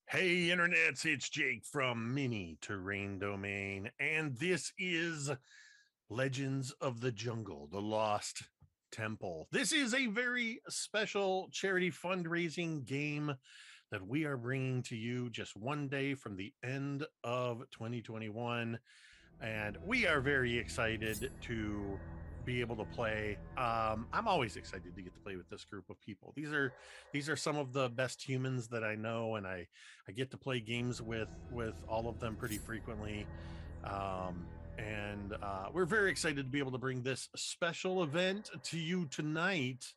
Hey, internets, it's Jake from Mini Terrain Domain, and this is Legends of the Jungle, The Lost Temple. This is a very special charity fundraising game that we are bringing to you just one day from the end of 2021, and we are very excited to be able to play. I'm always excited to get to play with this group of people. These are some of the best humans that I know, and I get to play games with all of them pretty frequently. And we're very excited to be able to bring this special event to you tonight,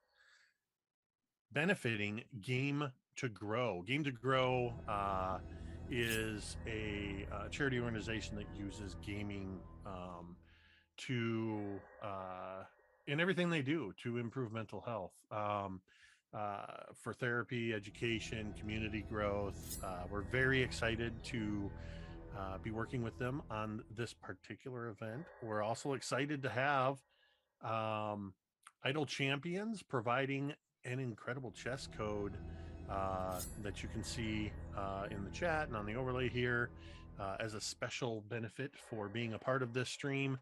benefiting Game to Grow. Game to Grow is a charity organization that uses gaming to in everything they do to improve mental health, for therapy, education, community growth. We're very excited to be working with them on this particular event. We're also excited to have um, Idle Champions providing an incredible chess code that you can see in the chat and on the overlay here as a special benefit for being a part of this stream.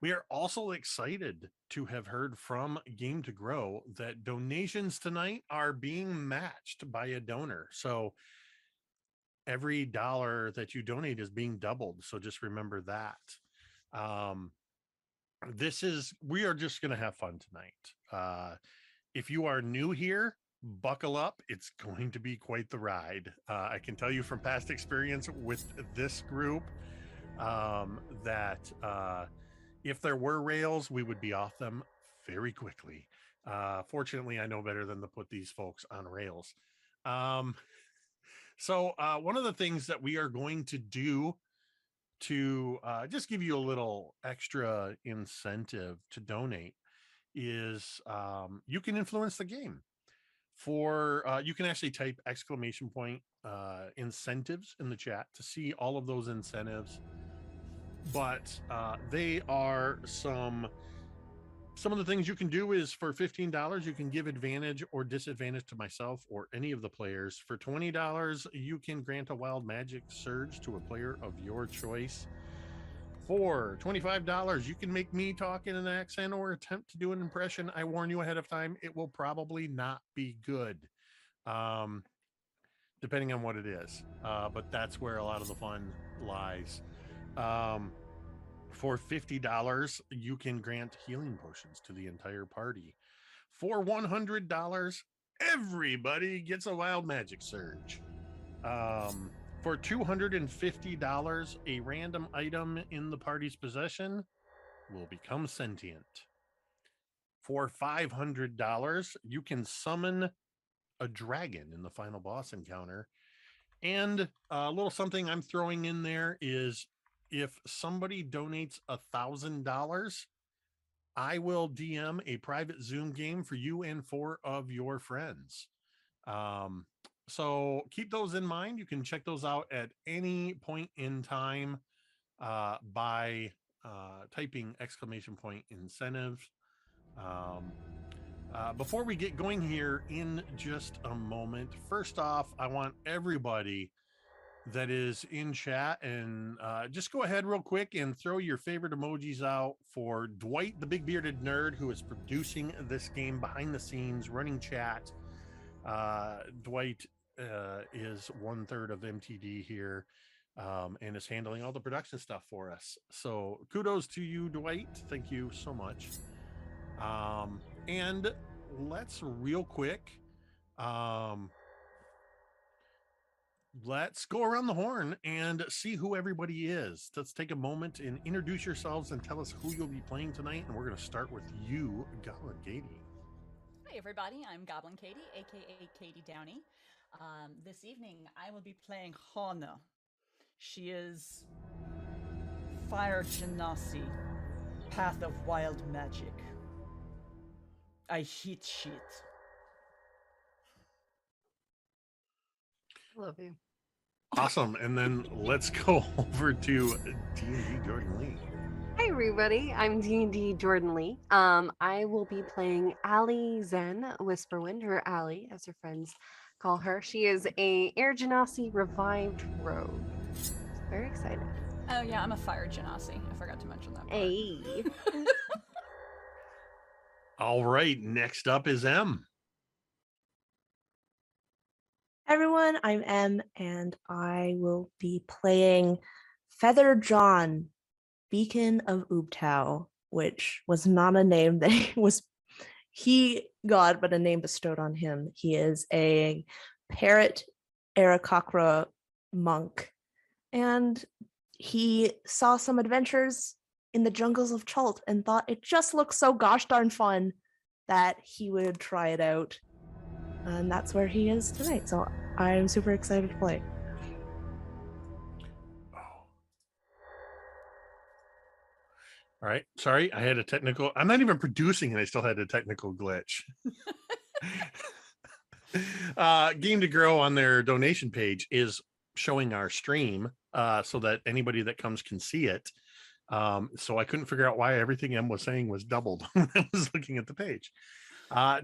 We are also excited to have heard from Game to Grow that donations tonight are being matched by a donor. So every dollar that you donate is being doubled. So just remember that. Um, we are just going to have fun tonight. If you are new here, buckle up. It's going to be quite the ride. I can tell you from past experience with this group that if there were rails, we would be off them very quickly. Fortunately, I know better than to put these folks on rails. So one of the things that we are going to do to just give you a little extra incentive to donate is you can influence the game. For you can actually type exclamation point incentives in the chat to see all of those incentives, but they are some of the things you can do is for $15 you can give advantage or disadvantage to myself or any of the players. For $20 you can grant a wild magic surge to a player of your choice. For $25 you can make me talk in an accent or attempt to do an impression. I warn you ahead of time, it will probably not be good, depending on what it is, but that's where a lot of the fun lies. For $50 you can grant healing potions to the entire party. For $100 everybody gets a wild magic surge. For $250 a random item in the party's possession will become sentient. For $500 you can summon a dragon in the final boss encounter. And a little something I'm throwing in there is if somebody donates $1,000, I will DM a private Zoom game for you and 4 of your friends. So keep those in mind. You can check those out at any point in time by typing exclamation point incentives. Before we get going here in just a moment, first off, I want everybody that is in chat and just go ahead real quick and throw your favorite emojis out for Dwight, the big bearded nerd who is producing this game behind the scenes, running chat. Dwight is 1/3 of MTD here and is handling all the production stuff for us. So kudos to you, Dwight. Thank you so much. And let's real quick, let's go around the horn and see who everybody is. Let's take a moment and introduce yourselves and tell us who you'll be playing tonight. And we're going to start with you, Goblin Katie. Hi, everybody. I'm Goblin Katie, aka Katie Downey. This evening, I will be playing Hana. She is Fire Genasi, Path of Wild Magic. I hate shit. Love you. Awesome. And then let's go over to D&D Jordan Lee. Hi everybody, I'm D&D Jordan Lee. I will be playing Allie Zen Whisperwind, or Allie, as her friends call her. She is a Air Genasi revived rogue. Very excited. Oh yeah, I'm a fire genasi. I forgot to mention that part. Hey. All right, next up is M. Hi everyone, I'm Em, and I will be playing Feather John, Beacon of Oobtau, which was not a name that he got, but a name bestowed on him. He is a parrot Aarakocra monk, and he saw some adventures in the jungles of Chult and thought it just looks so gosh darn fun that he would try it out. And that's where he is tonight. So I'm super excited to play. All right. Sorry, I had a technical. I'm not even producing and I still had a technical glitch. Game to Grow on their donation page is showing our stream so that anybody that comes can see it. So I couldn't figure out why everything M was saying was doubled when I was looking at the page.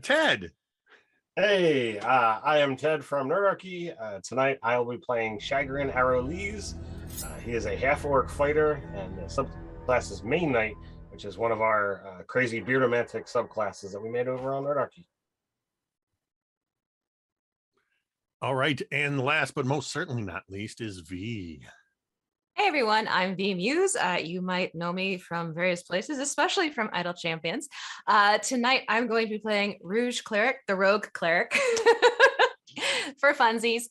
Ted. Hey, I am Ted from Nerdarchy. Tonight I will be playing Chagrin Arrow Lees. He is a half-orc fighter, and the subclass is Main Knight, which is one of our crazy beardomantic subclasses that we made over on Nerdarchy. All right. And last but most certainly not least is V. Hey everyone, I'm V Muse. You might know me from various places, especially from Idle Champions. Tonight I'm going to be playing Rouge Cleric, the Rogue Cleric. For funsies,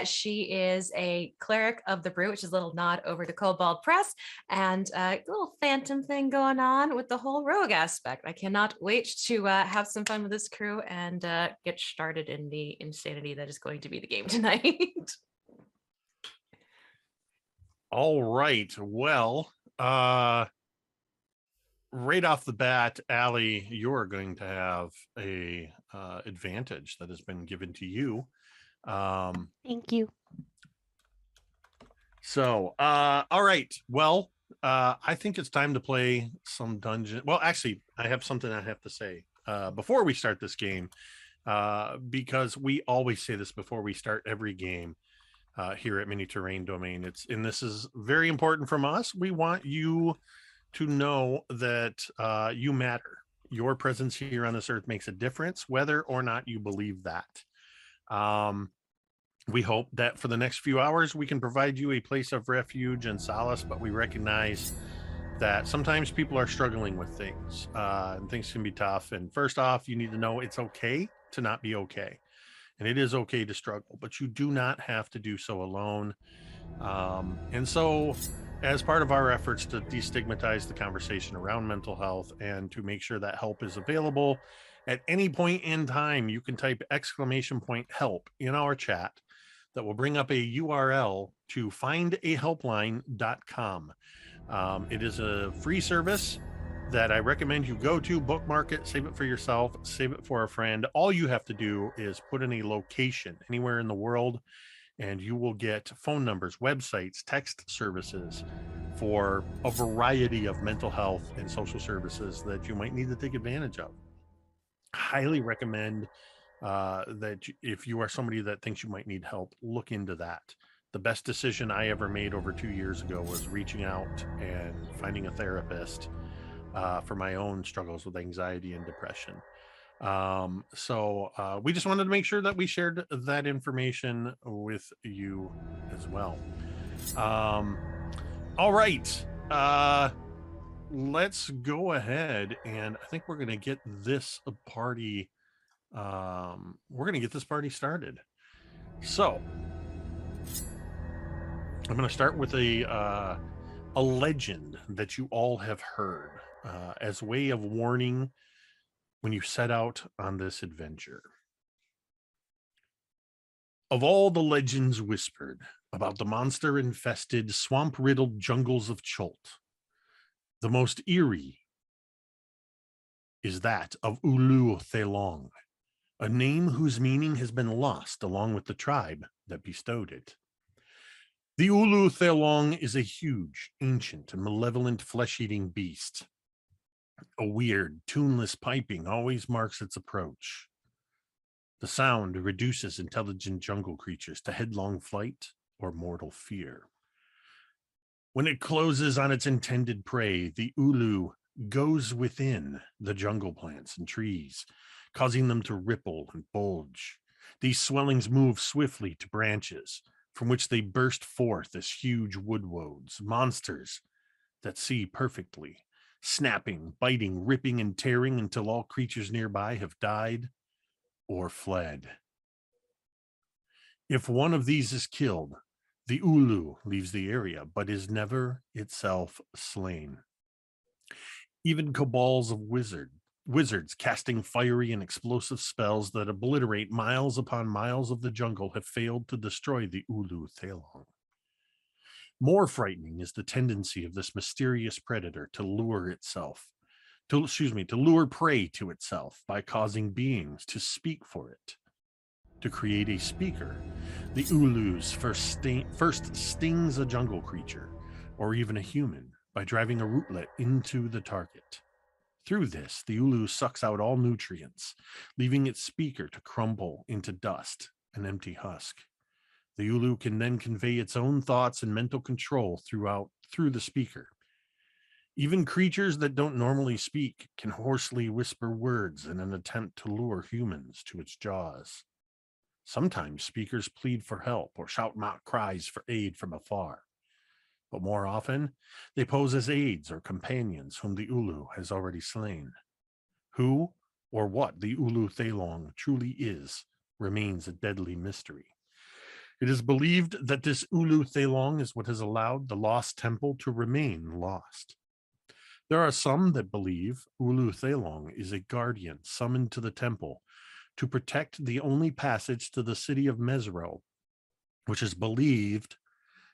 she is a cleric of the brew, which is a little nod over to Cobalt Press, and a little phantom thing going on with the whole rogue aspect. I cannot wait to have some fun with this crew and get started in the insanity that is going to be the game tonight. All right. Well, right off the bat, Allie, you're going to have a advantage that has been given to you. Thank you. So, all right. Well, I think it's time to play some dungeon. Well, actually, I have something I have to say before we start this game, because we always say this before we start every game here at Mini Terrain Domain. And this is very important from us. We want you to know that you matter. Your presence here on this earth makes a difference, whether or not you believe that. We hope that for the next few hours, we can provide you a place of refuge and solace, but we recognize that sometimes people are struggling with things and things can be tough. And first off, you need to know it's okay to not be okay. And it is okay to struggle, but you do not have to do so alone. And so, as part of our efforts to destigmatize the conversation around mental health and to make sure that help is available at any point in time, you can type !help in our chat. That will bring up a URL to findahelpline.com. It is a free service that I recommend you go to, bookmark it, save it for yourself, save it for a friend. All you have to do is put in a location anywhere in the world, and you will get phone numbers, websites, text services for a variety of mental health and social services that you might need to take advantage of. Highly recommend that if you are somebody that thinks you might need help, look into that. The best decision I ever made over 2 years ago was reaching out and finding a therapist for my own struggles with anxiety and depression. So we just wanted to make sure that we shared that information with you as well. All right. Let's go ahead, and I think we're going to get this party started. So I'm going to start with a legend that you all have heard as way of warning when you set out on this adventure. Of all the legends whispered about the monster-infested, swamp-riddled jungles of Chult, the most eerie is that of Ulu Thelong, a name whose meaning has been lost along with the tribe that bestowed it. The Ulu Thelong is a huge, ancient, and malevolent flesh-eating beast. A weird, tuneless piping always marks its approach. The sound reduces intelligent jungle creatures to headlong flight or mortal fear. When it closes on its intended prey, the Ulu goes within the jungle plants and trees, causing them to ripple and bulge. These swellings move swiftly to branches, from which they burst forth as huge woodwoads, monsters that see perfectly, snapping, biting, ripping, and tearing until all creatures nearby have died or fled. If one of these is killed, the Ulu leaves the area, but is never itself slain. Even cabals of wizards casting fiery and explosive spells that obliterate miles upon miles of the jungle have failed to destroy the Ulu Thelong. More frightening is the tendency of this mysterious predator to lure prey to itself by causing beings to speak for it. To create a speaker, the Ulus first stings a jungle creature, or even a human, by driving a rootlet into the target. Through this, the Ulu sucks out all nutrients, leaving its speaker to crumble into dust, an empty husk. The Ulu can then convey its own thoughts and mental control through the speaker. Even creatures that don't normally speak can hoarsely whisper words in an attempt to lure humans to its jaws. Sometimes speakers plead for help or shout mock cries for aid from afar. But more often, they pose as aides or companions whom the Ulu has already slain. Who or what the Ulu Thelong truly is remains a deadly mystery. It is believed that this Ulu Thelong is what has allowed the lost temple to remain lost. There are some that believe Ulu Thelong is a guardian summoned to the temple to protect the only passage to the city of Mesro, which is believed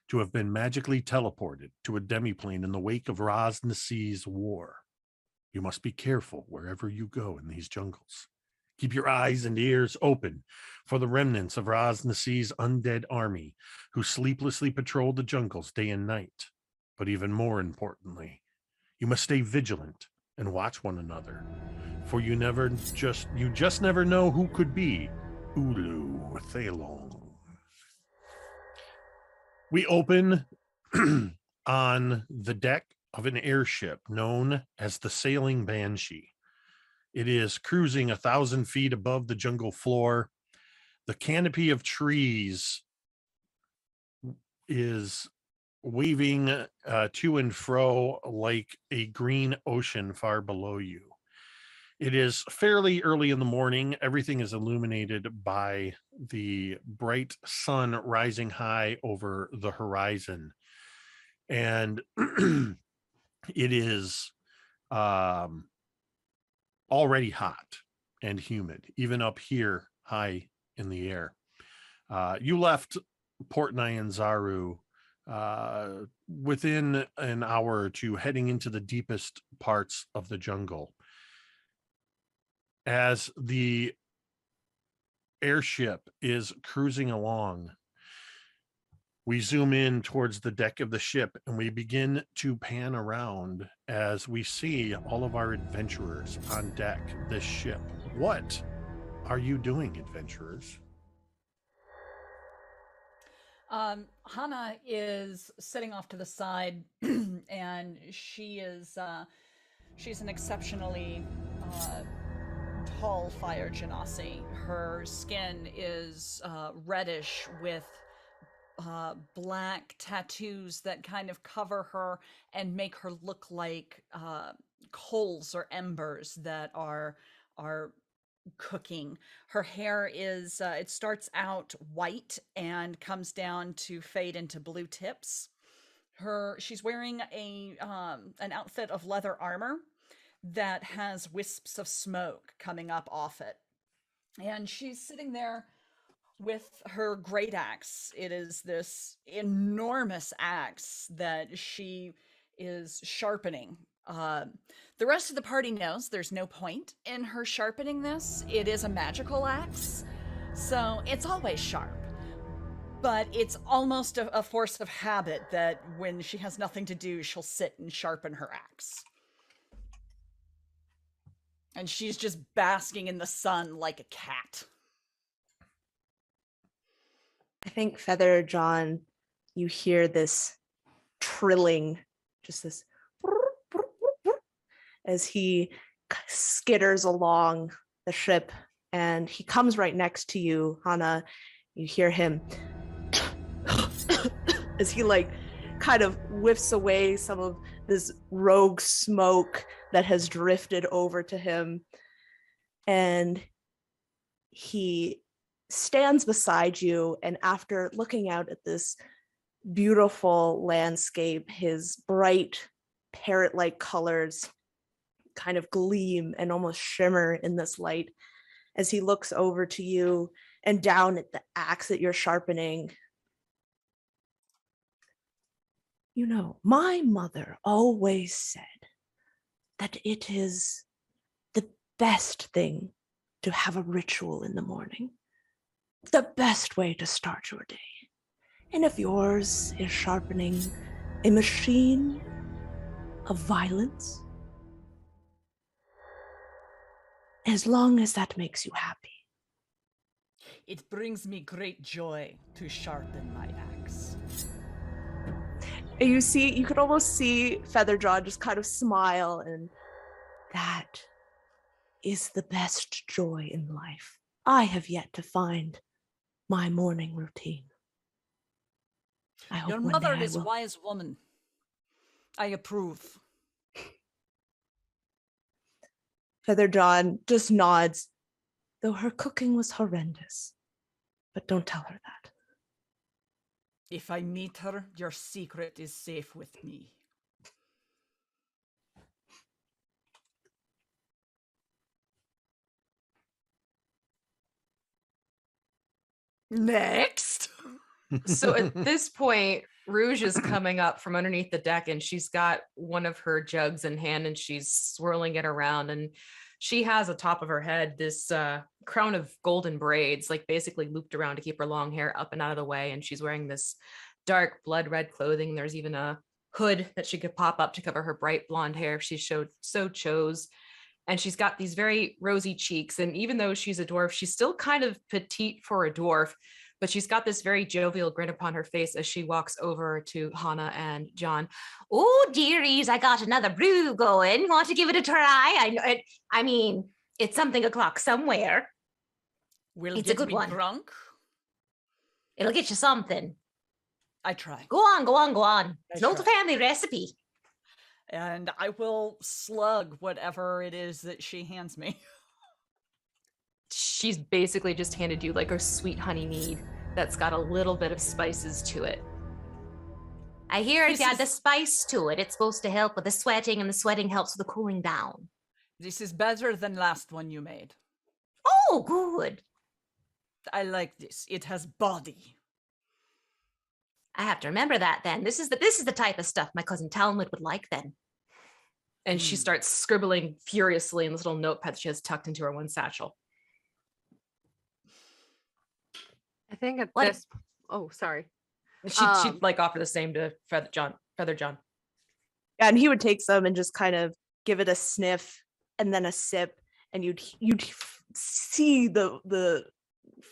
to have been magically teleported to a demiplane in the wake of Raz Nasi's war. You must be careful wherever you go in these jungles. Keep your eyes and ears open for the remnants of Raz Nasi's undead army who sleeplessly patrol the jungles day and night. But even more importantly, you must stay vigilant and watch one another, for you just never know who could be Ulu Thelong. We open on the deck of an airship known as the Sailing Banshee. It is cruising 1,000 feet above the jungle floor. The canopy of trees is waving to and fro like a green ocean far below you. It is fairly early in the morning. Everything is illuminated by the bright sun rising high over the horizon. And it is already hot and humid, even up here high in the air. You left Port Nyanzaru within an hour or two, heading into the deepest parts of the jungle. As the airship is cruising along, we zoom in towards the deck of the ship and we begin to pan around as we see all of our adventurers on deck this ship. What are you doing, adventurers? Hannah is sitting off to the side and she's an exceptionally tall fire genasi. Her skin is reddish with black tattoos that kind of cover her and make her look like coals or embers that are cooking. Her hair is it starts out white and comes down to fade into blue tips. She's wearing an outfit of leather armor that has wisps of smoke coming up off it. And she's sitting there with her great axe. It is this enormous axe that she is sharpening. The rest of the party knows there's no point in her sharpening this. It is a magical axe, so it's always sharp. But it's almost a force of habit that when she has nothing to do, she'll sit and sharpen her axe. And she's just basking in the sun like a cat. I think Feather John, you hear this trilling, just this as he skitters along the ship, and he comes right next to you, Hana. You hear him as he like kind of whiffs away some of this rogue smoke that has drifted over to him, and he stands beside you, and after looking out at this beautiful landscape, his bright parrot-like colors kind of gleam and almost shimmer in this light as he looks over to you and down at the axe that you're sharpening. You know, my mother always said that it is the best thing to have a ritual in the morning, the best way to start your day. And if yours is sharpening a machine of violence, as long as that makes you happy. It brings me great joy to sharpen my axe. And you could almost see Featherjaw just kind of smile, and that is the best joy in life. I have yet to find my morning routine. I hope Your one mother day I is a will. wise woman. I approve. Featherjaw just nods, though her cooking was horrendous. But don't tell her that. If I meet her, your secret is safe with me. Next. So at this point, Rouge is coming up from underneath the deck, and she's got one of her jugs in hand, and she's swirling it around, and she has atop of her head this crown of golden braids, like basically looped around to keep her long hair up and out of the way. And she's wearing this dark blood red clothing. There's even a hood that she could pop up to cover her bright blonde hair if she so chose. And she's got these very rosy cheeks. And even though she's a dwarf, she's still kind of petite for a dwarf, but she's got this very jovial grin upon her face as she walks over to Hana and John. Oh, dearies, I got another brew going. Want to give it a try? I mean, it's something o'clock somewhere. Will It's a get good me one. drunk. It'll get you something. I try. Go on. It's an old try. family recipe. And I will slug whatever it is that she hands me. She's basically just handed you like a sweet honey mead that's got a little bit of spices to it. I hear if you add the spice to it, it's supposed to help with the sweating, and the sweating helps with the cooling down. This is better than last one you made. Oh, good. I like this. It has body. I have to remember that then. This is the type of stuff my cousin Talmud would like then. And she starts scribbling furiously in this little notepad she has tucked into her one satchel. I think at What? this. Oh, sorry. She'd like offer the same to Feather John. Yeah, and he would take some and just kind of give it a sniff and then a sip, and you'd see the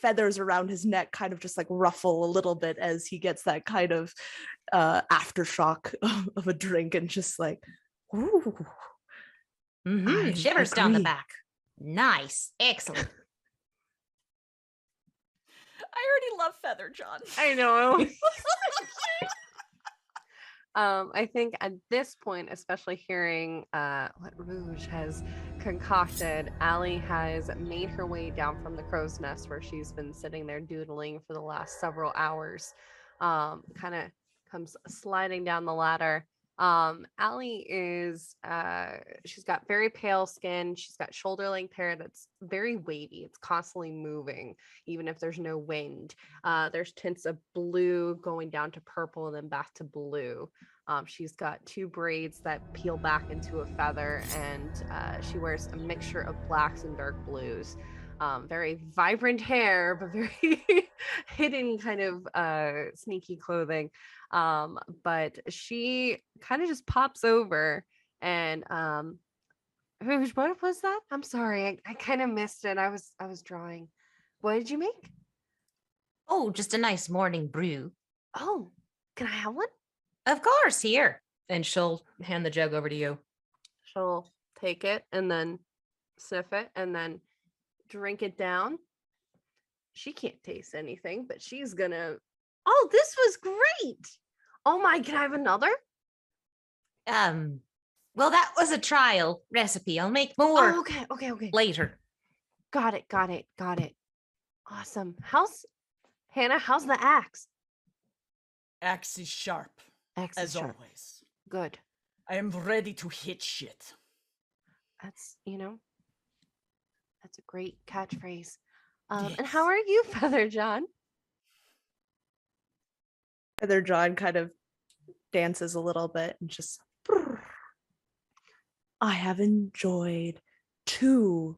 feathers around his neck kind of just like ruffle a little bit as he gets that kind of aftershock of a drink, and just like, ooh. I Shivers down the agree. back. Nice. Excellent. I already love Feather John. I know. I think at this point, especially hearing what Rouge has concocted, Allie has made her way down from the crow's nest where she's been sitting there doodling for the last several hours. Kind of comes sliding down the ladder. Allie is she's got very pale skin. She's got shoulder length hair that's very wavy. It's constantly moving, even if there's no wind. There's tints of blue going down to purple and then back to blue. She's got two braids that peel back into a feather, and she wears a mixture of blacks and dark blues. very vibrant hair, but very hidden kind of sneaky clothing. But she kind of just pops over and Rouge, what was that? I'm sorry, I kind of missed it. I was drawing. What did you make? Oh, just a nice morning brew. Oh, can I have one? Of course, here. And she'll hand the jug over to you. She'll take it and then sniff it and then drink it down. She can't taste anything, but she's gonna. Oh, this was great. Oh my, can I have another? Well, that was a trial recipe. I'll make more Oh, okay. later. Got it. Awesome. Hannah, how's the axe? Axe is sharp, Axe as is sharp. always. Good. I am ready to hit shit. That's a great catchphrase. Yes. And how are you, Feather John? Feather John kind of dances a little bit and just. I have enjoyed two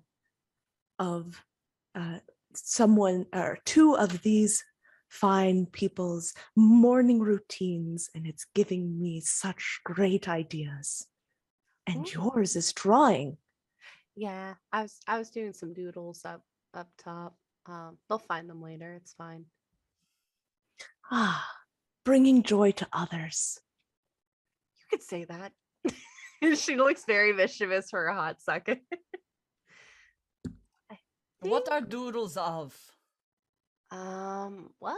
of these fine people's morning routines, and it's giving me such great ideas. And Ooh. yours is drawing. Yeah, I was doing some doodles up top. They'll find them later. It's fine. Bringing joy to others. You could say that. She looks very mischievous for a hot second. What are doodles of? Well,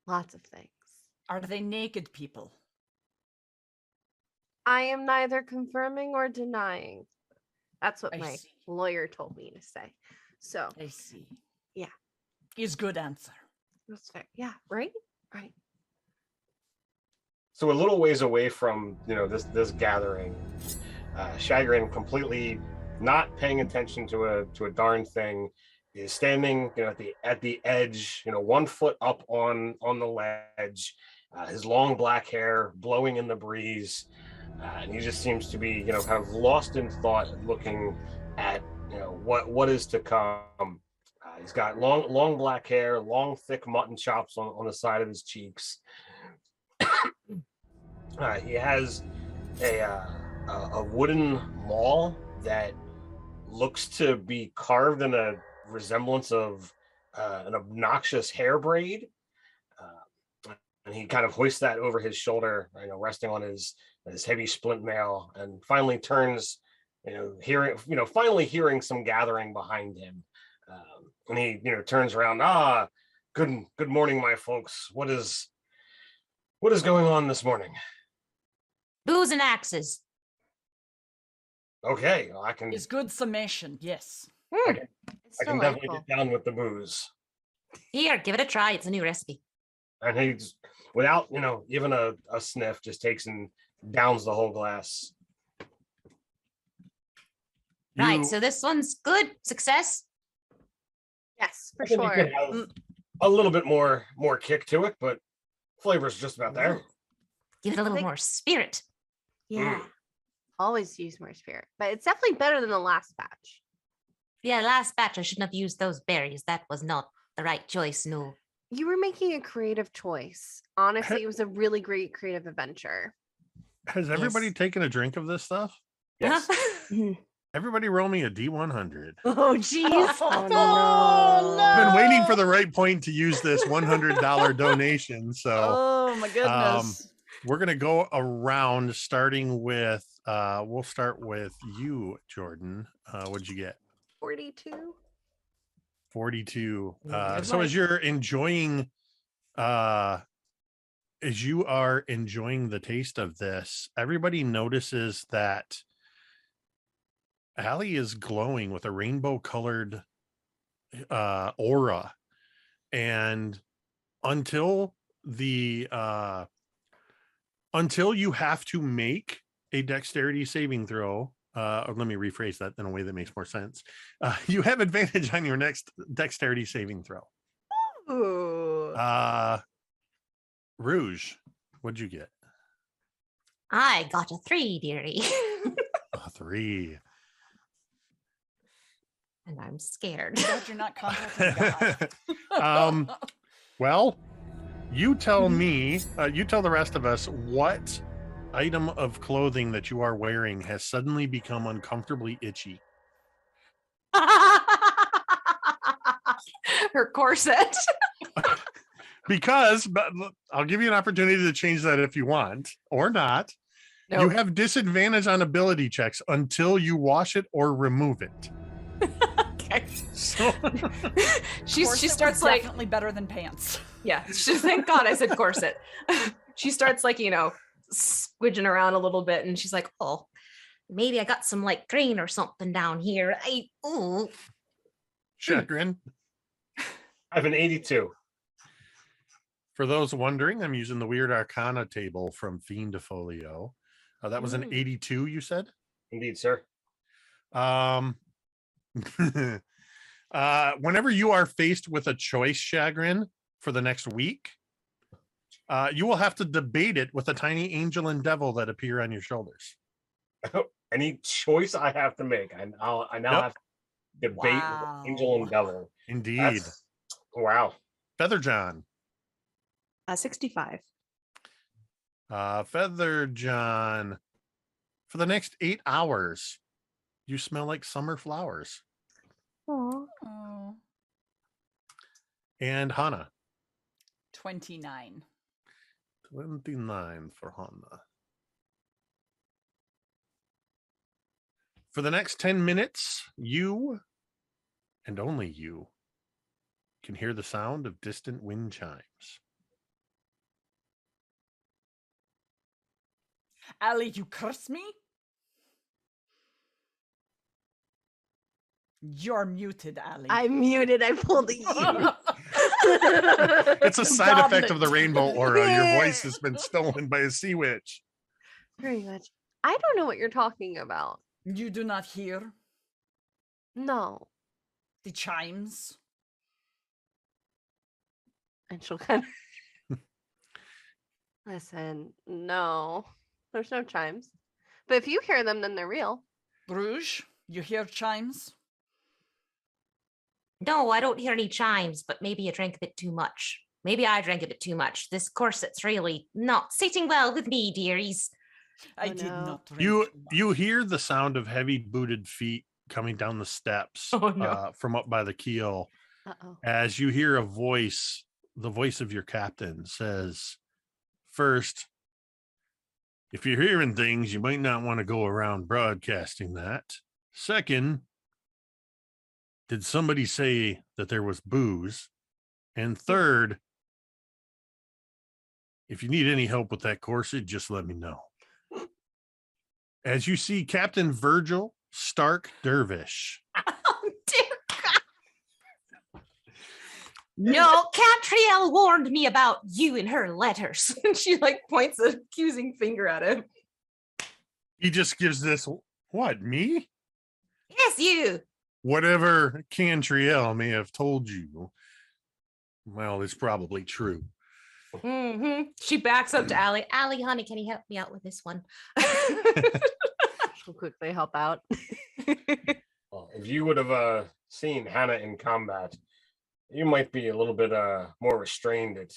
lots of things. Are they naked people? I am neither confirming or denying. That's what I my see. lawyer told me to say. So, I see. Yeah. Is good answer. that's fair. Yeah, right? Right. So a little ways away from this gathering, Chagrin, completely not paying attention to a darn thing, is standing at the edge, 1 foot up on the ledge, his long black hair blowing in the breeze, and he just seems to be kind of lost in thought, looking at what is to come. He's got long black hair, long thick mutton chops on the side of his cheeks. He has a wooden maul that looks to be carved in a resemblance of an obnoxious hair braid, and he kind of hoists that over his shoulder, resting on his heavy splint mail, and finally turns, finally hearing some gathering behind him, and he turns around. Good morning, my folks. What is going on this morning? Booze and axes. Okay, well, I can Is good summation, yes. It's I can definitely delightful. get down with the booze. Here, give it a try. It's a new recipe. And he's, without even a sniff, just takes and downs the whole glass. Right, so this one's good. Success. Yes, for I think you sure. could have a little bit more kick to it, but flavor's just about there. Give it a little think- more spirit. Yeah. Always use more spirit, but it's definitely better than the last batch. Yeah, last batch I shouldn't have used those berries. That was not the right choice, no. You were making a creative choice. Honestly, it was a really great creative adventure. Has everybody Yes. taken a drink of this stuff? Yes. Everybody roll me a D100. Oh, geez. Oh, no. I've been waiting for the right point to use this $100 donation. So Oh my goodness. we're going to go around starting with, we'll start with you, Jordan. What'd you get? 42. 42. Good So life. as you're enjoying, as you are enjoying the taste of this, everybody notices that Allie is glowing with a rainbow colored aura. And until you have to make a dexterity saving throw, or let me rephrase that in a way that makes more sense. You have advantage on your next dexterity saving throw. Ooh. Rouge, what'd you get? I got a 3, dearie. A 3. And I'm scared. Glad you're not consulting God. Well, you tell Mhm. me, you tell the rest of us what item of clothing that you are wearing has suddenly become uncomfortably itchy. Her corset. Because, but I'll give you an opportunity to change that if you want or not. You Nope. have disadvantage on ability checks until you wash it or remove it. Okay. So she Corset starts was like, definitely better than pants. yeah, thank God I said corset. She starts like, squidging around a little bit, and she's like, oh, maybe I got some like green or something down here. Chagrin. I have an 82. For those wondering, I'm using the Weird Arcana table from Fiendifolio. That was an 82, you said? Indeed, sir. Whenever you are faced with a choice, Chagrin, for the next week, you will have to debate it with a tiny angel and devil that appear on your shoulders. Any choice I have to make, I now have to debate with Angel and Devil. Indeed. Wow. Feather John. 65. Feather John. For the next 8 hours, you smell like summer flowers. Aww. Oh. And Hannah. 29. 29 for Hannah. For the next 10 minutes, you and only you can hear the sound of distant wind chimes. Allie, you curse me? You're muted, Allie. I'm muted. I pulled a U. It's a side effect of the Goblet. rainbow aura. Your voice has been stolen by a sea witch. Pretty much. I don't know what you're talking about. You do not hear No. the chimes? And she'll kind of listen. No, there's no chimes. But if you hear them, then they're real. Rouge, you hear chimes? No, I don't hear any chimes, but maybe I drank a bit too much. Maybe I drank a bit too much. This corset's really not sitting well with me, dearies. I Oh, did no. not drink You too much. you hear the sound of heavy booted feet coming down the steps Oh, no. from up by the keel. Uh-oh. As you hear a voice, the voice of your captain says, first, if you're hearing things, you might not want to go around broadcasting that. Second, did somebody say that there was booze? And third, if you need any help with that corset, just let me know. As you see Captain Virgil Stark Dervish. Oh, dear God. No, Catriel warned me about you in her letters. And she like points an accusing finger at him. He just gives this, what, me? Yes, you. Whatever Cantriel may have told you, well, it's probably true. She backs up to Allie. Allie, honey, can you help me out with this one? She'll quickly help out. Well, if you would have seen Hannah in combat, you might be a little bit more restrained at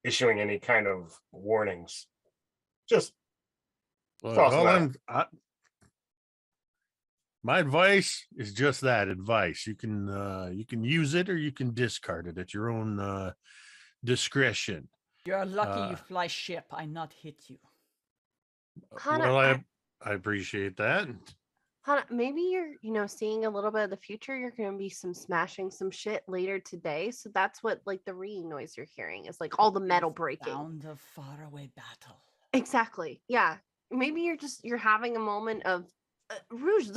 issuing any kind of warnings. Just cross them out. My advice is just that advice. You can use it or you can discard it at your own discretion. You're lucky you fly ship. I not hit you. Hannah, Well, I appreciate that. Hannah, maybe you're, seeing a little bit of the future. You're going to be smashing some shit later today. So that's what like the ringing noise you're hearing is like all the metal breaking. Sound of faraway battle. Exactly. Yeah. Maybe you're having a moment of Rouge.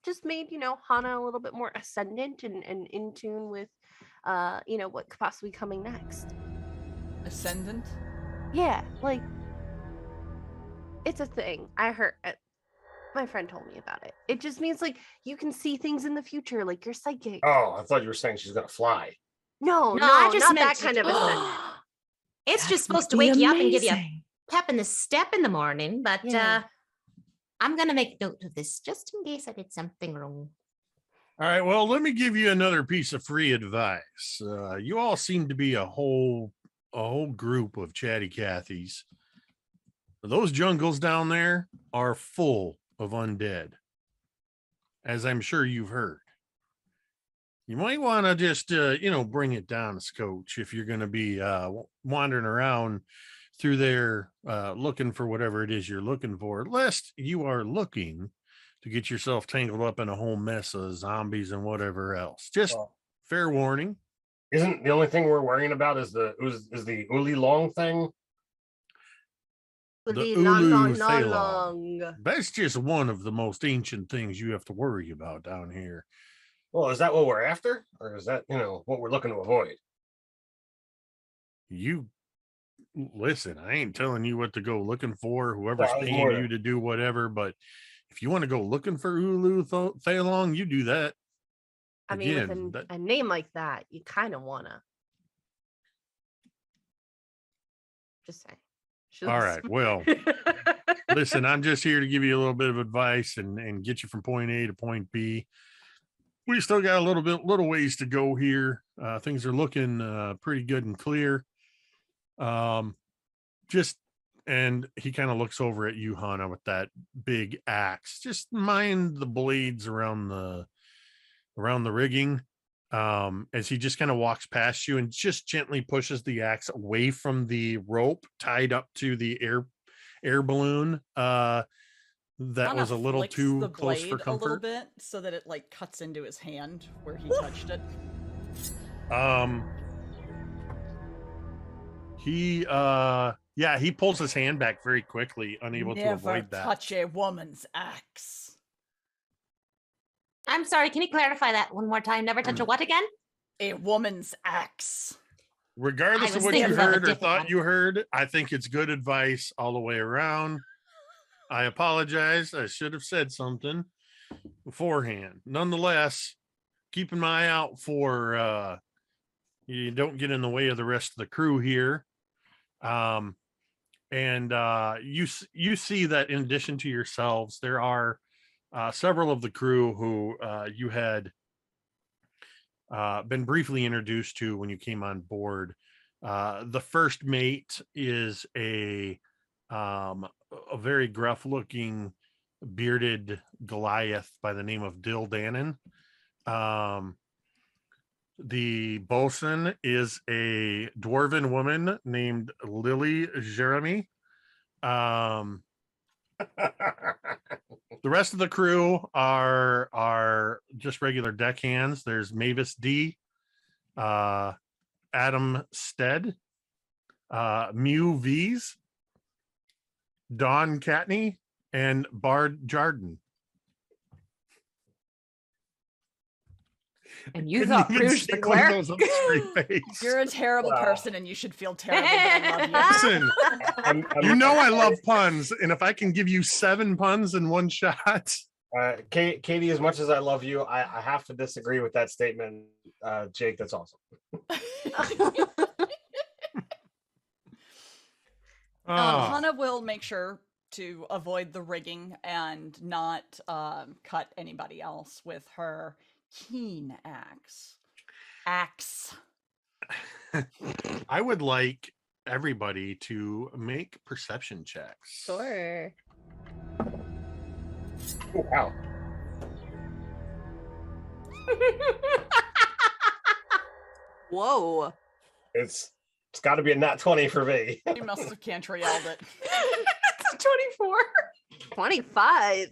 Just made Hannah a little bit more ascendant and in tune with what could possibly be coming next. Ascendant? Yeah, like it's a thing. I heard my friend told me about it. It just means like you can see things in the future, like you're psychic. Oh, I thought you were saying she's gonna fly. No, I just not meant that kind of ascendant. It's just That would supposed to be wake you up and give you a amazing. pep in the step in the morning, but Yeah. I'm gonna make note of this just in case I did something wrong. All right, well, let me give you another piece of free advice. You all seem to be a whole group of chatty Cathys. Those jungles down there are full of undead, as I'm sure you've heard. You might want to just, bring it down a scotch if you're going to be wandering around through there looking for whatever it is you're looking for, lest you are looking to get yourself tangled up in a whole mess of zombies and whatever else. Just fair warning. Isn't the only thing we're worrying about is the Uli Long thing? The long, Ulu long, Thalong. long. That's just one of the most ancient things you have to worry about down here. Well, is that what we're after? Or is that, what we're looking to avoid? You listen, I ain't telling you what to go looking for, whoever's Well, paying you to do whatever, but if you want to go looking for Ulu Thalong, you do that. I mean, with a name like that, you kind of want to. Just saying. All right. Well, listen, I'm just here to give you a little bit of advice and get you from point A to point B. We still got a little ways to go here. Things are looking pretty good and clear. And he kind of looks over at you, Hana, with that big axe. Just mind the blades around the rigging. As he just kind of walks past you and just gently pushes the axe away from the rope tied up to the air balloon. That was a little too close for comfort. A little bit so that it like cuts into his hand where he touched it. He pulls his hand back very quickly, unable to avoid that. Never touch a woman's axe. I'm sorry, can you clarify that one more time? Never touch a what again? A woman's axe. Regardless of what you heard or thought you heard, I think it's good advice all the way around. I apologize. I should have said something beforehand. Nonetheless, keep an eye out for you don't get in the way of the rest of the crew here. You see that in addition to yourselves, there are several of the crew who you had been briefly introduced to when you came on board. The first mate is a very gruff-looking, bearded Goliath by the name of Dill Dannon. The bosun is a dwarven woman named Lily Jeremy. The rest of the crew are just regular deckhands. There's Mavis D, Adam Stead, Mew V's, Don Catney, and Bard Jarden. And you thought Rouge the cleric? You're a terrible person and you should feel terrible, but I love you. Listen, you know I love puns, and if I can give you 7 puns in one shot. Katie, as much as I love you, I have to disagree with that statement. Jake, that's awesome. Hana will make sure to avoid the rigging and not cut anybody else with her keen axe. I would like everybody to make perception checks. Sure. Oh, wow. Whoa. It's got to be a nat 20 for me. You must have Cantrielled it. It's 24. 25.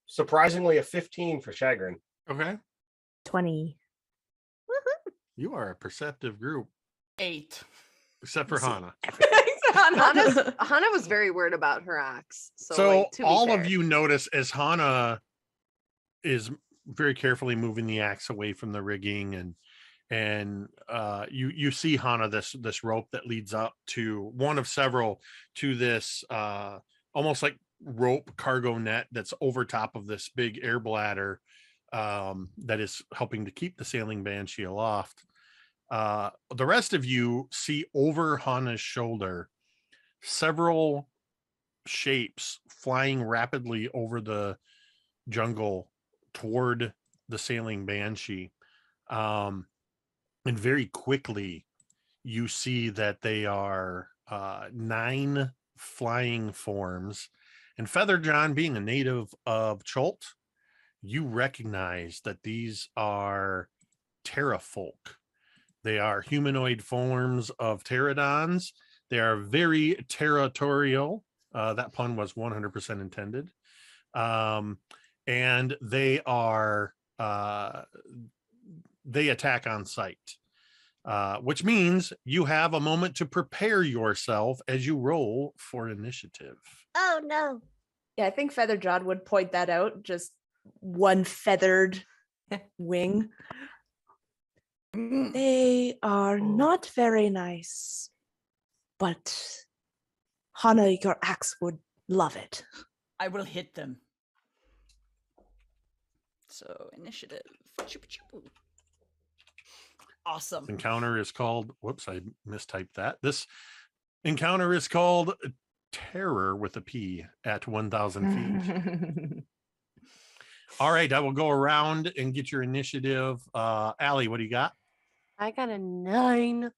Surprisingly, a 15 for Chagrin. Okay. 20. You are a perceptive group. 8. Except for Hana. Hana was very worried about her axe. So all of you notice as Hana is very carefully moving the axe away from the rigging, and you see Hana this rope that leads up to one of several to this almost like rope cargo net that's over top of this big air bladder that is helping to keep the sailing banshee aloft. The rest of you see over Hana's shoulder several shapes flying rapidly over the jungle toward the sailing banshee. And very quickly, you see that they are 9 flying forms. And Feather John, being a native of Cholt, you recognize that these are terrafolk. They are humanoid forms of pterodons. They are very territorial. That pun was 100% intended. And they are they attack on sight, which means you have a moment to prepare yourself as you roll for initiative. Oh no. Yeah, I think Feather John would point that out. Just one feathered wing. They are not very nice, but Hana, your axe would love it. I will hit them. So initiative. Choo-choo. Awesome. Encounter is called, whoops, I mistyped that. This encounter is called Terror with a P at 1,000 feet. All right, I will go around and get your initiative. Allie, what do you got? I got a 9.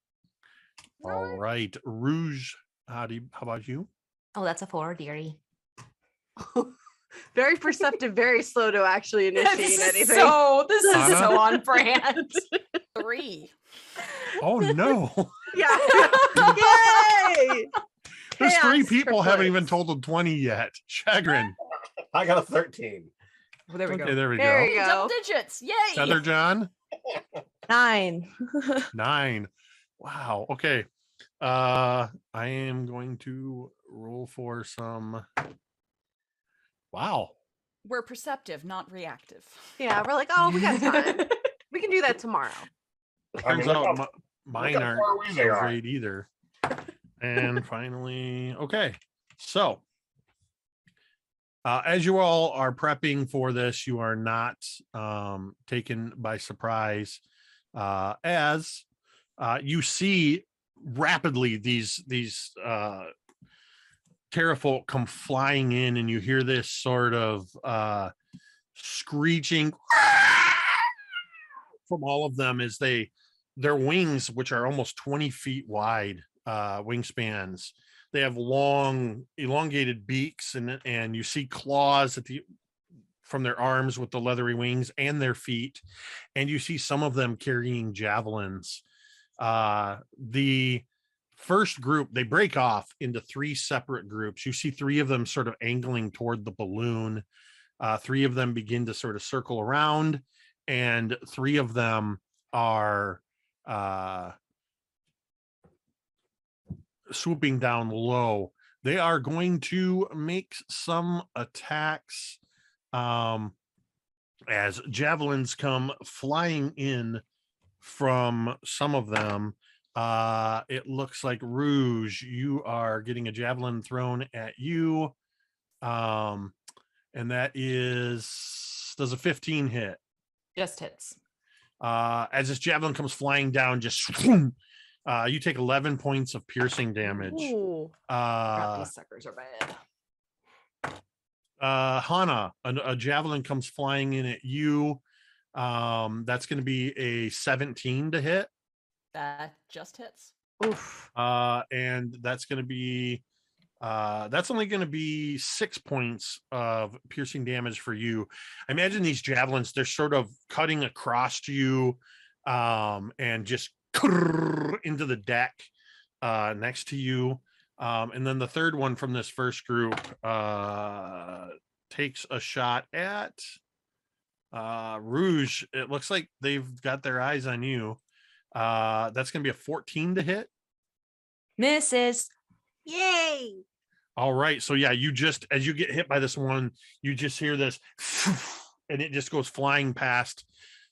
All right, Rouge, how about you? Oh, that's a 4, dearie. Very perceptive, very slow to actually initiate anything. This is Anna? so on brand. 3. Oh no. Yeah. Yay! There's 3 Chaos people haven't even triplets. told 20 yet. Chagrin. I got a 13. Well, there we Okay, go. there we There go. you Double go. digits. Yay. Feather John, 9. 9. Wow. Okay. I am going to roll for some. Wow. We're perceptive, not reactive. Yeah, we're like, oh, we got time. We can do that tomorrow. I mean, Turns look out how- mine look how aren't far away so they are. great either. And finally, okay. So, as you all are prepping for this, you are not taken by surprise as you see rapidly these terrafolk come flying in, and you hear this sort of screeching from all of them as their wings, which are almost 20 feet wide, wingspans, they have long elongated beaks, and you see claws from their arms with the leathery wings and their feet, and you see some of them carrying javelins. The first group, they break off into 3 separate groups. You see 3 of them sort of angling toward the balloon. 3 of them begin to sort of circle around, and 3 of them are swooping down low. They are going to make some attacks as javelins come flying in from some of them. It looks like Rouge, you are getting a javelin thrown at you. And that does a 15 hit. Just hits. As this javelin comes flying down, just you take 11 points of piercing damage. Ooh. God, these suckers are bad. Hana, a javelin comes flying in at you. That's going to be a 17 to hit. That just hits. Oof. And that's going to be that's only going to be 6 points of piercing damage for you. I imagine these javelins, they're sort of cutting across you and just into the deck next to you. And then the third one from this first group takes a shot at Rouge. It looks like they've got their eyes on you. That's going to be a 14 to hit. Misses. Yay! All right. So yeah, you just, as you get hit by this one, you just hear this and it just goes flying past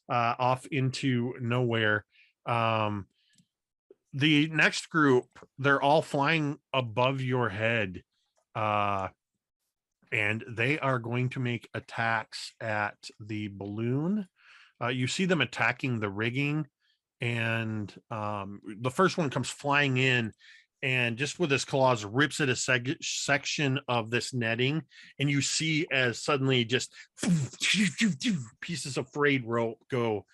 off into nowhere. The next group, they're all flying above your head. And they are going to make attacks at the balloon. You see them attacking the rigging, and the first one comes flying in, and just with his claws rips at a section of this netting, and you see as suddenly just pieces of frayed rope go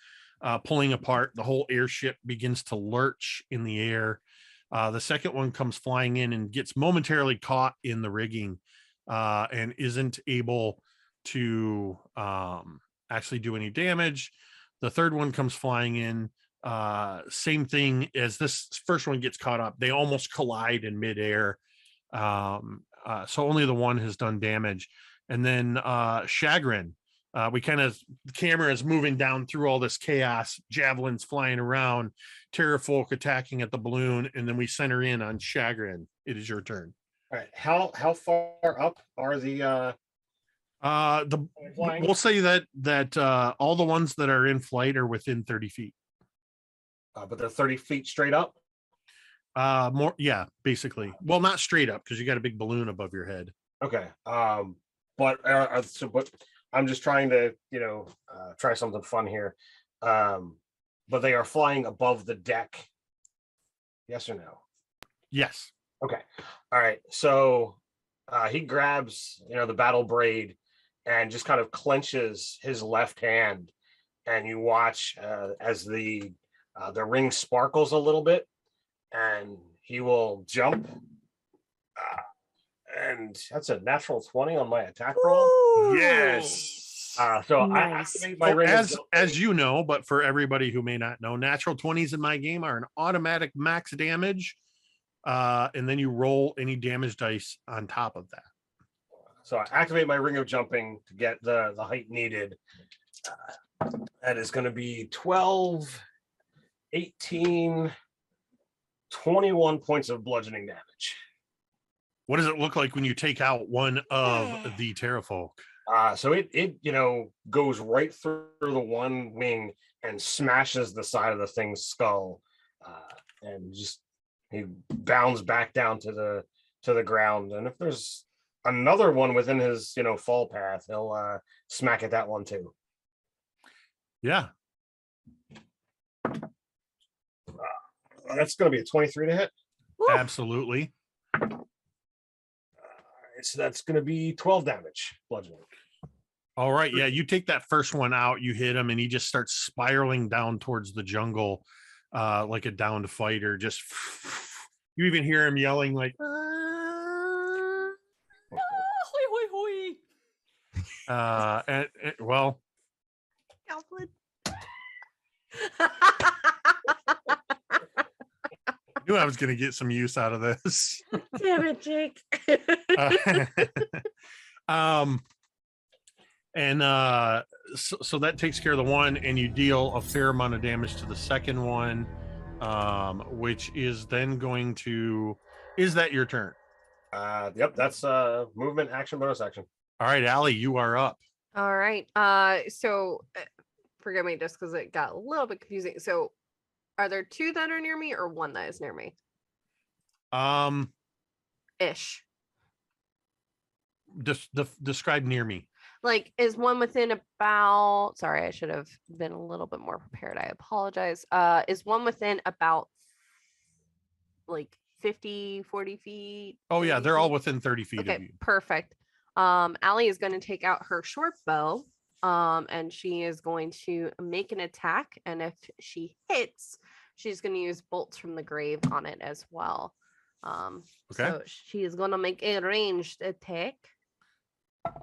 pulling apart. The whole airship begins to lurch in the air. The second one comes flying in and gets momentarily caught in the rigging and isn't able to actually do any damage. The third one comes flying in. Same thing as this first one gets caught up. They almost collide in midair. So only the one has done damage. And then Chagrin, we kind of, the camera is moving down through all this chaos, javelins flying around, Terrafolk attacking at the balloon, and then we center in on Chagrin. It is your turn. All right. How far up are the flying? We'll say that all the ones that are in flight are within 30 feet. But they're 30 feet straight up? More, yeah, basically. Well, not straight up because you got a big balloon above your head. Okay. But I'm just trying to, try something fun here. But they are flying above the deck. Yes or no? Yes. Okay. All right. So he grabs, the battle braid and just kind of clenches his left hand, and you watch as the ring sparkles a little bit, and he will jump. And that's a natural 20 on my attack roll. Ooh. Yes. So Nice. I activate my ring as you know, but for everybody who may not know, natural 20s in my game are an automatic max damage. And then you roll any damage dice on top of that. So I activate my ring of jumping to get the height needed. That is going to be 12, 18, 21 points of bludgeoning damage. What does it look like when you take out one of the Terrafolk? So it goes right through the one wing and smashes the side of the thing's skull, and just he bounds back down to the ground. And if there's another one within his fall path, he'll smack at that one too. Yeah. That's going to be a 23 to hit. Woo. Absolutely. So that's going to be 12 damage bludgeoning. All right. Yeah, you take that first one out, you hit him, and he just starts spiraling down towards the jungle like a downed fighter. Just you even hear him yelling like Hoi, hoi, hoi. and well, Alfred. I knew I was going to get some use out of this. Damn it, Jake. So that takes care of the one, and you deal a fair amount of damage to the second one, which is then going to. Is that your turn? Yep, that's movement, action, bonus action. All right, Allie, you are up. All right. So forgive me just because it got a little bit confusing. So are there two that are near me or one that is near me? Ish. Describe near me. Like, is one within about, sorry, I should have been a little bit more prepared. I apologize. Is one within about like 50, 40 feet? Oh, yeah, 30 they're all feet? within 30 feet of Okay, you. perfect. Allie is going to take out her short bow, and she is going to make an attack. And if she hits, she's going to use bolts from the grave on it as well. Okay. So she is going to make a ranged attack.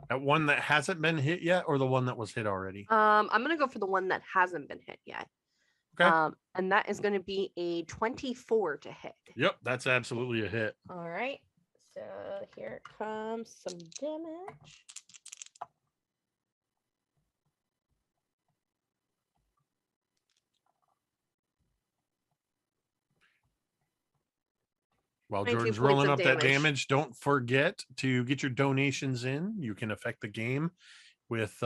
That one that hasn't been hit yet, or the one that was hit already? I'm going to go for the one that hasn't been hit yet. Okay. And that is going to be a 24 to hit. Yep, that's absolutely a hit. All right. So here comes some damage. While 22 Jordan's points rolling of up that damage. damage, don't forget to get your donations in. You can affect the game with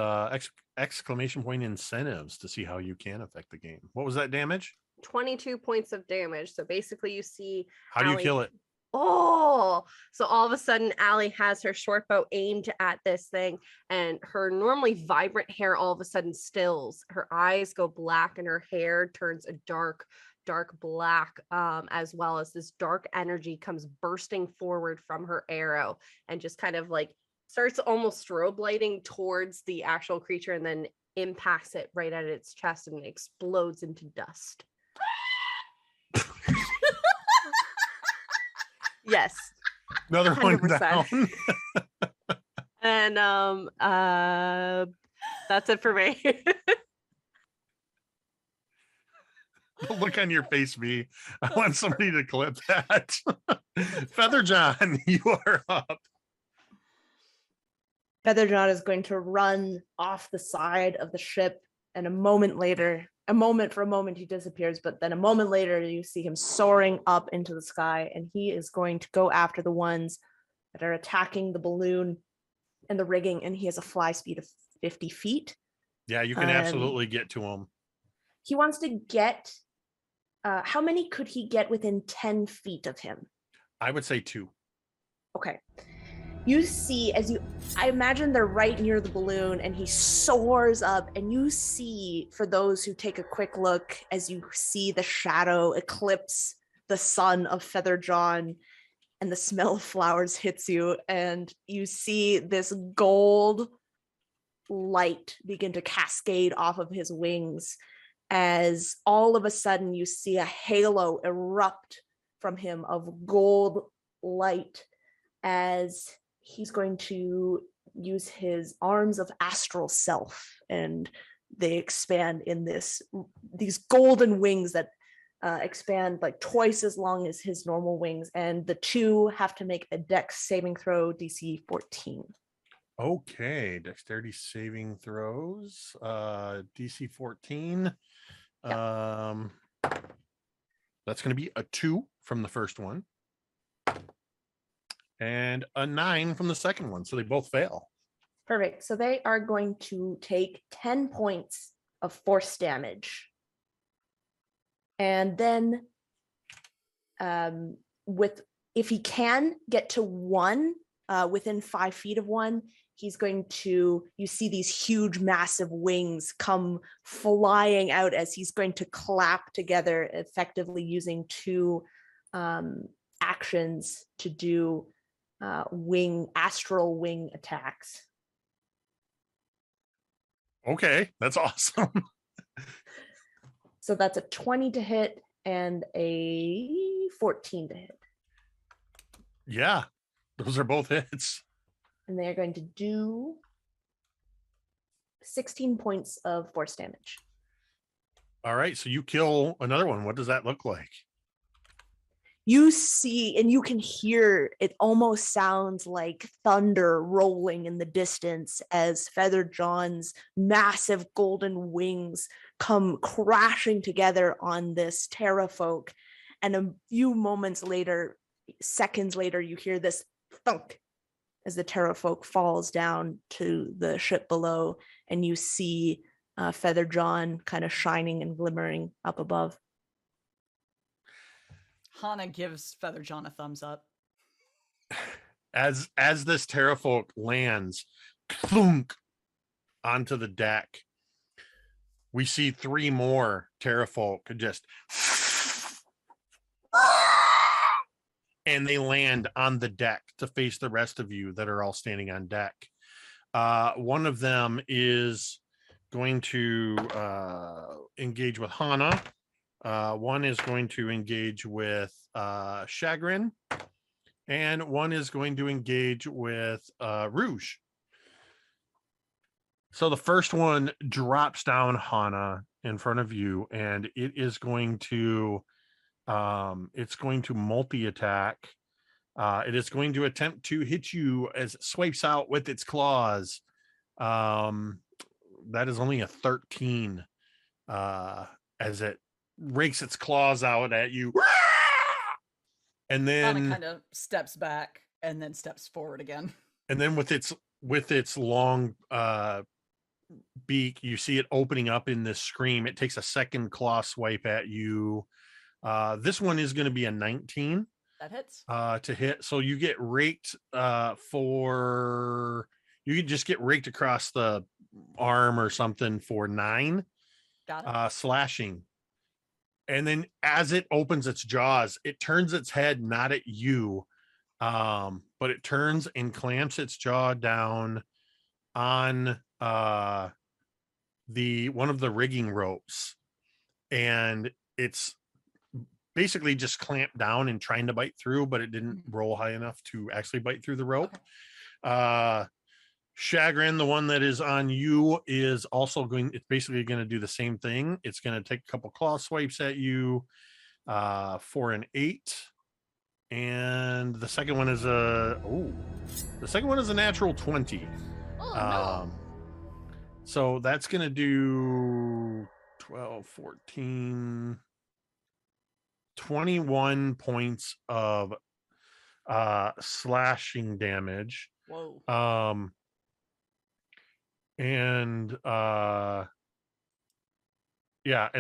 exclamation point incentives to see how you can affect the game. What was that damage? 22 points of damage. So basically you see How do you Allie- kill it? Oh, so all of a sudden Allie has her short bow aimed at this thing, and her normally vibrant hair all of a sudden stills. Her eyes go black and her hair turns a dark dark black, as well as this dark energy comes bursting forward from her arrow and just kind of like starts almost strobe lighting towards the actual creature and then impacts it right at its chest and explodes into dust. Yes. Another 100%. one down. And that's it for me. The look on your face, V. I want somebody to clip that. Feather John, you are up. Feather John is going to run off the side of the ship, and a moment he disappears, but then a moment later you see him soaring up into the sky, and he is going to go after the ones that are attacking the balloon and the rigging, and he has a fly speed of 50 feet. Yeah, you can absolutely get to him. He wants to get, how many could he get within 10 feet of him? I would say 2. Okay. You see, I imagine they're right near the balloon, and he soars up, and you see, for those who take a quick look, as you see the shadow eclipse the sun of Feather John, and the smell of flowers hits you, and you see this gold light begin to cascade off of his wings, as all of a sudden you see a halo erupt from him of gold light, as he's going to use his arms of astral self, and they expand in these golden wings that expand like twice as long as his normal wings, and the two have to make a dex saving throw, DC 14. Okay, dexterity saving throws, DC 14. Yeah. That's going to be a 2 from the first one and a 9 from the second one, so they both fail. Perfect. So they are going to take 10 points of force damage. And then if he can get to 1 within 5 feet of 1, he's going to, you see these huge massive wings come flying out as he's going to clap together, effectively using 2 actions to do astral wing attacks. Okay, that's awesome. So that's a 20 to hit and a 14 to hit. Yeah, those are both hits. And they're going to do 16 points of force damage. All right, so you kill another one. What does that look like? You see, and you can hear, it almost sounds like thunder rolling in the distance as Feather John's massive golden wings come crashing together on this terrafolk. And a few moments later, seconds later, you hear this thunk as the terrafolk falls down to the ship below, and you see Feather John kind of shining and glimmering up above. Hana gives Feather John a thumbs up. As this terrafolk lands thunk, onto the deck, we see 3 more terrafolk just and they land on the deck to face the rest of you that are all standing on deck. One of them is going to engage with Hana. One is going to engage with Chagrin, and one is going to engage with Rouge. So the first one drops down Hana in front of you, and it is going to multi-attack. It is going to attempt to hit you as it swipes out with its claws. That is only a 13 as it rakes its claws out at you. And then Hana kind of steps back and then steps forward again. And then with its long beak, you see it opening up in this scream. It takes a second claw swipe at you. This one is going to be a 19. That hits. To hit. So you get raked you could just get raked across the arm or something for 9. Got it. Slashing. and then as it opens its jaws, it turns its head not at you, but it turns and clamps its jaw down on the one of the rigging ropes, and it's basically just clamped down and trying to bite through, but it didn't roll high enough to actually bite through the rope. Chagrin, the one that is on you, is also it's basically going to do the same thing. It's going to take a couple claw swipes at you for an 8. And the second one is a natural 20. Oh, no. So that's going to do 12, 14, 21 points of slashing damage. Whoa. And and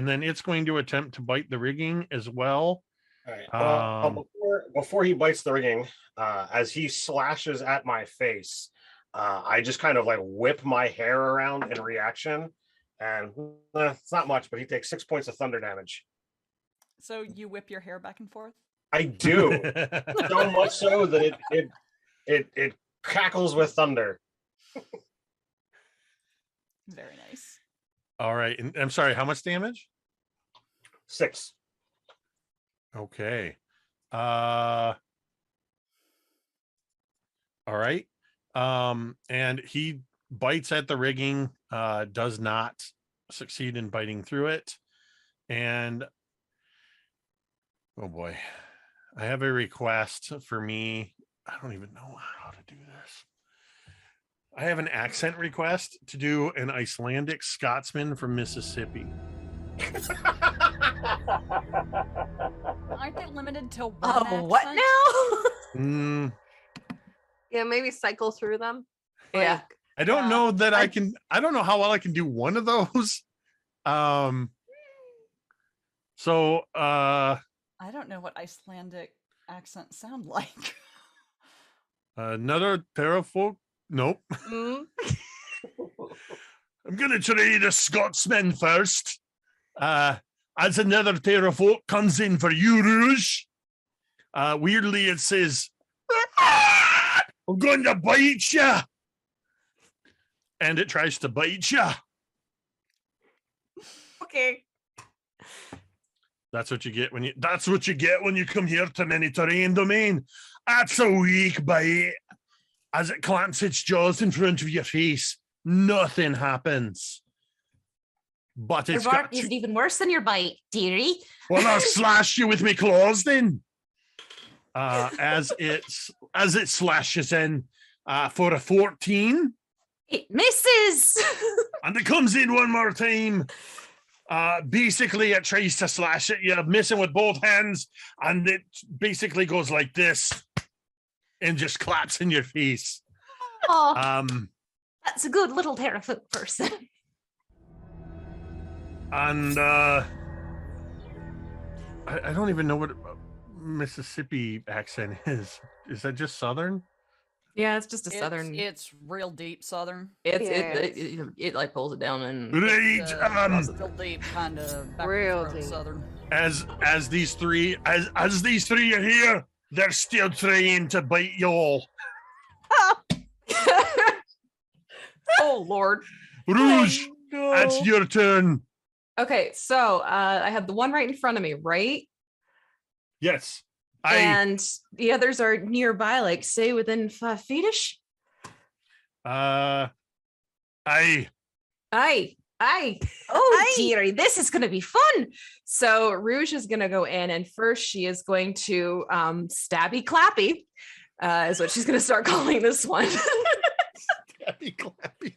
then it's going to attempt to bite the rigging as well. All right. Well, before he bites the rigging, as he slashes at my face, I just kind of like whip my hair around in reaction, and it's not much, but he takes 6 points of thunder damage. So you whip your hair back and forth? I do. So much so that it crackles with thunder. Very nice. All right. And I'm sorry, how much damage? 6. Okay. All right. And he bites at the rigging, does not succeed in biting through it. And oh boy, I have a request for me. I don't even know how to do this. I have an accent request to do an Icelandic Scotsman from Mississippi. Aren't they limited to one Oh, what accent? now? Yeah, maybe cycle through them. Yeah. Like, I don't know that I can. I don't know how well I can do one of those. So I don't know what Icelandic accents sound like. another Terrafolk. Nope. I'm gonna try the Scotsman first. As another Terrafolk comes in for you, Rouge. Weirdly, it says, "I'm going to bite you," and it tries to bite you. Okay. That's what you get when you. That's what you get when you come here to Mini Terrain Domain. That's a weak bite. As it clamps its jaws in front of your face, nothing happens. But Your it's bark got. is even worse than your bite, dearie. Well, I'll slash you with my claws then. As it slashes in for a 14. It misses. And it comes in one more time. Basically, it tries to slash it. You're missing with both hands, and it basically goes like this and just claps in your face. Oh, that's a good little Terrafolk person. And I don't even know what Mississippi accent is. Is that just Southern? Yeah, it's just a southern. It's real deep Southern. It like pulls it down and Right. Real deep, kind of Real deep. Southern. As these three are here, they're still trying to bite you all. Oh Lord. Rouge, Oh, no. that's your turn. Okay, so I have the one right in front of me, right? Yes. And the others are nearby, like say within 5 feet-ish. Aye. Oh dearie, this is gonna be fun. So Rouge is gonna go in, and first she is going to stabby clappy, is what she's gonna start calling this one. Stabby clappy.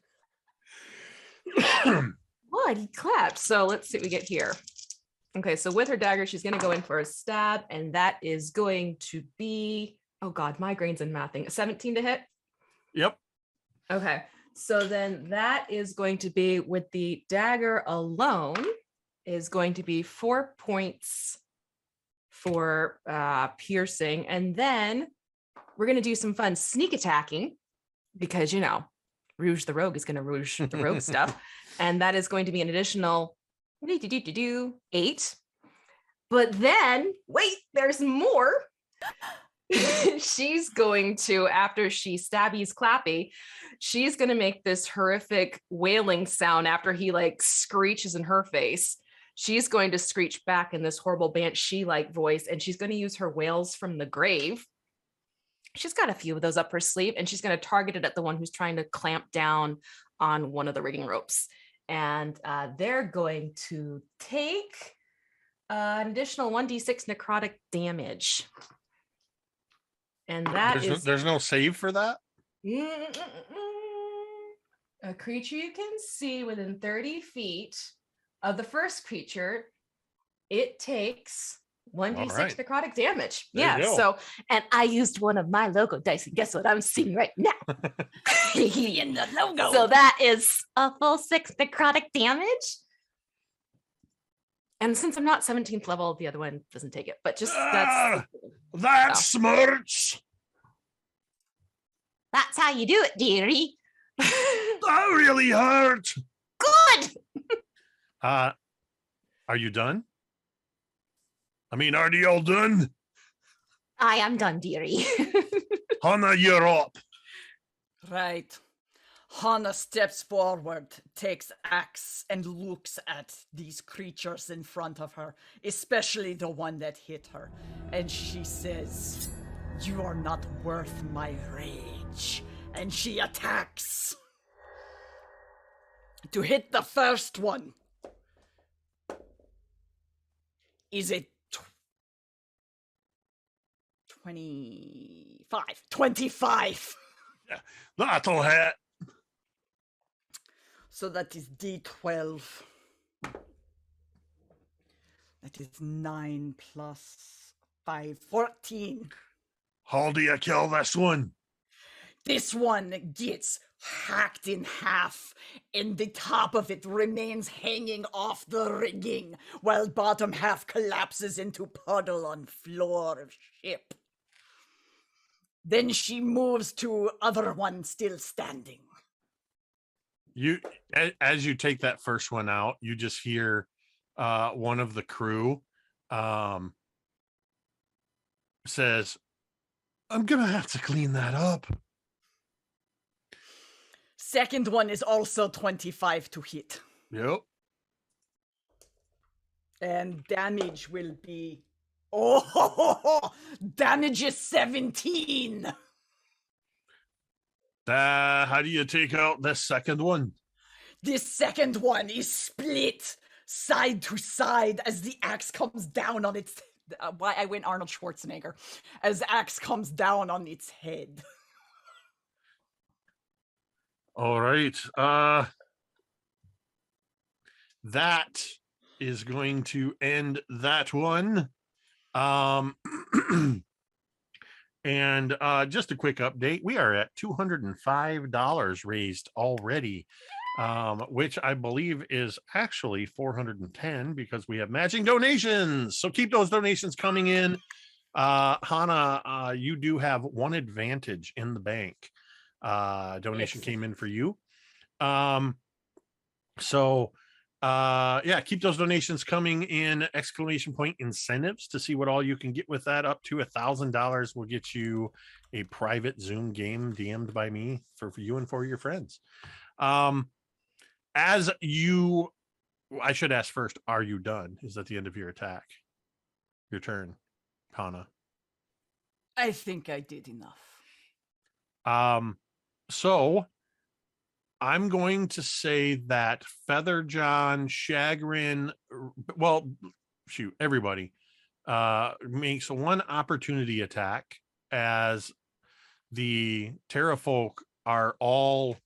What? He clapped. So let's see what we get here. Okay, so with her dagger, she's going to go in for a stab, and that is going to be, oh God, migraines and mathing. 17 to hit? Yep. Okay, so then that is going to be, with the dagger alone, is going to be 4 points for piercing. And then we're going to do some fun sneak attacking because, you know, Rouge the Rogue is going to rouge the rogue stuff. And that is going to be an additional 8. But then, wait, there's more. She's going to, after she stabbies Clappy, she's going to make this horrific wailing sound after he like screeches in her face. She's going to screech back in this horrible banshee-like voice, and she's going to use her wails from the grave. She's got a few of those up her sleeve, and she's going to target it at the one who's trying to clamp down on one of the rigging ropes. And they're going to take an additional 1d6 necrotic damage. And that there's no save for that? A creature you can see within 30 feet of the first creature, it takes 1d6 right. necrotic damage. There you go. So, and I used one of my logo dice, and guess what I'm seeing right now? In the logo. So that is a full 6 necrotic damage. And since I'm not 17th level, the other one doesn't take it. But just that smarts. That's how you do it, dearie. That really hurt. Good. Are you done? I mean, are you all done? I am done, dearie. Hannah, you're up. Right. Hannah steps forward, takes axe, and looks at these creatures in front of her, especially the one that hit her. And she says, "You are not worth my rage." And she attacks. To hit the first one is a 25. Yeah, that'll hit. So that is D12. That is 9 plus 5, 14. How do you kill this one? This one gets hacked in half, and the top of it remains hanging off the rigging, while bottom half collapses into puddle on floor of ship. Then she moves to other one still standing. You, as you take that first one out, you just hear one of the crew says, "I'm gonna have to clean that up." Second one is also 25 to hit. Yep. And damage will be... damage is 17. How do you take out this second one? This second one is split side to side as the axe comes down on its... why I went Arnold Schwarzenegger. As the axe comes down on its head. All right. That is going to end that one. And just a quick update. We are at $205 raised already, which I believe is actually 410 because we have matching donations. So keep those donations coming in. Hannah, you do have one advantage in the bank. Donation came in for you. Yeah, keep those donations coming in. ! Incentives to see what all you can get with that. Up to $1,000 will get you a private Zoom game DM'd by me for you and for your friends. As you, I should ask first, are you done? Is that the end of your attack? Your turn, Hannah. I think I did enough. So I'm going to say that Feather John, Chagrin, well, shoot, everybody makes one opportunity attack as the Terrafolk are all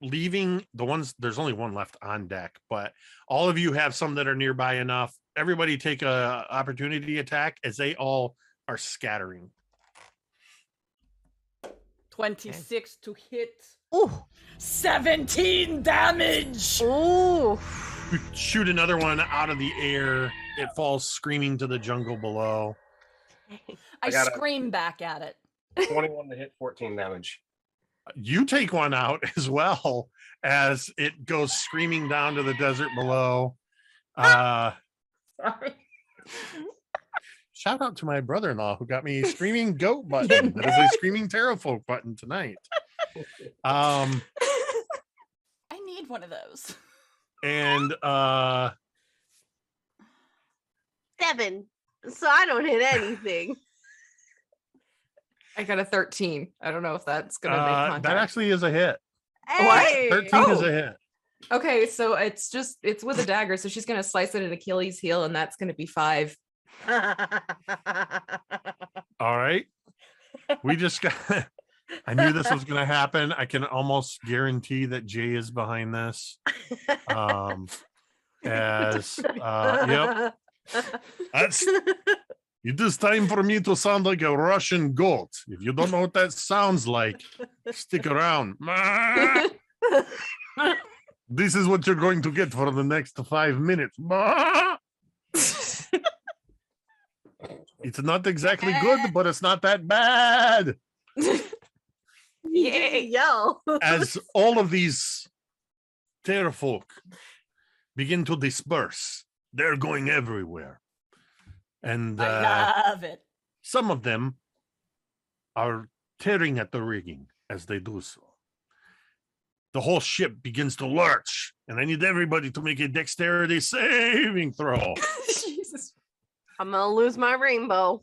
leaving. The ones, there's only one left on deck, but all of you have some that are nearby enough. Everybody take a opportunity attack as they all are scattering. 26 to hit. Ooh. 17 damage. Ooh. You shoot another one out of the air. It falls screaming to the jungle below. I scream back at it. 21 to hit, 14 damage. You take one out as well as it goes screaming down to the desert below. Sorry. Shout out to my brother-in-law who got me a screaming goat button. That is a screaming Terrafolk button tonight. I need one of those. And 7. So I don't hit anything. I got a 13. I don't know if that's gonna make contact. that actually is a hit. Hey! 13 is a hit. Okay, so it's with a dagger, so she's gonna slice it at Achilles' heel, and that's gonna be 5. All right. We just got I knew this was gonna happen. I can almost guarantee that Jay is behind this. Yep. It is time for me to sound like a Russian goat. If you don't know what that sounds like, stick around. This is what you're going to get for the next 5 minutes. It's not exactly good, but it's not that bad. Yay! Yell. As all of these Terrafolk begin to disperse, they're going everywhere. And I love it. some of them are tearing at the rigging as they do so. The whole ship begins to lurch, and I need everybody to make a dexterity saving throw. Jesus. I'm gonna lose my rainbow.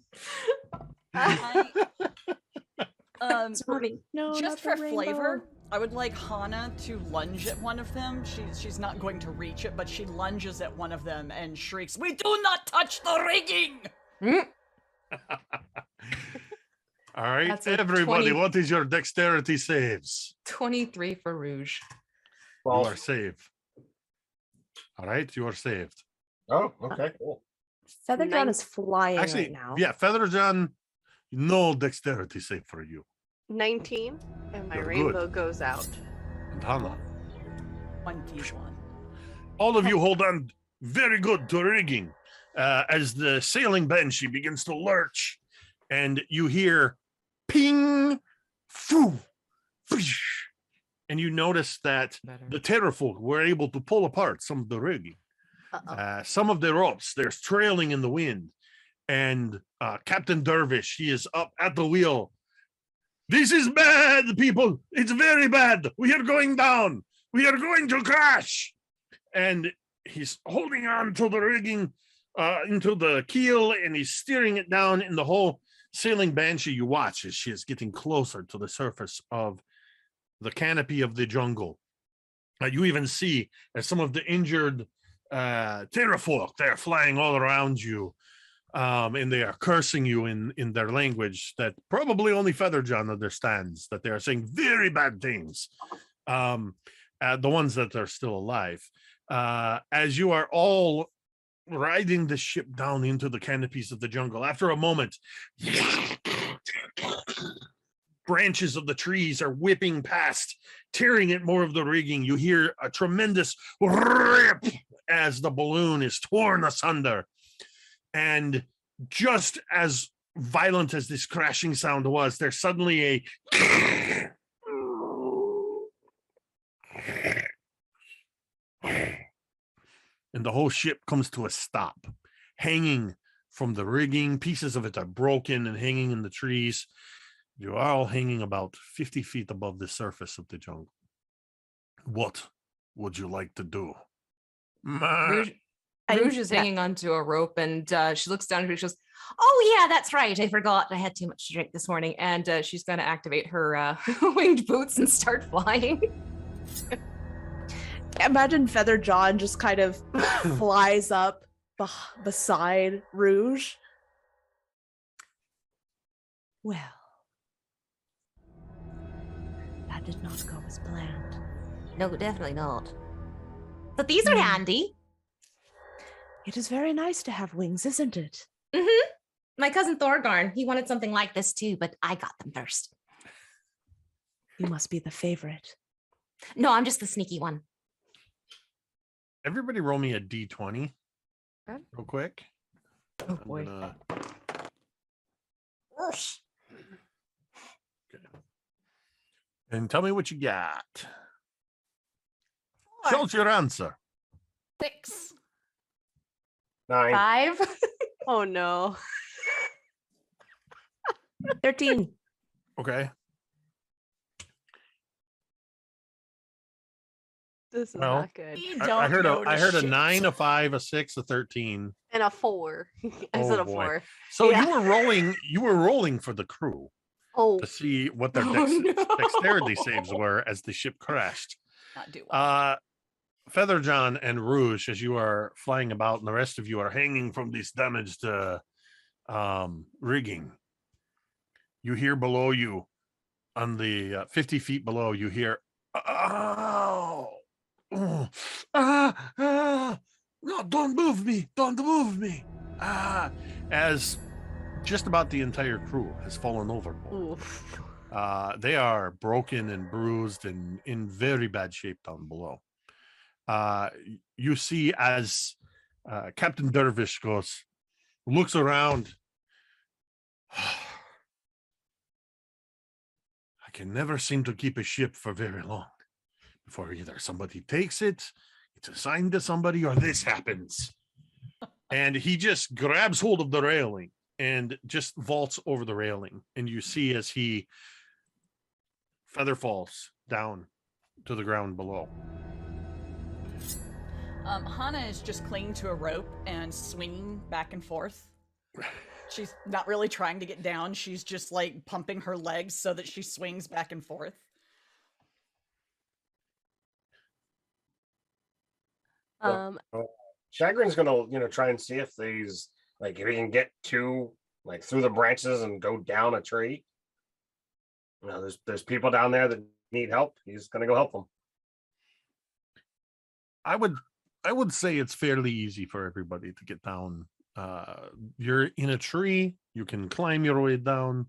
Sorry. No, Just not for the flavor, rainbow. I would like Hana to lunge at one of them. She's not going to reach it, but she lunges at one of them and shrieks, "We do not touch the rigging!" All right, That's a everybody, 20. what is your dexterity saves? 23 for Rouge. You Well, are saved. All right, you are saved. oh, okay, cool. Featherdawn is flying Actually, right now. yeah, Featherjohn, no dexterity save for you. 19, and my You're good. rainbow goes out. And Hana. 21. All of you hold on very good to rigging as the sailing banshee begins to lurch, and you hear ping, foo, fish, and you notice that the Terrafolk were able to pull apart some of the rigging. Some of the ropes, they're trailing in the wind, and Captain Dervish, he is up at the wheel. This is bad, people. It's very bad. We are going down. We are going to crash. And he's holding on to the rigging, into the keel, and he's steering it down. In the whole sailing banshee, you watch as she is getting closer to the surface of the canopy of the jungle. You even see as some of the injured Terrafolk, they're flying all around you. And they are cursing you in their language that probably only Featherjohn understands, that they are saying very bad things. The ones that are still alive. As you are all riding the ship down into the canopies of the jungle, after a moment, branches of the trees are whipping past, tearing at more of the rigging. You hear a tremendous rip as the balloon is torn asunder. And just as violent as this crashing sound was, there's suddenly a and the whole ship comes to a stop, hanging from the rigging. Pieces of it are broken and hanging in the trees. You are all hanging about 50 feet above the surface of the jungle. What would you like to do? Rouge is hanging onto a rope, and she looks down at her. She goes, "Oh yeah, that's right. I forgot. I had too much to drink this morning." And she's going to activate her winged boots and start flying. Imagine Featherjaw just kind of flies up beside Rouge. Well, that did not go as planned. No, definitely not. But these are handy. It is very nice to have wings, isn't it? Mm-hmm. My cousin Thorgarn, he wanted something like this too, but I got them first. You must be the favorite. No, I'm just the sneaky one. Everybody roll me a d20 Okay. real quick. Oh boy. Okay. And tell me what you got. 4, Show us your answer. 6, 9. 5. Oh no. 13. Okay. This is Well, not good. You I don't heard know I heard a shit. 9, a 5, a 6, a 13. And a 4. I Oh said a boy. 4. So Yeah. you were rolling for the crew Oh. to see what their Oh, no. dexterity saves were as the ship crashed. Not do well. Featherjohn and Rouge, as you are flying about, and the rest of you are hanging from this damaged rigging. You hear below you, on the 50 feet below, you hear, "Oh, oh, no, don't move me, don't move me." As just about the entire crew has fallen overboard. Oof. They are broken and bruised and in very bad shape down below. You see as Captain Dervish looks around. I can never seem to keep a ship for very long before either somebody takes it, it's assigned to somebody, or this happens. And he just grabs hold of the railing and just vaults over the railing. And you see as he feather falls down to the ground below. Hana is just clinging to a rope and swinging back and forth. She's not really trying to get down. She's just like pumping her legs so that she swings back and forth. Chagrin's gonna, try and see if these, like, if he can get through the branches and go down a tree. There's people down there that need help. He's gonna go help them. I would say it's fairly easy for everybody to get down. You're in a tree, you can climb your way down,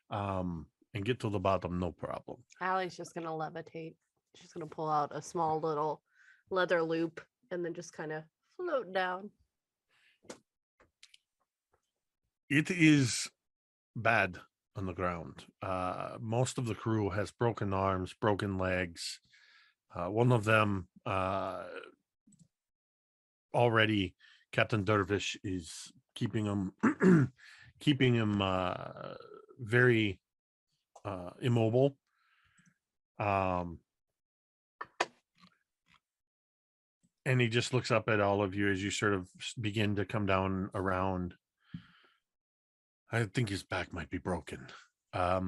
and get to the bottom, no problem. Allie's just gonna levitate. She's gonna pull out a small little leather loop and then just kind of float down. It is bad on the ground. Most of the crew has broken arms, broken legs. One of them already, Captain Dervish is keeping him very immobile. And he just looks up at all of you as you sort of begin to come down around. I think his back might be broken. I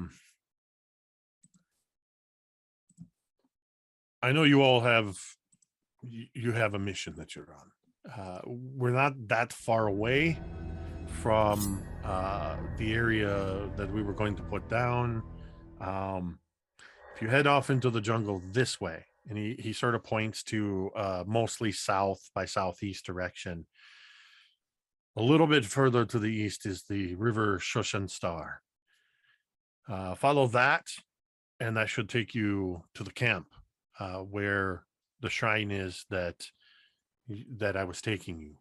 know you all have a mission that you're on. We're not that far away from the area that we were going to put down. If you head off into the jungle this way, and he sort of points to mostly south by southeast direction. A little bit further to the east is the river Shoshan Star. Follow that, and that should take you to the camp where the shrine is that I was taking you.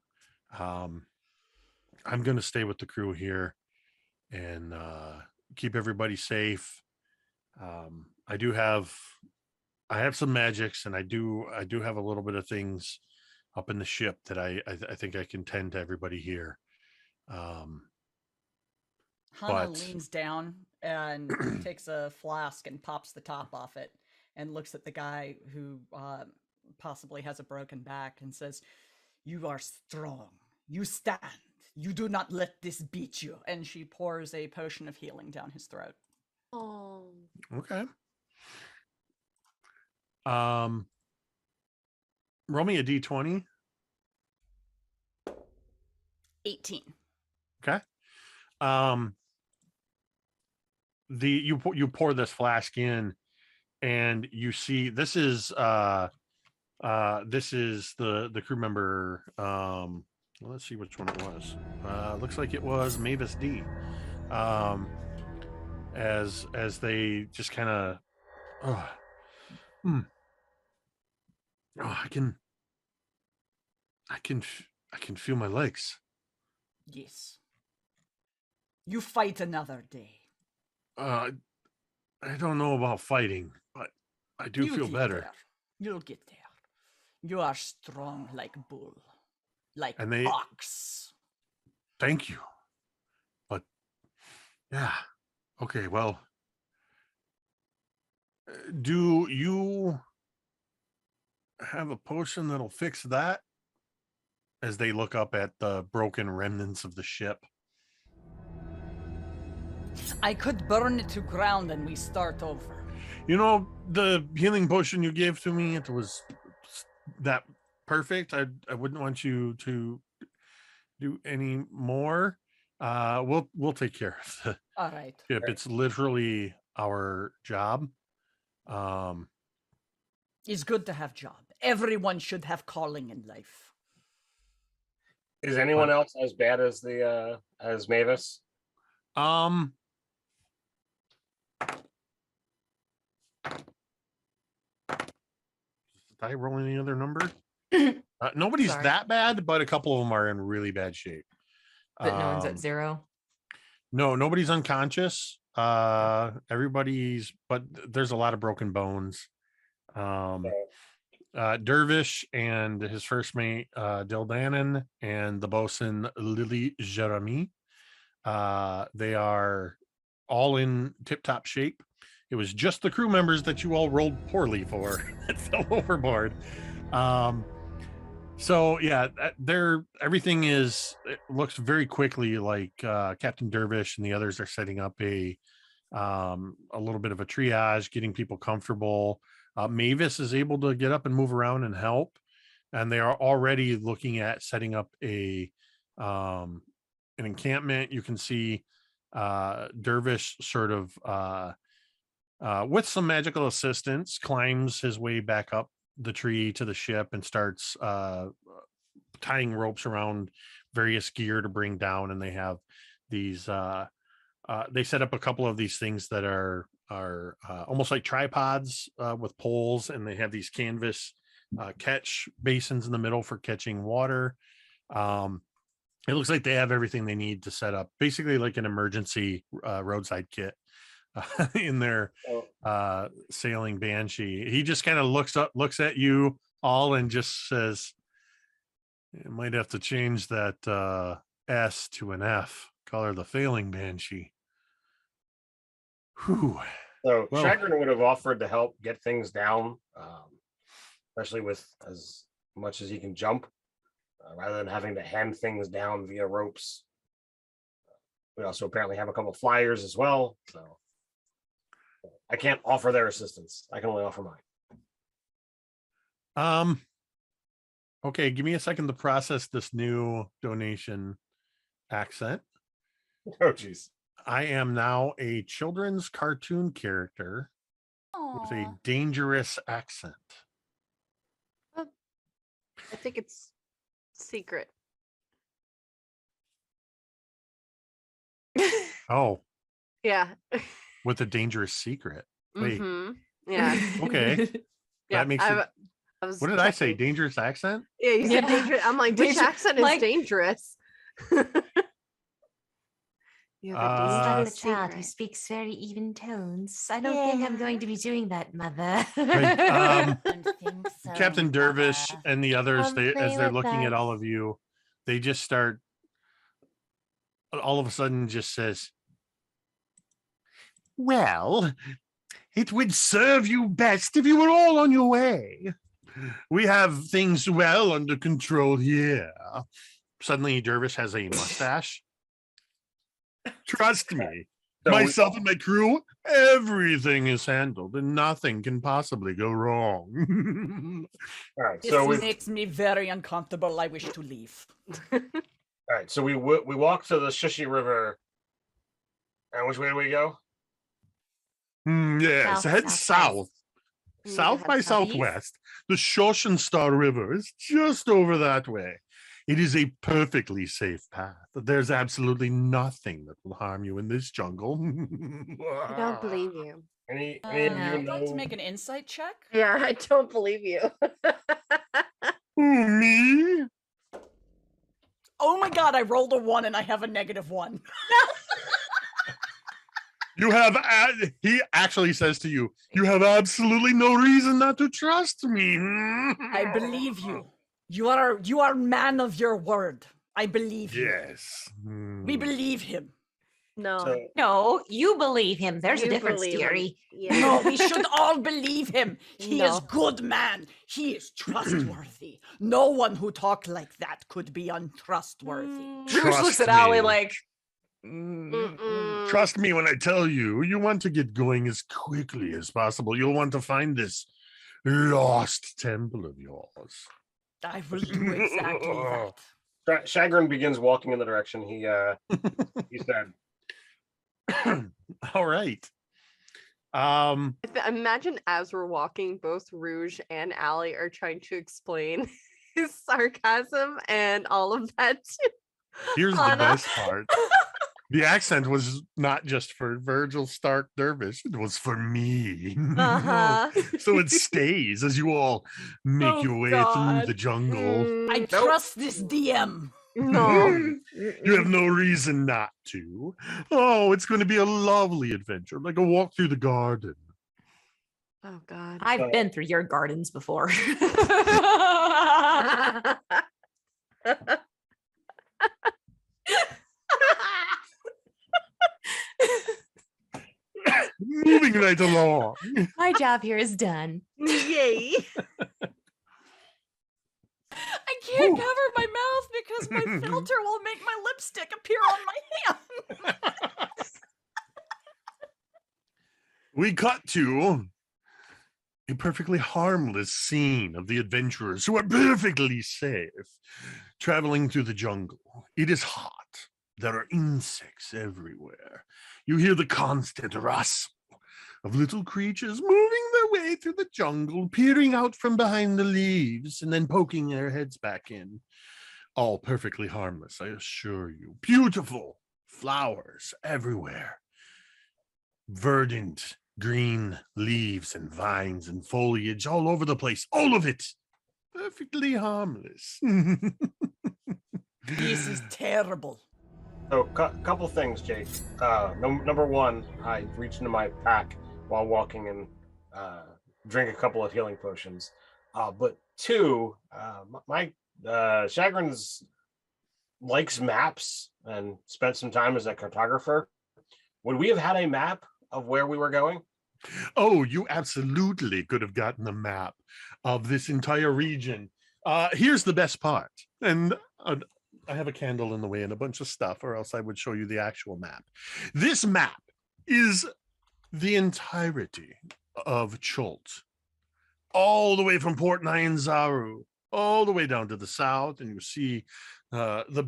I'm going to stay with the crew here and keep everybody safe. I have some magics, and I do have a little bit of things up in the ship that I think I can tend to everybody here. Hana but- leans down and takes a flask and pops the top off it and looks at the guy who possibly has a broken back and says, "You are strong. You stand. You do not let this beat you." And she pours a potion of healing down his throat. Oh. Okay. Roll me a d20. 18. Okay. You pour this flask in, and you see this is the crew member. Let's see which one it was. Looks like it was Mavis D. As they just kind of I can feel my legs. Yes. You fight another day. I don't know about fighting, but I do You'll feel get better. there. You'll get there. You are strong like bull. like And they- hawks. Thank you. But yeah. Okay, well, do you have a potion that'll fix that? As they look up at the broken remnants of the ship. I could burn it to ground and we start over. You know, the healing potion you gave to me, it was that perfect. I wouldn't want you to do any more. We'll take care of the All right. ship. It's literally our job. It's good to have job. Everyone should have calling in life. Is anyone else as bad as the as Mavis? Did I roll any other number? Nobody's Sorry. that bad, but a couple of them are in really bad shape. But no one's at 0. No, nobody's unconscious. Everybody's, but there's a lot of broken bones. Dervish and his first mate, Dildanon, and the bosun Lily Jeremy. They are all in tip-top shape. It was just the crew members that you all rolled poorly for that fell overboard. So yeah, everything is, it looks very quickly like Captain Dervish and the others are setting up a little bit of a triage, getting people comfortable. Mavis is able to get up and move around and help, and they are already looking at setting up an encampment. You can see Dervish sort of with some magical assistance climbs his way back up the tree to the ship and starts tying ropes around various gear to bring down. And they have these they set up a couple of these things that are almost like tripods with poles, and they have these canvas catch basins in the middle for catching water. It looks like they have everything they need to set up basically like an emergency roadside kit in their sailing banshee. He just kind of looks at you all and just says, "You might have to change that S to an F. Call her the failing banshee." Whew. So Well- Chagrin would have offered to help get things down, especially with as much as he can jump, rather than having to hand things down via ropes. We also apparently have a couple of flyers as well, so I can't offer their assistance. I can only offer mine. Okay, give me a second to process this new donation accent. Oh, geez. I am now a children's cartoon character with a Aw. dangerous accent. I think it's secret. Oh, Yeah. with a dangerous secret. Wait, Mhm. Yeah. okay. Yeah. That makes it. I was What did I say? checking. Dangerous accent? Yeah, you said Yeah. dangerous. I'm like, which Danger- accent is like- dangerous? You have a Uh, Little dangerous child who secret. speaks very even tones. I don't think I'm going to be doing that, mother. Right, Don't think so, Captain Dervish Mother. and the others, I'm as afraid they're of looking at that. all of you, they just start, all of a sudden just says, "Well, it would serve you best if you were all on your way. We have things well under control here." Suddenly, Dervish has a mustache. Trust me, So myself and my crew, everything is handled and nothing can possibly go wrong. all right. This So we makes me very uncomfortable. I wish to leave. all right. So we walk to the Shishi River. And which way do we go? Yes, South, head southwest. south. You South have by southeast? southwest. The Shoshan Star River is just over that way. It is a perfectly safe path. There's absolutely nothing that will harm you in this jungle. I don't believe you. Any of Uh, you I'd like to know? make an insight check. Yeah, I don't believe you. Who, me? Oh my god, I rolled a 1 and I have a -1. You have, he actually says to you, you have absolutely no reason not to trust me. I believe you. You are man of your word. I believe you. Yes. We believe him. No. So No, you believe him. There's a You difference, believe him. dearie. Yeah. No, we should all believe him. He is No. good man. He is trustworthy. No one who talked like that could be untrustworthy. Mm, Rouge looks Trust at Allie me. like, Trust me when I tell you, you want to get going as quickly as possible. You'll want to find this lost temple of yours. I will do exactly that. Chagrin begins walking in the direction he said. All right. Imagine as we're walking, both Rouge and Allie are trying to explain his sarcasm and all of that. Here's the Hana. best part. The accent was not just for Virgil Stark Dervish, it was for me. Uh-huh. So it stays as you all make Oh, your way God. through the jungle. I trust this DM. No. You have no reason not to. Oh, it's going to be a lovely adventure, like a walk through the garden. Oh God. I've been through your gardens before. Moving right along. My job here is done. Yay. I can't Ooh. cover my mouth because my filter will make my lipstick appear on my hand. We cut to a perfectly harmless scene of the adventurers who are perfectly safe traveling through the jungle. It is hot. There are insects everywhere. You hear the constant rustle of little creatures moving their way through the jungle, peering out from behind the leaves and then poking their heads back in. All perfectly harmless, I assure you. Beautiful flowers everywhere. Verdant green leaves and vines and foliage all over the place. All of it perfectly harmless. This is terrible. So, couple things, Jake. Number one, I reach into my pack while walking and drink a couple of healing potions. But two, my Chagrin's likes maps and spent some time as a cartographer. Would we have had a map of where we were going? Oh, you absolutely could have gotten a map of this entire region. Here's the best part. And I have a candle in the way and a bunch of stuff, or else I would show you the actual map. This map is the entirety of Chult, all the way from Port Nyanzaru, all the way down to the south, and you see the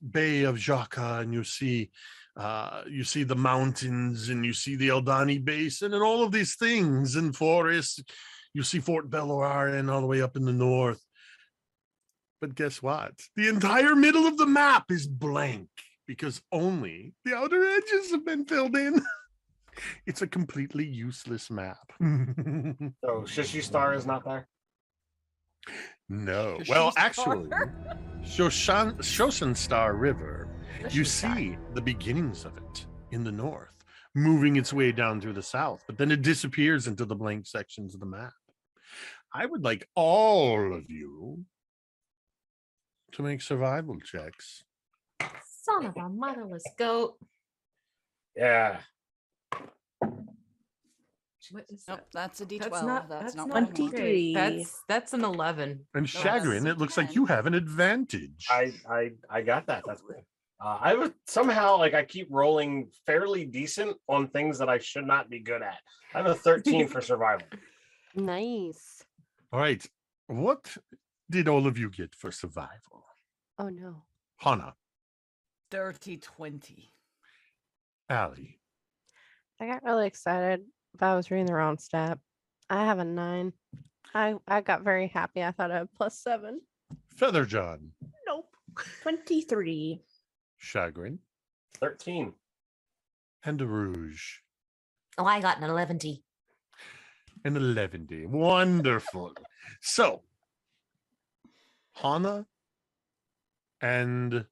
Bay of Jaka, and you see the mountains, and you see the Eldani Basin, and all of these things and forests. You see Fort Beloarin all the way up in the north. But guess what? The entire middle of the map is blank because only the outer edges have been filled in. It's a completely useless map. So Shishi Star is not there? No. Does Well, she star? actually, Shoshan Star River, you Shoshan Star. see the beginnings of it in the north, moving its way down through the south, but then it disappears into the blank sections of the map. I would like all of you to make survival checks. Son of a motherless goat. Yeah. What is Nope, that? that's a D12. That's not not what I want. 23. That's an 11. And that's Chagrin, it looks like fine. you have an advantage. I got that. That's good. I was somehow like I keep rolling fairly decent on things that I should not be good at. I have a 13 for survival. Nice. All right. What did all of you get for survival? Oh no. Hana, Dirty 20. Allie, I got really excited, but I was reading the wrong stat. I have a 9. I got very happy. I thought I had +7. Featherjohn, Nope. 23. Chagrin, 13. and Rouge. Oh, I got an 11. And 11D. Wonderful. So, Hana and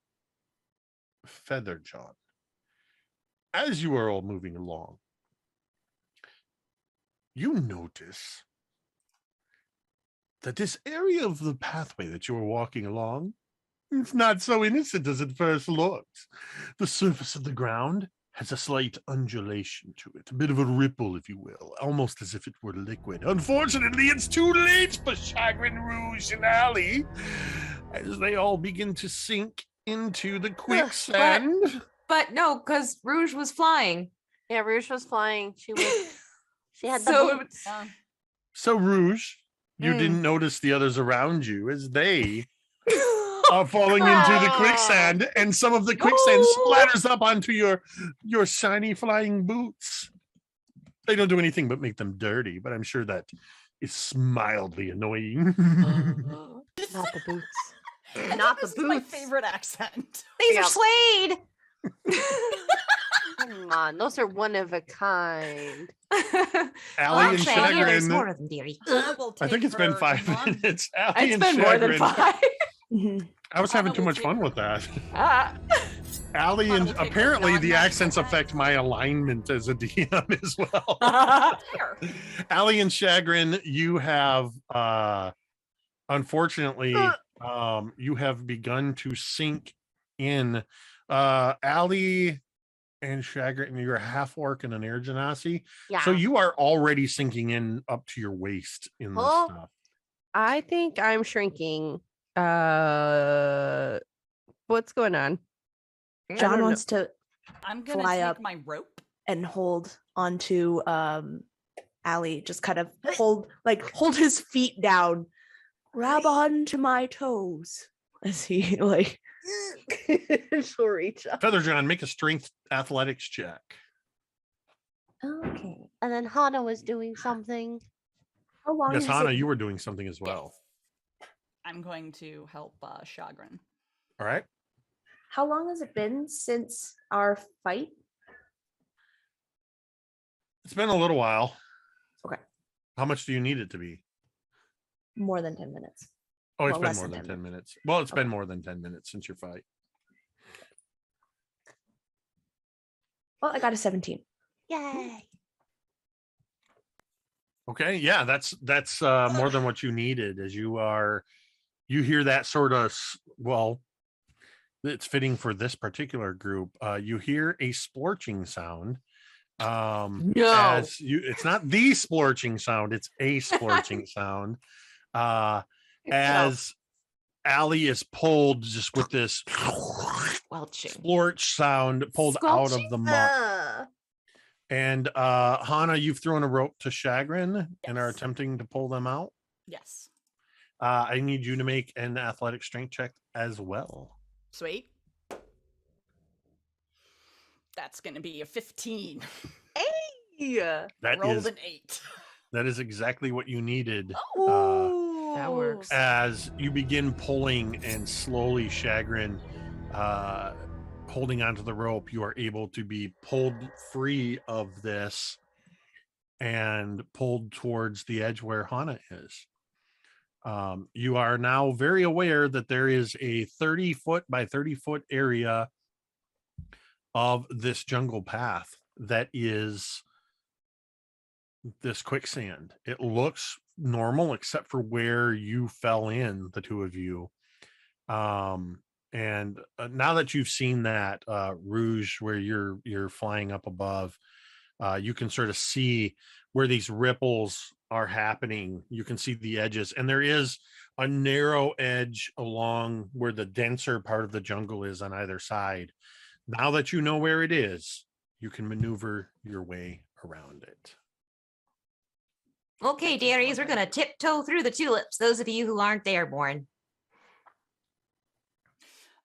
Featherjohn, as you are all moving along, you notice that this area of the pathway that you are walking along, it's not so innocent as it first looks. The surface of the ground has a slight undulation to it, a bit of a ripple, if you will, almost as if it were liquid. Unfortunately, it's too late for Chagrin, Rouge, and Allie, as they all begin to sink into the quicksand. But no, because Rouge was flying. Yeah, Rouge was flying. She had the So- boots. So, Rouge, you didn't notice the others around you as they are falling into the quicksand, and some of the quicksand splatters up onto your shiny flying boots. They don't do anything but make them dirty, but I'm sure that is mildly annoying. Not the boots. I Not think this the is my boots. favorite accent. These Yeah. are Slade. Come on, those are one of a kind. Allie and there's Chagrin. more of them, dearie. I will I think take it's been her 5 non- minutes. Allie It's and been more than Chagrin. 5. Mhm. I was having Hana too will much take fun her. with that. Ah. Allie Hana and will take her apparently the non-magical accents back. affect my alignment as a DM as well. Here. Allie and Chagrin, you have unfortunately you have begun to sink in. Allie and Chagrin, you're a half orc and an air genasi. Yeah. So you are already sinking in up to your waist in this Oh. stuff. I think I'm shrinking. What's going on? I John don't know. wants to I'm gonna Fly take up. my rope. and hold onto Allie, just kind of hold his feet down, grab onto my toes as he like She'll reach up. Feather John, make a strength athletics check. Okay. And then Hana was doing something. how long Yes, has Hana, it, you were doing something as well. I'm going to help Chagrin. All right. how long has it been since our fight? It's been a little while. Okay. How much do you need it to be? More than 10 minutes. Oh, it's Well, been less more than than 10 10 minutes. Well, it's been Okay. more than 10 minutes since your fight. Well, I got a 17. Yay. Okay, yeah, that's more than what you needed. As you hear that sort of well, it's fitting for this particular group. You hear a splorching sound. No. It's not the splorching sound, it's a splorching sound. As Allie is pulled just with this Welching. splorch sound pulled out of the muck. And Hana, you've thrown a rope to Chagrin and are Yes. attempting to pull them out. Yes. I need you to make an athletic strength check as well. Sweet. That's gonna be a 15. Yeah. That Rolled is an 8. that is exactly what you needed. That works. As you begin pulling and slowly Chagrin holding onto the rope, you are able to be pulled free of this and pulled towards the edge where Hana is. You are now very aware that there is a 30-foot by 30-foot area of this jungle path that is this quicksand. It looks normal except for where you fell in, the two of you. And now that you've seen that, Rouge, where you're flying up above, you can sort of see where these ripples are happening. You can see the edges, and there is a narrow edge along where the denser part of the jungle is on either side. Now that you know where it is, you can maneuver your way around it. Okay, dearies, we're gonna tiptoe through the tulips. Those of you who aren't airborne.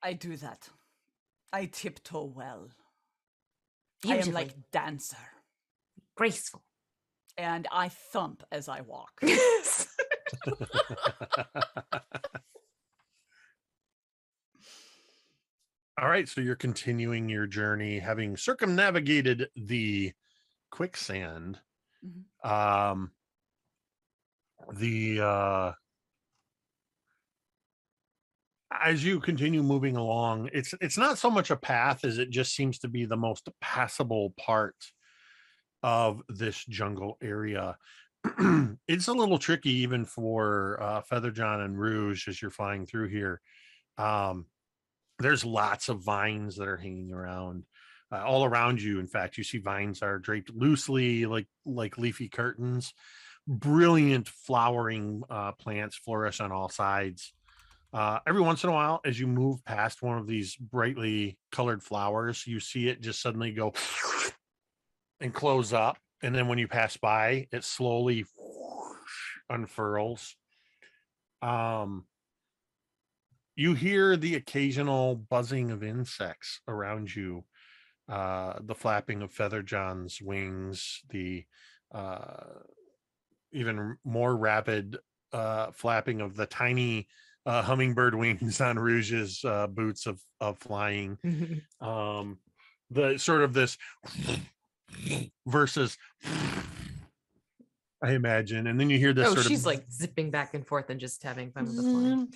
I do that. I tiptoe well. I Beautifully. am like dancer. Graceful. And I thump as I walk. All right, so you're continuing your journey, having circumnavigated the quicksand. Mhm. As you continue moving along, it's not so much a path as it just seems to be the most passable part of this jungle area. it's a little tricky even for Featherjohn and Rouge as you're flying through here. There's lots of vines that are hanging around all around you. In fact, you see vines are draped loosely like leafy curtains. Brilliant flowering plants flourish on all sides. Every once in a while, as you move past one of these brightly colored flowers, you see it just suddenly go and close up. And then when you pass by, it slowly unfurls. You hear the occasional buzzing of insects around you, the flapping of Featherjohn's wings, the even more rapid flapping of the tiny hummingbird wings on Rouge's boots of flying. The sort of this versus I imagine, and then you hear this sort she's of like zipping back and forth and just having fun with the flying.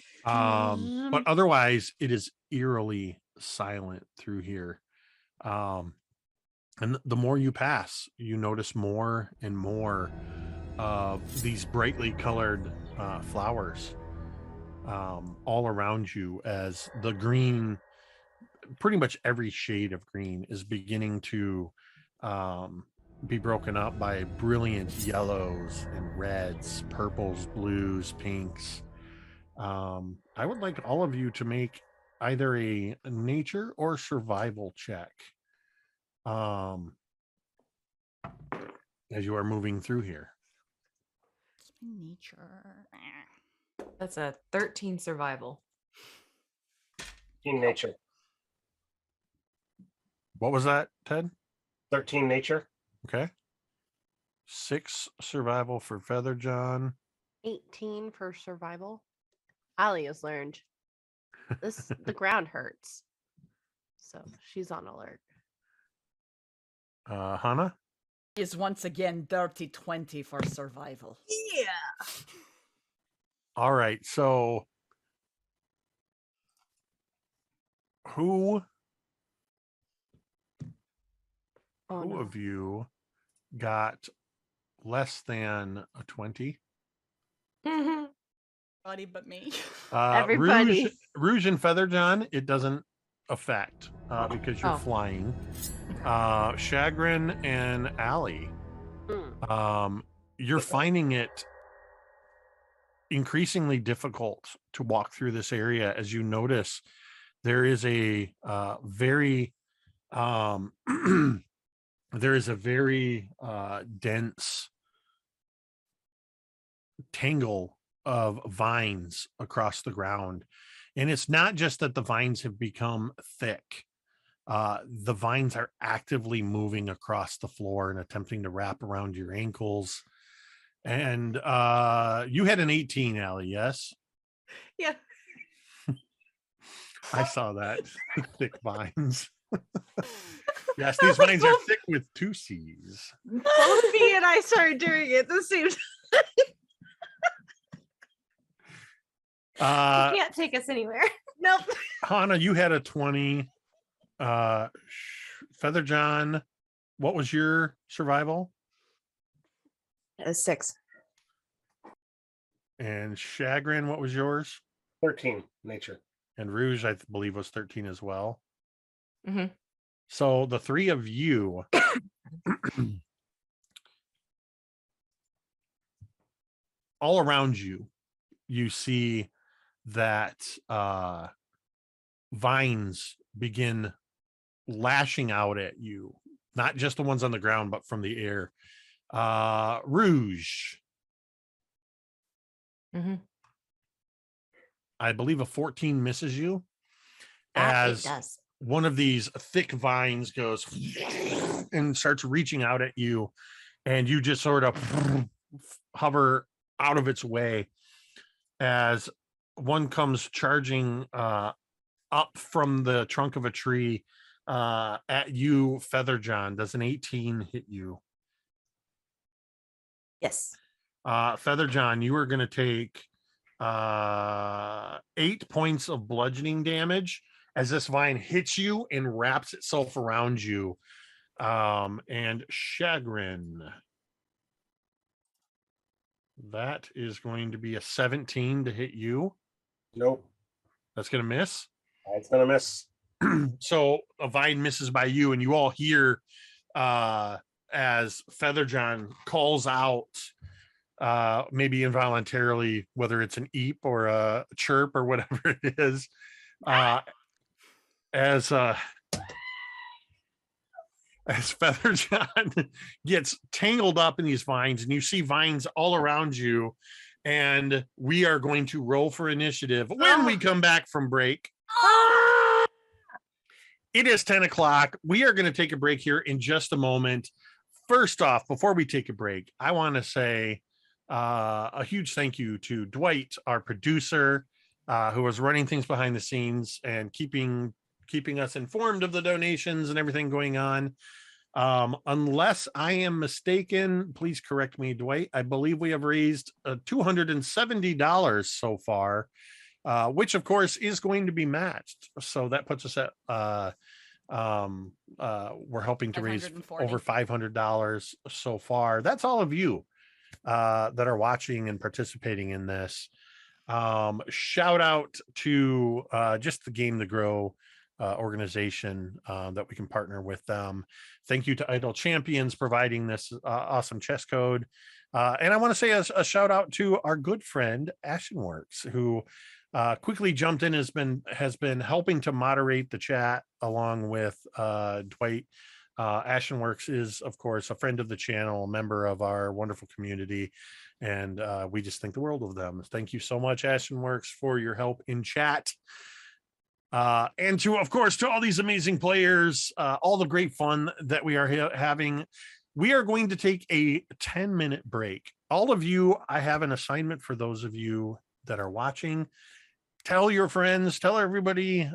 but otherwise it is eerily silent through here. And the more you pass, you notice more and more of these brightly colored flowers all around you, as the green, pretty much every shade of green, is beginning to be broken up by brilliant yellows and reds, purples, blues, pinks. I would like all of you to make either a nature or survival check as you are moving through here. Nature. That's a 13 survival. In nature. What was that, Ted? 13 nature. Okay. 6 survival for Featherjohn. 18 for survival. Ali has learned the ground hurts, so she's on alert. Hannah? Is once again dirty 20 for survival. Yeah. All right. So who of you got less than a 20? Everybody but me. Everybody. Rouge and Featherjohn, it doesn't affect because you're flying. Chagrin and Allie, you're finding it increasingly difficult to walk through this area as you notice there is a very dense tangle of vines across the ground. And it's not just that the vines have become thick. The vines are actively moving across the floor and attempting to wrap around your ankles. And you had an 18, Allie, yes? Yeah. I saw that. Thick vines. Yes, these vines are thick with 2 C's. Both me and I started doing it at the same time. You can't take us anywhere. Nope. Hannah, you had a 20. Featherjohn, what was your survival? 6. And Chagrin, what was yours? 13 nature. And Rouge, I believe, was 13 as well. Mm-hmm. So the 3 of you all around you, you see that vines begin lashing out at you, not just the ones on the ground, but from the air. Rouge. Mm-hmm. I believe a 14 misses you As as it does. one of these thick vines goes and starts reaching out at you, and you just sort of hover out of its way as one comes charging up from the trunk of a tree at you, Featherjohn. Does an 18 hit you? Yes. Featherjohn, you are going to take 8 points of bludgeoning damage as this vine hits you and wraps itself around you. And Chagrin. That is going to be a 17 to hit you. Nope. That's going to miss. It's gonna miss. So a vine misses by you, and you all hear as Featherjohn calls out, maybe involuntarily, whether it's an eep or a chirp or whatever it is, as Featherjohn gets tangled up in these vines, and you see vines all around you. And we are going to roll for initiative when we come back from break. It is 10 o'clock. We are going to take a break here in just a moment. First off, before we take a break, I want to say a huge thank you to Dwight, our producer, who was running things behind the scenes and keeping us informed of the donations and everything going on. Unless I am mistaken, please correct me, Dwight. I believe we have raised $270 so far, which of course is going to be matched. So that puts us at we're hoping to raise 540. over $500 so far. That's all of you that are watching and participating in this. Shout out to just the Game to Grow organization that we can partner with them. Thank you to Idle Champions providing this awesome chess code. And I want to say a shout out to our good friend Ashenworks, who quickly jumped in, has been helping to moderate the chat along with Dwight. Ashenworks is, of course, a friend of the channel, a member of our wonderful community, and we just think the world of them. Thank you so much, Ashenworks, for your help in chat. And to, of course, to all these amazing players, all the great fun that we are having. We are going to take a 10-minute break. All of you, I have an assignment for those of you that are watching. Tell your friends, tell everybody,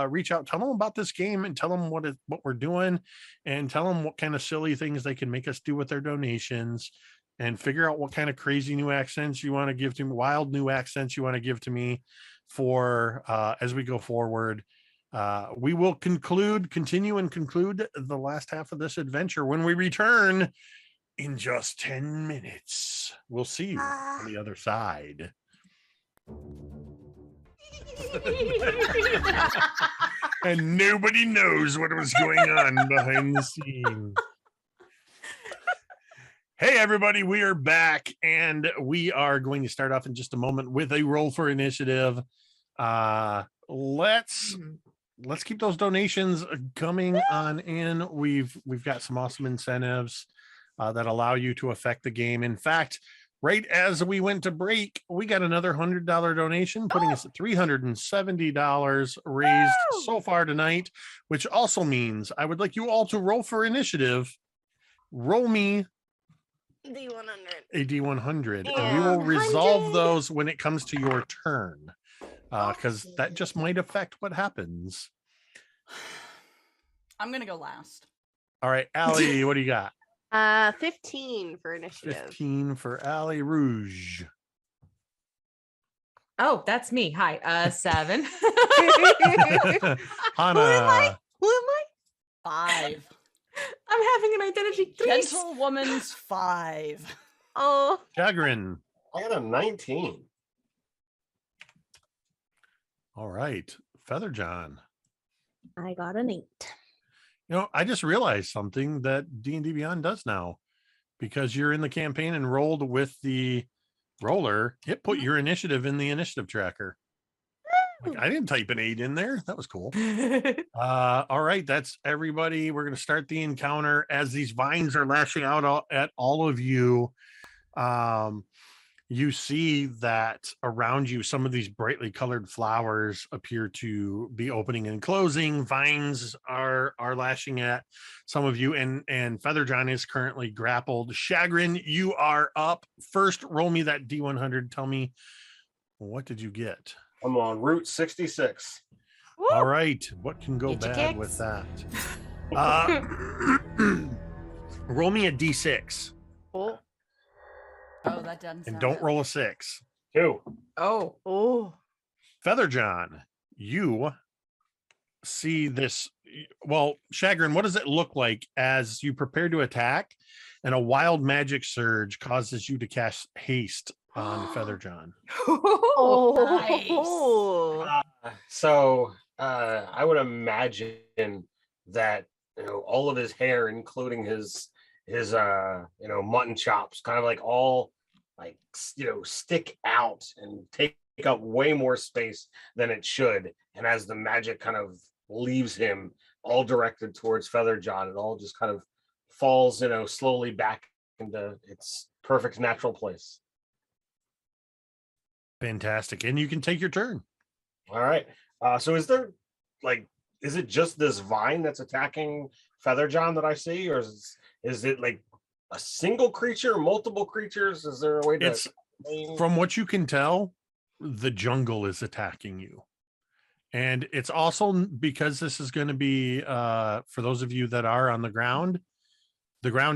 reach out, tell them about this game and tell them what we're doing, and tell them what kind of silly things they can make us do with their donations, and figure out what kind of crazy new accents you want to give to me, wild new accents you want to give to me for as we go forward. We will continue and conclude the last half of this adventure when we return in just 10 minutes. We'll see you on the other side. And nobody knows what was going on behind the scenes. Hey, everybody, we are back, and we are going to start off in just a moment with a roll for initiative. Let's keep those donations coming on in. We've got some awesome incentives that allow you to affect the game. In fact, right as we went to break, we got another $100 donation, putting us at $370 raised so far tonight, which also means I would like you all to roll for initiative. Roll me a D100, and we will resolve those when it comes to your turn, because that just might affect what happens. I'm gonna go last. All right, Allie, what do you got? 15 for initiative. 15 for Allie. Rouge. Oh, that's me. Hi. 7. Hannah. Who am I? 5. I'm having an identity crisis. Gentlewoman's 5. Oh, Chagrin. I got a 19. All right, Featherjohn. I got an 8. You know, I just realized something that D&D Beyond does now, because you're in the campaign and rolled with the roller. It put your initiative in the initiative tracker. Like, I didn't type an 8 in there. That was cool. All right, that's everybody. We're going to start the encounter as these vines are lashing out at all of you. You see that around you, some of these brightly colored flowers appear to be opening and closing. Vines are lashing at some of you, and Featherjohn is currently grappled. Chagrin, you are up. First, roll me that D100. Tell me, what did you get? I'm on Route 66. All right, what can go Get your bad kicks. with that? Roll me a D6 oh, Oh, that doesn't and sound don't good. roll a 6. 2. Oh. oh. Featherjohn, you see this. Well, Chagrin, what does it look like as you prepare to attack? and a wild magic surge causes you to cast haste on Feather John. Oh, So I would imagine that all of his hair, including his mutton chops, kind of like all like stick out and take up way more space than it should. And as the magic kind of leaves him, all directed towards Feather John, it all just kind of falls, slowly back into its perfect natural place. Fantastic. And you can take your turn. All right. So is it just this vine that's attacking Feather John that I see, or is it like a single creature, multiple creatures? Is there a way to It's from what you can tell, the jungle is attacking you. And it's also because this is going to be for those of you that are on the ground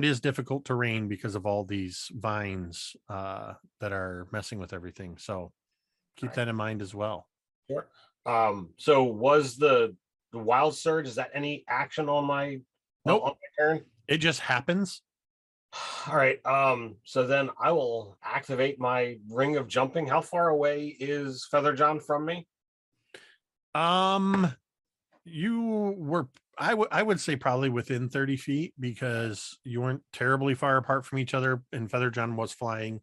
is difficult terrain because of all these vines that are messing with everything. So keep that in mind as well. Sure. So was the wild surge, is that any action on my Nope. on my turn? It just happens. All right. So then I will activate my ring of jumping. How far away is Feather John from me? You were I would say probably within 30 feet because you weren't terribly far apart from each other, and Feather John was flying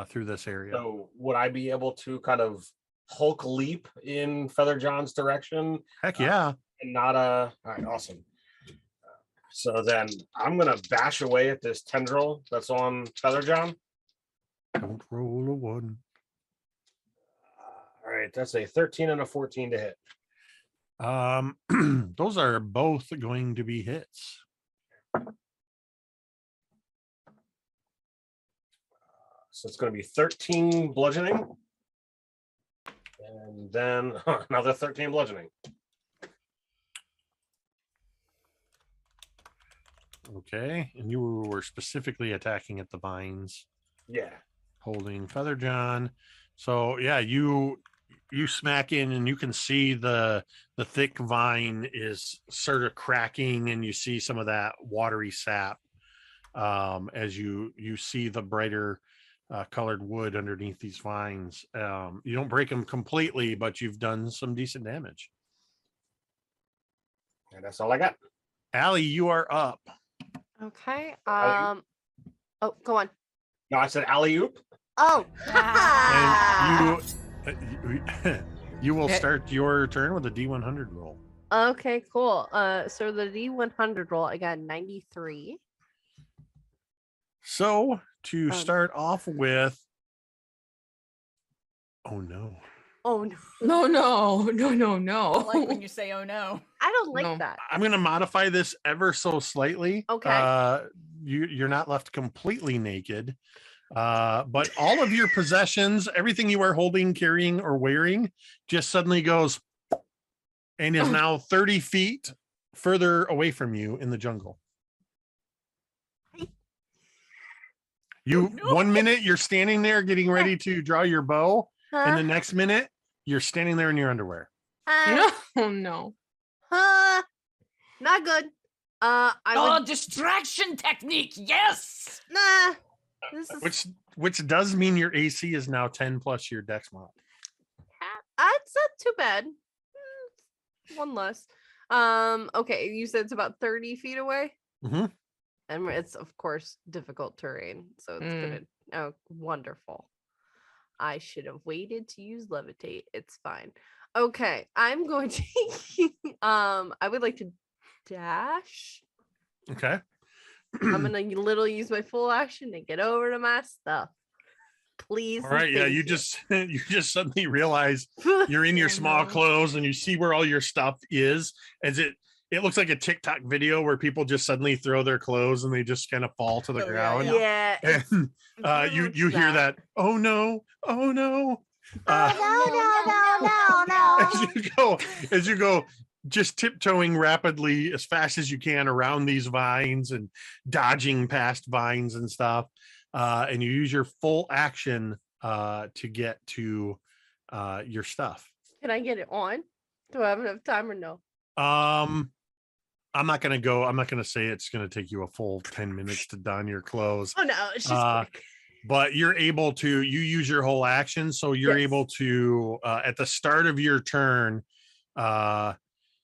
through this area. So would I be able to kind of Hulk leap in Feather John's direction? Heck yeah. And not all right, awesome. So then I'm gonna bash away at this tendril that's on Feather John. Don't roll a 1. All right, that's a 13 and a 14 to hit. Those are both going to be hits. So it's going to be 13 bludgeoning, and then another 13 bludgeoning. Okay, and you were specifically attacking at the vines. Yeah. Holding Feather John. So yeah, you smack in and you can see the thick vine is sort of cracking, and you see some of that watery sap as you see the brighter colored wood underneath these vines. You don't break them completely, but you've done some decent damage. And that's all I got. Allie, you are up. okay. Alley-oop. Oh, go on. No, I said alley-oop. Oh, And you will start your turn with a D100 roll. okay, cool. So the D100 roll, I got 93. So to start off with, oh no. Oh no. No. I like when you say, "Oh no." I don't like No. that. I'm going to modify this ever so slightly. Okay. You're not left completely naked, but all of your possessions, everything you are holding, carrying, or wearing, just suddenly goes and is now 30 feet further away from you in the jungle. You 1 minute you're standing there getting ready to draw your bow, and the next minute you're standing there in your underwear. Oh no. Not good. I would, Distraction technique. Yes. nah. This is Which does mean your AC is now 10 plus your dex mod. it's not too bad. One less. Okay, you said it's about 30 feet away. Mm-hmm. And it's of course difficult terrain, so it's gonna. Oh, wonderful. I should have waited to use levitate. It's fine. Okay, I'm going to. I would like to dash. Okay. I'm gonna literally use my full action to get over to my stuff. Please. All right. Yeah. thank You just suddenly realize you're in your Oh, small no. clothes and you see where all your stuff is. As it looks like a TikTok video where people just suddenly throw their clothes and they just kind of fall to the Oh, ground. Yeah. it's And very you much hear that. Oh no. Oh no. no. As you go just tiptoeing rapidly as fast as you can around these vines and dodging past vines and stuff, and you use your full action to get to your stuff. Can I get it on? Do I have enough time or no? I'm I'm not gonna say it's gonna take you a full 10 minutes to don your clothes. Oh no, it's just quick. But you use your whole action, so you're able to at the start of your turn,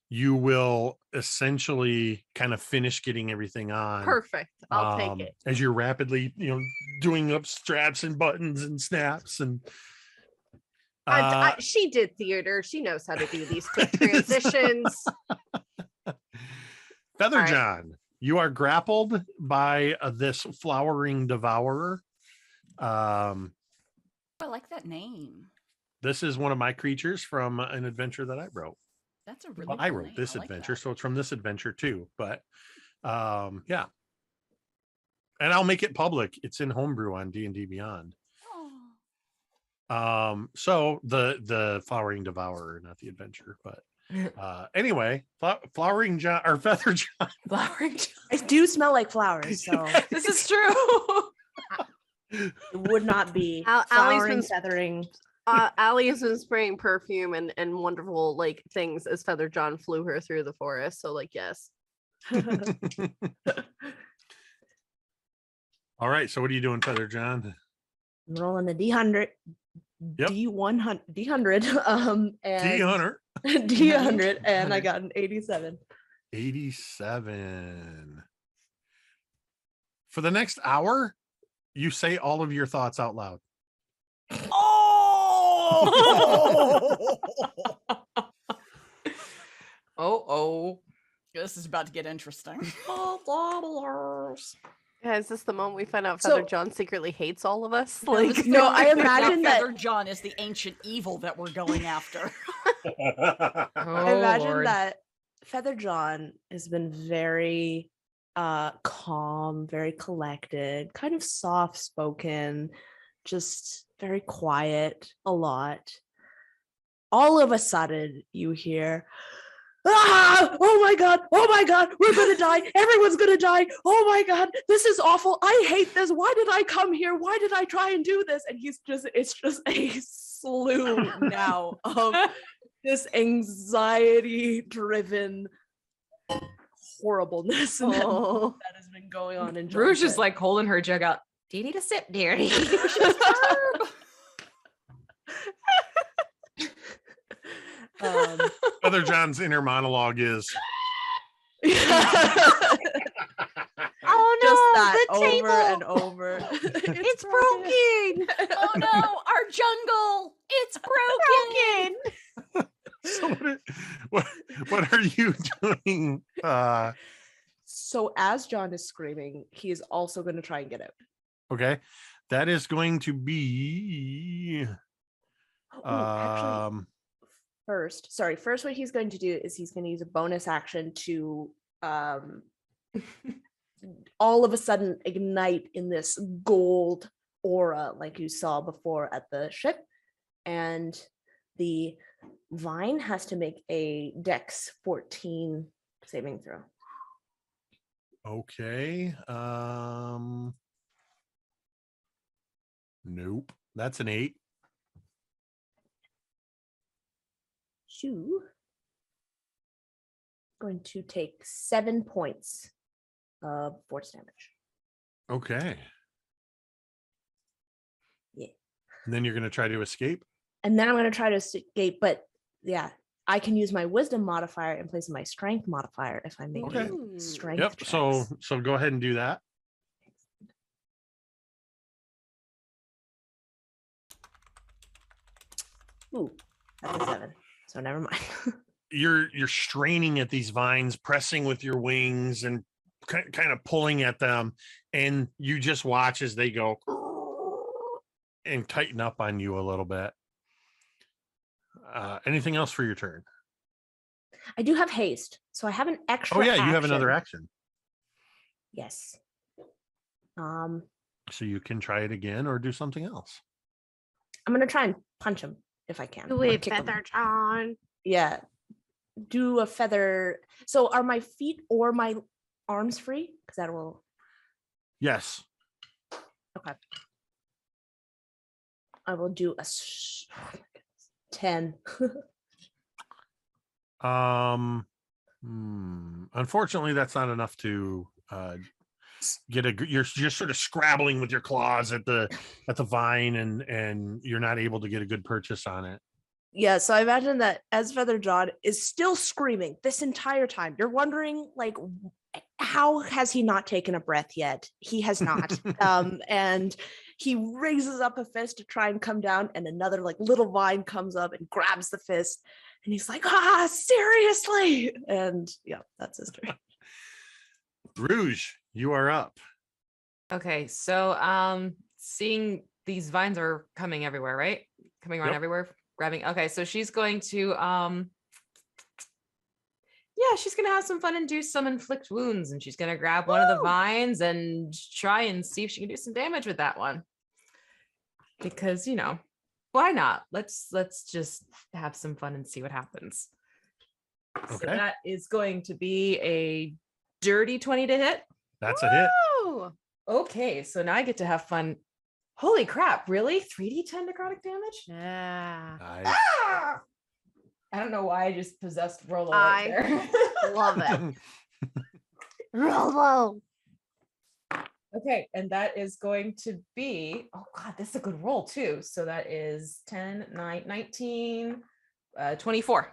you will essentially kind of finish getting everything on. Perfect. I'll take it. As you're rapidly, doing up straps and buttons and snaps and She did theater. She knows how to do these quick transitions. Feather All right. John, you are grappled by this flowering devourer. I like that name. This is one of my creatures from an adventure that I wrote. That's a really Well, cool I wrote name. this I like adventure, that. so it's from this adventure too. But yeah, and I'll make it public. It's in homebrew on D&D Beyond. Oh. So the flowering devourer, not the adventure, but anyway, flowering John or Feather John. Flowering John. I do smell like flowers, so This is true. it would not be Allie's flowering, been- feathering. Allie has been spraying perfume and wonderful like things as Feather John flew her through the forest. So like, yes. All right, so what are you doing, Feather John? I'm rolling a D100, Yep. D100, D100, and D-Hunter. D100, and I got an 87. 87. For the next hour, you say all of your thoughts out loud. Oh. This is about to get interesting. Yeah, is this the moment we find out So- Feather John secretly hates all of us? Like, No, I imagine that. Feather John is the ancient evil that we're going after. I Oh, imagine Lord. that Feather John has been very calm, very collected, kind of soft spoken, just very quiet a lot. All of a sudden you hear, "Ah, oh my god, we're gonna die, everyone's gonna die, oh my god, this is awful, I hate this, why did I come here, why did I try and do this?" And it's just a slew now of this anxiety driven horribleness oh, that has been going on in Rouge is Johnson. like holding her jug out. Do you need a sip, dearie? Feather John's inner monologue is, oh no, just that the over table. and over. It's broken. Oh no, our jungle! It's broken! Broken. so what are you doing? So as John is screaming, he is also going to try and get out. Okay, that is going to be Actually, first what he's going to do is he's going to use a bonus action to all of a sudden ignite in this gold aura like you saw before at the ship, and the vine has to make a dex 14 saving throw. okay. Nope, that's an 8. You going to take 7 points of force damage. Okay. Yeah. And then you're going to try to escape. And then I'm going to try to escape, but yeah, I can use my wisdom modifier in place of my strength modifier if I make Okay. a strength Yep. checks. So go ahead and do that. Ooh, that's a 7. So never mind. You're straining at these vines, pressing with your wings and kind of pulling at them, and you just watch as they go and tighten up on you a little bit. Anything else for your turn? I do have haste, so I have an extra. Oh yeah, you have another action, Yes. so you can try it again or do something else. I'm gonna try and punch him if I can. Do or it, kick him. Feather John. Yeah. Do a feather. So are my feet or my arms free? Because that will. Yes. Okay. I will do a 10. Unfortunately, that's not enough to get a. You're just sort of scrabbling with your claws at the vine, and you're not able to get a good purchase on it. Yeah, so I imagine that as Feather John is still screaming this entire time, you're wondering, like, how has he not taken a breath yet? He has not. And he raises up a fist to try and come down, and another like little vine comes up and grabs the fist, and he's like, seriously? And yeah, that's his turn. Rouge, you are up. Okay, so seeing these vines are coming everywhere, right? Coming around everywhere, grabbing. Okay, so she's going to she's gonna have some fun and do some inflict wounds, and she's gonna grab one of the vines and try and see if she can do some damage with that one. Because why not? Let's just have some fun and see what happens. Okay. So that is going to be a dirty 20 to hit. That's a hit. Okay, so now I get to have fun. Holy crap, really? 3d10 necrotic damage? Yeah. Nice. I don't know why I just possessed Rolo right there. Love it. Rolo. Okay, and that is going to be, oh God, this is a good roll too. So that is 10, 9, 19, 24.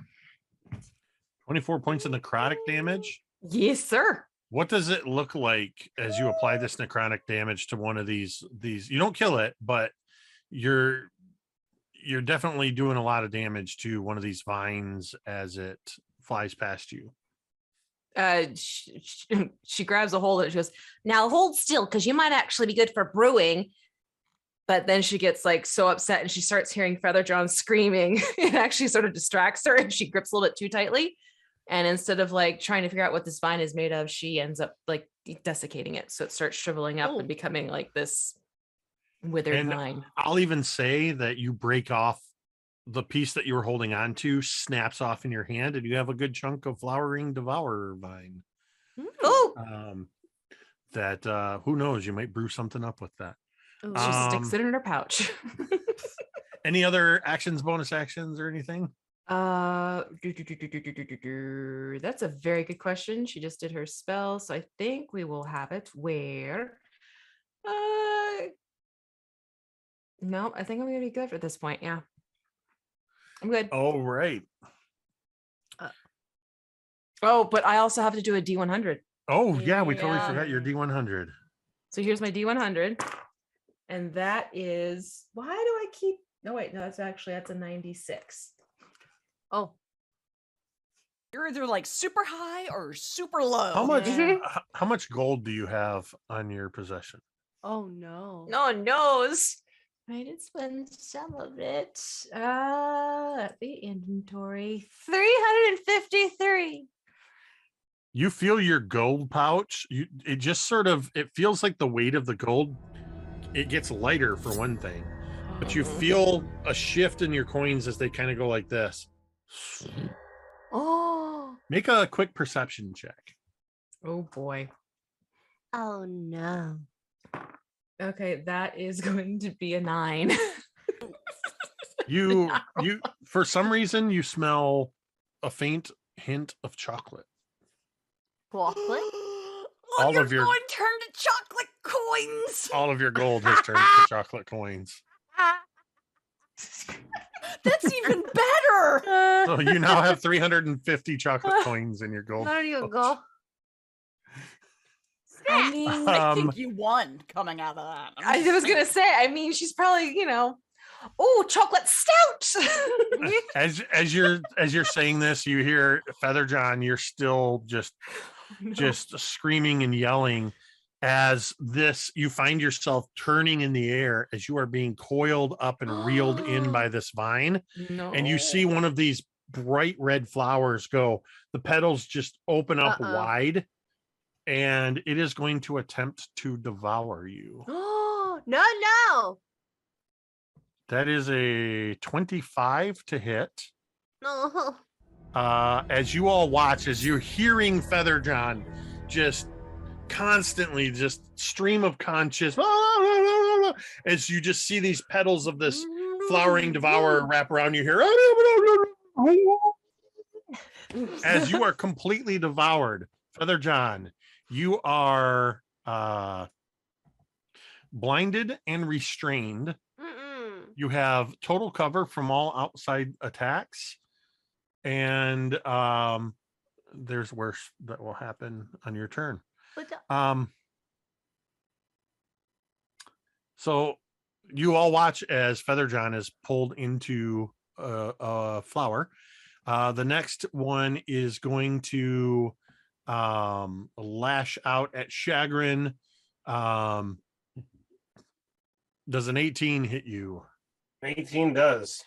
24 points of necrotic damage? Yes, sir. What does it look like as you apply this necrotic damage to one of these? You don't kill it, but you're definitely doing a lot of damage to one of these vines as it flies past you. She grabs a hold of it. She goes, now hold still, because you might actually be good for brewing. But then she gets like so upset, and she starts hearing Feather John screaming. It actually sort of distracts her, and she grips a little bit too tightly. And instead of like trying to figure out what this vine is made of, she ends up like desiccating it. So it starts shriveling up and becoming like this withered vine. I'll even say that you break off the piece that you were holding on to, snaps off in your hand, and you have a good chunk of flowering devourer vine. That who knows, you might brew something up with that. She sticks it in her pouch. Any other actions, bonus actions, or anything? That's a very good question. She just did her spell, so I think we will have it where no, I think I'm gonna be good at this point. Yeah, I'm good. Oh, right. But I also have to do a D100. Oh yeah, we totally forgot your D100. So here's my D100, and that is, why do I keep, no wait, no, that's a 96. Oh, You're either like super high or super low. How much gold do you have on your possession? oh no. No one knows. I did spend some of it. At the inventory, 353. You feel your gold pouch. It just sort of, it feels like the weight of the gold, it gets lighter for one thing, but you feel a shift in your coins as they kind of go like this. Oh. Make a quick perception check. Oh boy. Oh no. Okay, that is going to be a 9. You for some reason you smell a faint hint of chocolate. Chocolate? All of your going to turn to chocolate coins. All of your gold has turned to chocolate coins. That's even better. So you now have 350 chocolate coins in your gold. There you go. I mean, I think you won coming out of that. I was gonna say, I mean, she's probably, chocolate stout. As you're saying this, you hear Feather John, you're still just screaming and yelling as you find yourself turning in the air as you are being coiled up and reeled in by this vine. No. And you see one of these bright red flowers go, the petals just open up wide, and it is going to attempt to devour you. Oh, no. That is a 25 to hit. No. As you all watch, as you're hearing Feather John just constantly just stream of conscious, as you just see these petals of this flowering devourer wrap around you here. As you are completely devoured, Feather John, you are blinded and restrained. Mm-mm. You have total cover from all outside attacks, and there's worse that will happen on your turn. But So you all watch as Feather John is pulled into a flower. The next one is going to lash out at Chagrin. Does an 18 hit you? 18 does.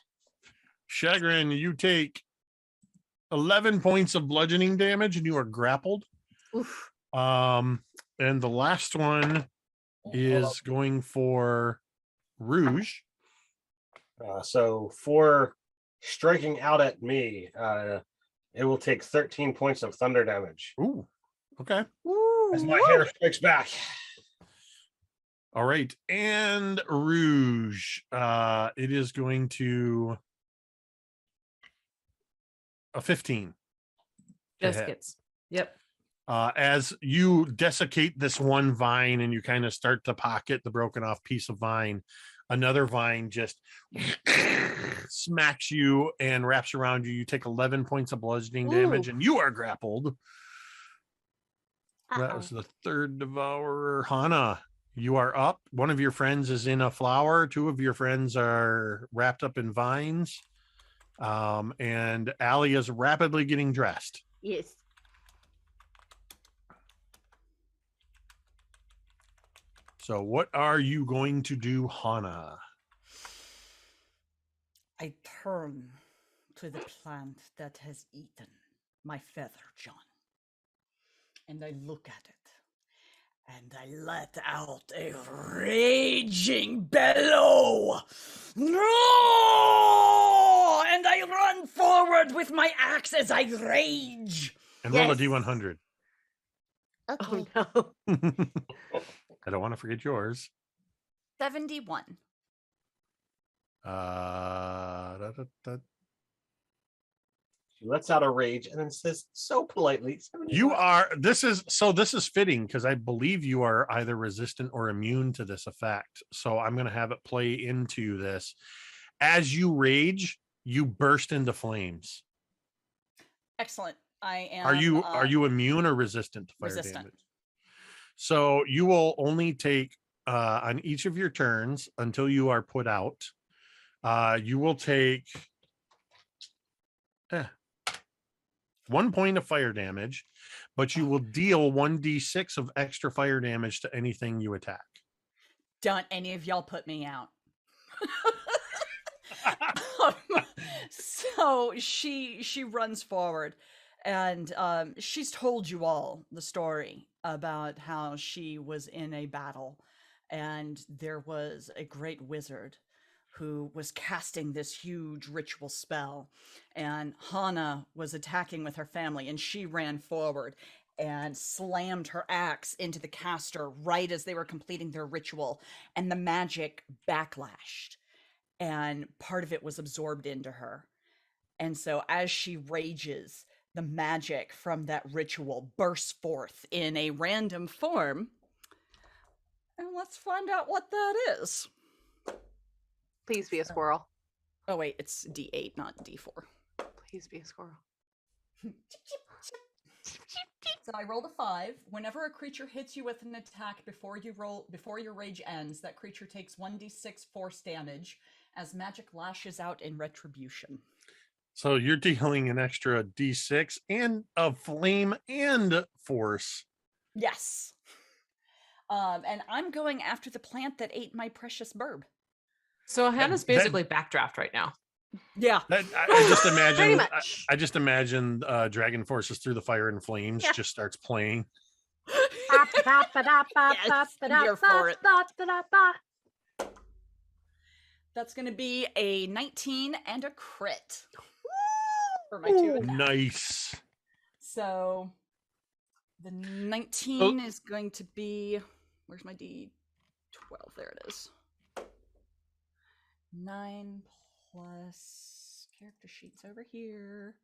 Chagrin, you take 11 points of bludgeoning damage and you are grappled. oof. And the last one is going for Rouge. So for striking out at me, it will take 13 points of thunder damage Ooh, okay. as my hair strikes back. All right. And Rouge, it is going to a 15. to Just hit. gets. Yep. As you desiccate this one vine and you kind of start to pocket the broken off piece of vine, another vine just smacks you and wraps around you. You take 11 points of bludgeoning damage and you are grappled. That was the third devourer. Hana, you are up. One of your friends is in a flower. Two of your friends are wrapped up in vines. And Allie is rapidly getting dressed. Yes. So what are you going to do, Hana? I turn to the plant that has eaten my feather, John. And I look at it. And I let out a raging bellow. No! And I run forward with my axe as I rage. And roll a D100. Okay. Oh no. I don't want to forget yours. 71. She lets out a rage and then says so politely, You are, this is fitting because I believe you are either resistant or immune to this effect. So I'm going to have it play into this. As you rage, you burst into flames. Excellent. I am. Are you immune or resistant to fire resistant. damage? So you will only take on each of your turns until you are put out. You will take 1 point of fire damage, but you will deal 1d6 of extra fire damage to anything you attack. Don't any of y'all put me out. So she runs forward, and she's told you all the story about how she was in a battle, and there was a great wizard who was casting this huge ritual spell, and Hana was attacking with her family, and she ran forward and slammed her axe into the caster right as they were completing their ritual, and the magic backlashed, and part of it was absorbed into her. And so as she rages, the magic from that ritual bursts forth in a random form. And let's find out what that is. Please be a squirrel. Oh, wait, it's D8, not D4. Please be a squirrel. So I rolled a 5. Whenever a creature hits you with an attack before your rage ends, that creature takes 1d6 force damage as magic lashes out in retribution. So you're dealing an extra d6 and a flame and force. Yes. And I'm going after the plant that ate my precious burb. So Hannah's basically backdraft right now. Yeah. I just imagine. Pretty much. I just imagine Dragon Forces Through the Fire and Flames just starts playing. You're for it. That's going to be a 19 and a crit for my 2 attacks. Nice. So the 19 is going to be, where's my D12? There it is. 9 plus character sheets over here.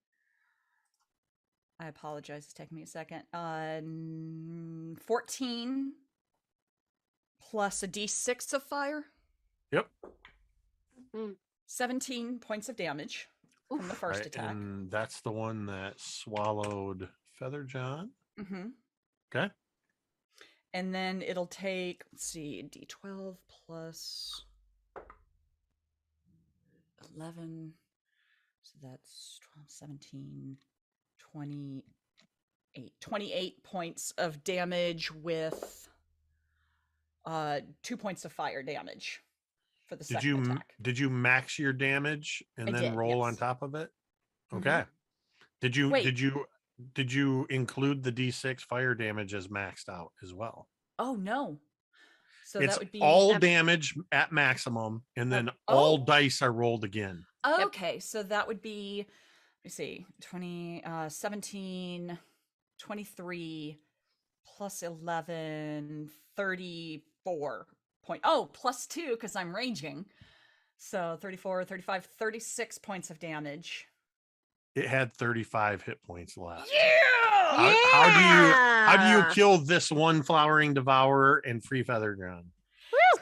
I apologize. It's taking me a second. 14 plus a d6 of fire. Yep. 17 points of damage from the first attack. And that's the one that swallowed Feather John. Mm-hmm. Okay. And then it'll take, let's see, d12 plus 11. So that's 12, 17, 28. 28 points of damage with 2 points of fire damage for the second attack. Did you max your damage and I then did, roll on yes. top of it? Mhm. Okay. Wait. Did you include the d6 fire damage as maxed out as well? Oh, no. So It's that would be all damage at maximum, and then all dice are rolled again. Okay, so that would be, let me see, 17, 23 plus 11, 34 point. Oh, plus 2 because I'm raging. So 34, 35, 36 points of damage. It had 35 hit points left. Yeah! How do you kill this one flowering devourer and free Feather John?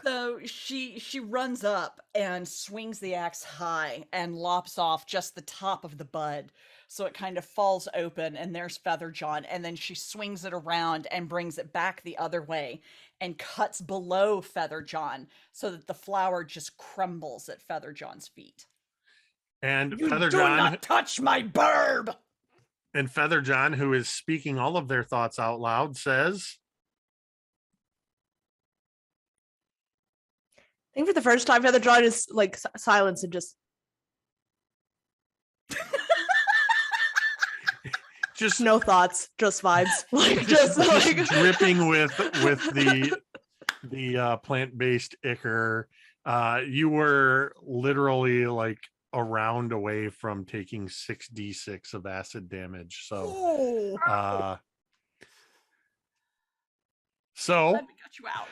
So she runs up and swings the axe high and lops off just the top of the bud. So it kind of falls open and there's Feather John. And then she swings it around and brings it back the other way and cuts below Feather John so that the flower just crumbles at Feather John's feet. And You Feather do John, not touch my burb! And Feather John, who is speaking all of their thoughts out loud, says, I think for the first time, Feather John is like silence and just just no thoughts, just vibes, like just like dripping with the plant-based ichor. You were literally like a round away from taking 6d6 of acid damage. So, Let me cut you out.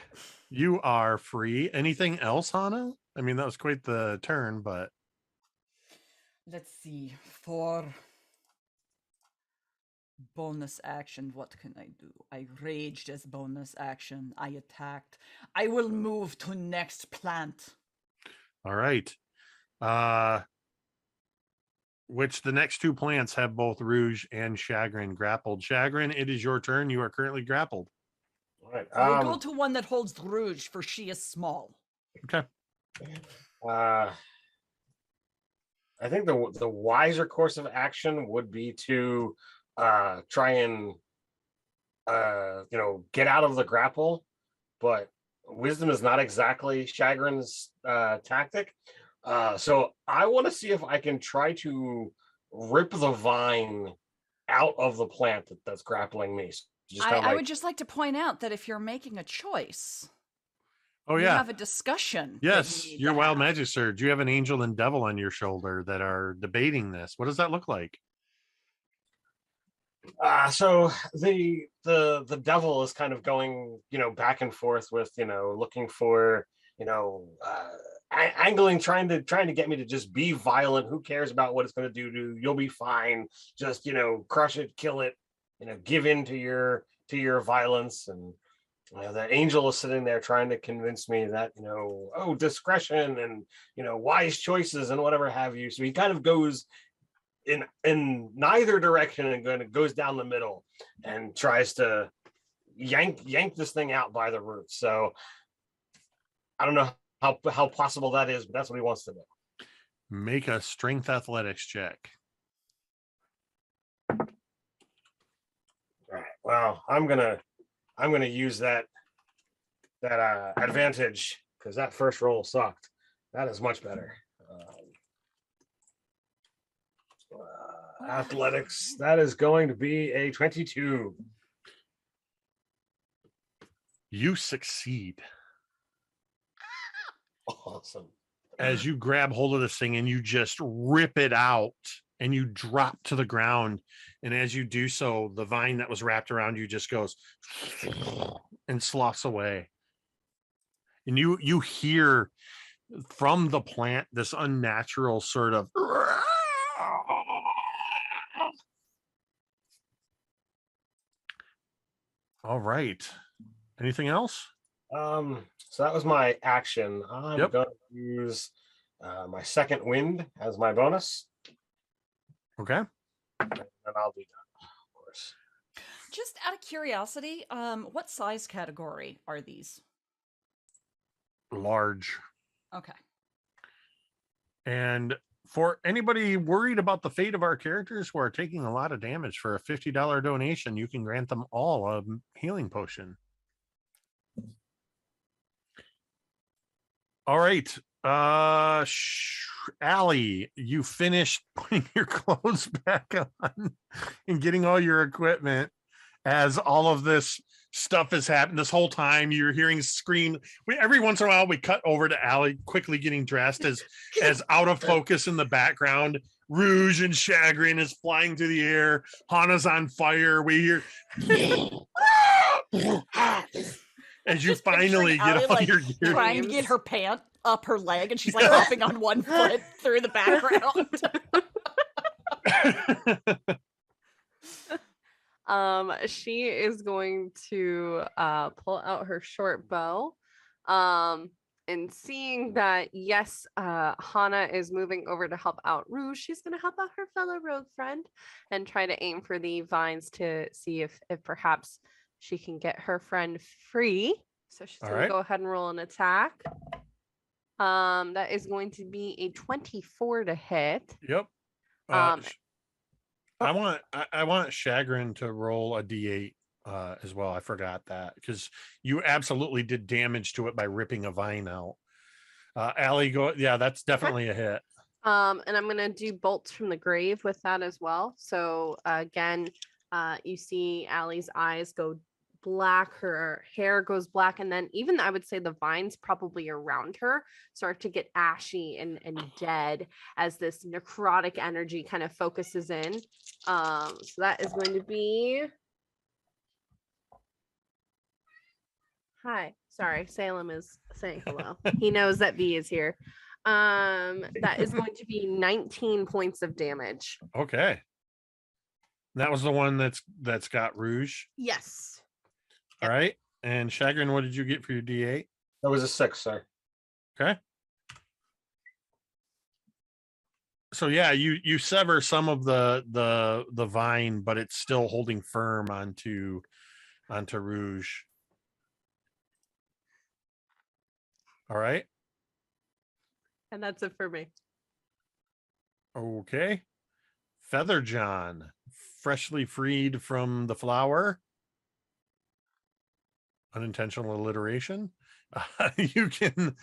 You are free. Anything else, Hana? I mean, that was quite the turn, but Let's see. For bonus action, what can I do? I raged as bonus action. I attacked. I will move to next plant. all right. Which the next two plants have both Rouge and Chagrin grappled. Chagrin, it is your turn. You are currently grappled. All right. We'll go to one that holds Rouge, for she is small. Okay. I think the wiser course of action would be to try and get out of the grapple, but wisdom is not exactly Chagrin's tactic. So I want to see if I can try to rip the vine out of the plant that's grappling me. I would just like to point out that if you're making a choice, Oh, you yeah. have a discussion. Yes, your wild magic surge. You have an angel and devil on your shoulder that are debating this. What does that look like? So the devil is kind of going, back and forth with, looking for, angling, trying to get me to just be violent. Who cares about what it's going to do to you? You'll be fine. Just, crush it, kill it, give in to your violence. And the angel is sitting there trying to convince me that, discretion and, wise choices and whatever have you. So he kind of goes in neither direction and goes down the middle and tries to yank this thing out by the roots. So I don't know how possible that is, but that's what he wants to do. Make a strength athletics check. All right. Well, I'm gonna use that advantage because that first roll sucked. That is much better. Athletics, that is going to be a 22. You succeed. Awesome. As you grab hold of this thing and you just rip it out and you drop to the ground. And as you do so, the vine that was wrapped around you just goes and sloughs away. And you hear from the plant this unnatural sort of All right. Anything else? So that was my action. I'm Yep. going to use my second wind as my bonus, Okay. and I'll be done, of course. Just out of curiosity, what size category are these? Large. Okay. And for anybody worried about the fate of our characters who are taking a lot of damage, for a $50 donation, you can grant them all a healing potion. All right. Allie, you finished putting your clothes back on and getting all your equipment as all of this stuff has happened. This whole time you're hearing scream. Every once in a while we cut over to Allie quickly getting dressed as out of focus in the background. Rouge and Chagrin is flying through the air. Hana's on fire. We hear as you Just finally picturing get Allie, all like, your gear. trying to get her pant up her leg, and she's like hopping on one foot through the background. She is going to pull out her short bow. And seeing that, yes, Hana is moving over to help out Rouge, she's going to help out her fellow rogue friend and try to aim for the vines to see if perhaps she can get her friend free. So she's going to go ahead and roll an attack. That is going to be a 24 to hit. Yep. I want Chagrin to roll a D8 as well. I forgot that because you absolutely did damage to it by ripping a vine out. Allie, go. Yeah, that's definitely a hit. And I'm gonna do bolts from the grave with that as well. So again, you see Allie's eyes go black, her hair goes black, and then even I would say the vines probably around her start to get ashy and dead as this necrotic energy kind of focuses in. So that is going to be hi. Sorry, Salem is saying hello. He knows that B is here. That is going to be 19 points of damage. Okay. That was the one that's got Rouge. Yes. All right. And Chagrin, what did you get for your D8? That was a 6, sir. Okay. So yeah, you sever some of the vine, but it's still holding firm onto Rouge. All right. And that's it for me. Okay. Feather John, freshly freed from the flower. Unintentional alliteration. You can.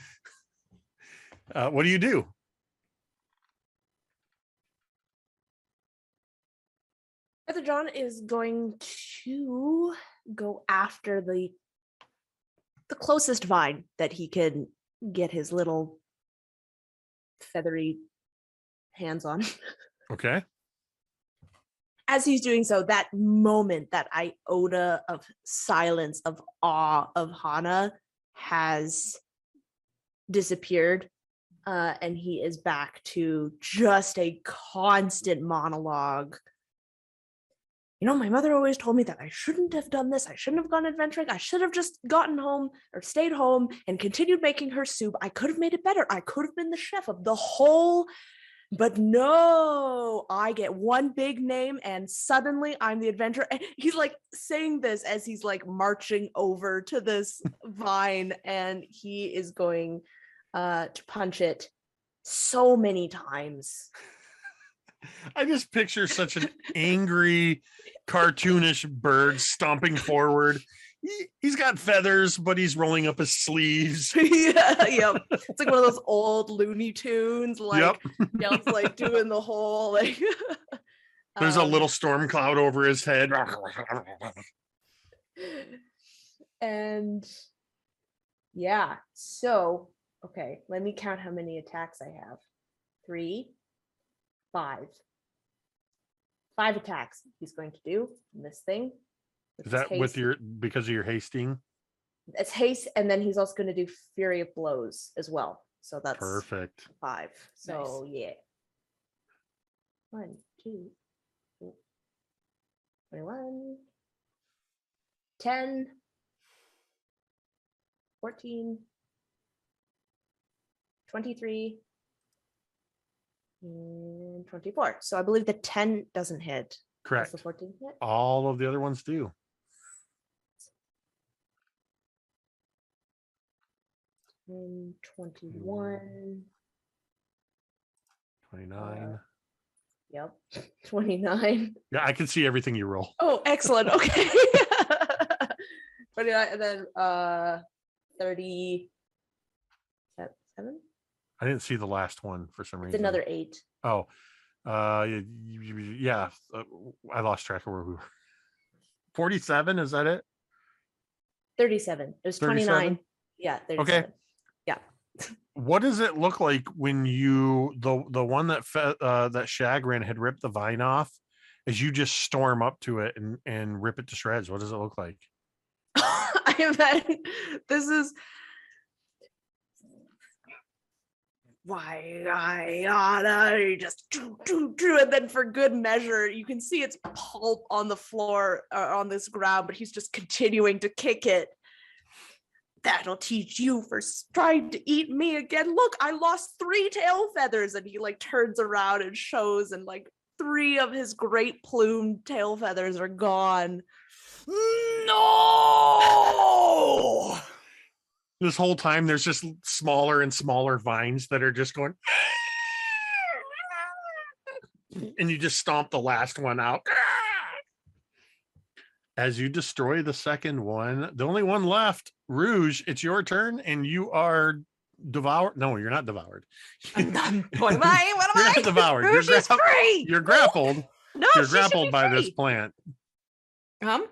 What do you do? Feather John is going to go after the closest vine that he can get his little feathery hands on. Okay. As he's doing so, that moment, that iota of silence, of awe of Hana has disappeared. And he is back to just a constant monologue. You know, my mother always told me that I shouldn't have done this. I shouldn't have gone adventuring. I should have just gotten home or stayed home and continued making her soup. I could have made it better. I could have been the chef of the whole. But no, I get one big name and suddenly I'm the adventurer. And he's like saying this as he's like marching over to this vine, and he is going to punch it so many times. I just picture such an angry, cartoonish bird stomping forward. He's got feathers, but he's rolling up his sleeves. Yeah, yep. It's like one of those old Looney Tunes, like, Yep. he's like doing the whole like. There's a little storm cloud over his head. And yeah, so okay, let me count how many attacks I have. 3, 5. 5 attacks he's going to do in this thing. Is that with because of your hasting? It's haste, and then he's also going to do Fury of Blows as well. So that's perfect. 5. So Nice. yeah. 1, 2, 21, 10, 14, 23, and 24. So I believe the 10 doesn't hit. Does Correct. the 14 hit? All of the other ones do. And 21. 29. Yep. 29. Yeah, I can see everything you roll. Oh, excellent. Okay. 29, and then 37. I didn't see the last one for some It's reason. another 8. Oh, yeah. I lost track of where we were. 47, is that it? 37. It was 29. 37? Yeah, 37. Okay. Yeah. What does it look like when you the one that that Shagrin had ripped the vine off, as you just storm up to it and rip it to shreds? What does it look like? I bet this is why I oughta just and then for good measure, you can see its pulp on the floor on this ground, but he's just continuing to kick it. That'll teach you for trying to eat me again. Look, I lost 3 tail feathers, and he like turns around and shows, and like 3 of his great plumed tail feathers are gone. No! This whole time, there's just smaller and smaller vines that are just going, and you just stomp the last one out. As you destroy the second one, the only one left, Rouge, it's your turn, and you are devoured. No, you're not devoured. What am I? What am You're I? not devoured. Rouge is free. You're grappled. No, You're she should grappled be by this free. plant. No.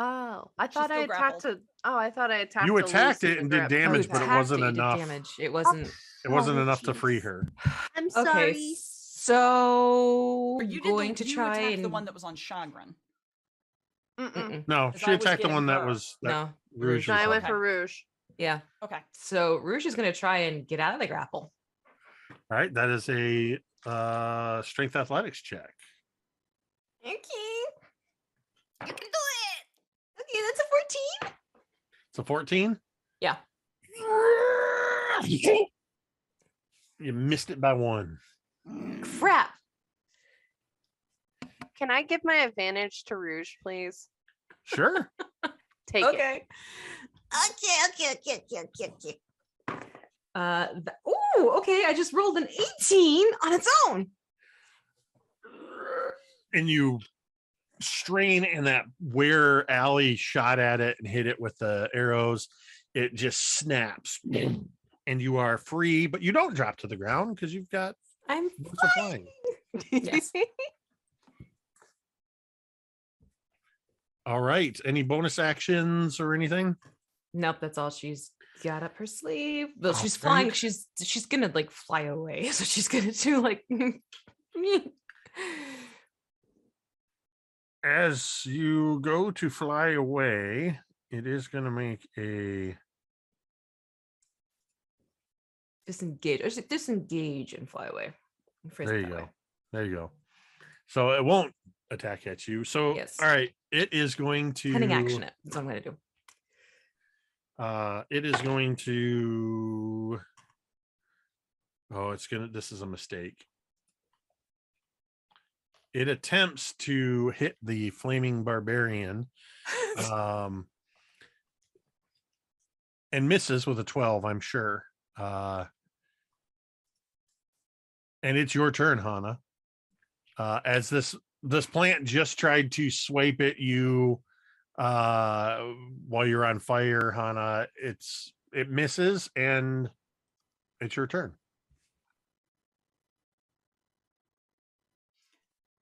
Oh, I She's thought I still attacked grappled. it. Oh, I thought I attacked. You the attacked Lucy it and to did grab- damage, You but it attacked wasn't it, did enough. damage. It wasn't. It wasn't enough to Apologies. free her. I'm sorry. Okay, so Or you going did to you try attacked and the one that was on Chagrin. Mm-mm. No, 'Cause she I was attacked the getting one that her. was No, Rouge. Rouge. No, was I on. went Okay. for Rouge. yeah. Okay. So Rouge is going to try and get out of the grapple. All right, that is a strength athletics check. Okay, you can do it. Okay, that's a 14. It's a 14. Yeah. You missed it by 1. Crap. Can I give my advantage to Rouge, please? Sure. Take it. Okay. Oh, okay. I just rolled an 18 on its own. And you strain, and that where Allie shot at it and hit it with the arrows, it just snaps. And you are free, but you don't drop to the ground because you've got I'm boots of flying. Yes. All right. Any bonus actions or anything? Nope, that's all she's got up her sleeve. Well, she's Okay. flying. She's gonna like fly away. So she's gonna do like As you go to fly away, it is going to make a disengage. Or disengage and fly away. Phrase it there you that go. way. There you go. So it won't attack at you. So Yes. all right, it is going to Cunning action it. That's what I'm gonna do. It is going to. Oh, it's gonna. This is a mistake. It attempts to hit the flaming barbarian, and misses with a 12. I'm sure. And it's your turn, Hana. As this plant just tried to swipe at you while you're on fire, Hana, it misses, and it's your turn.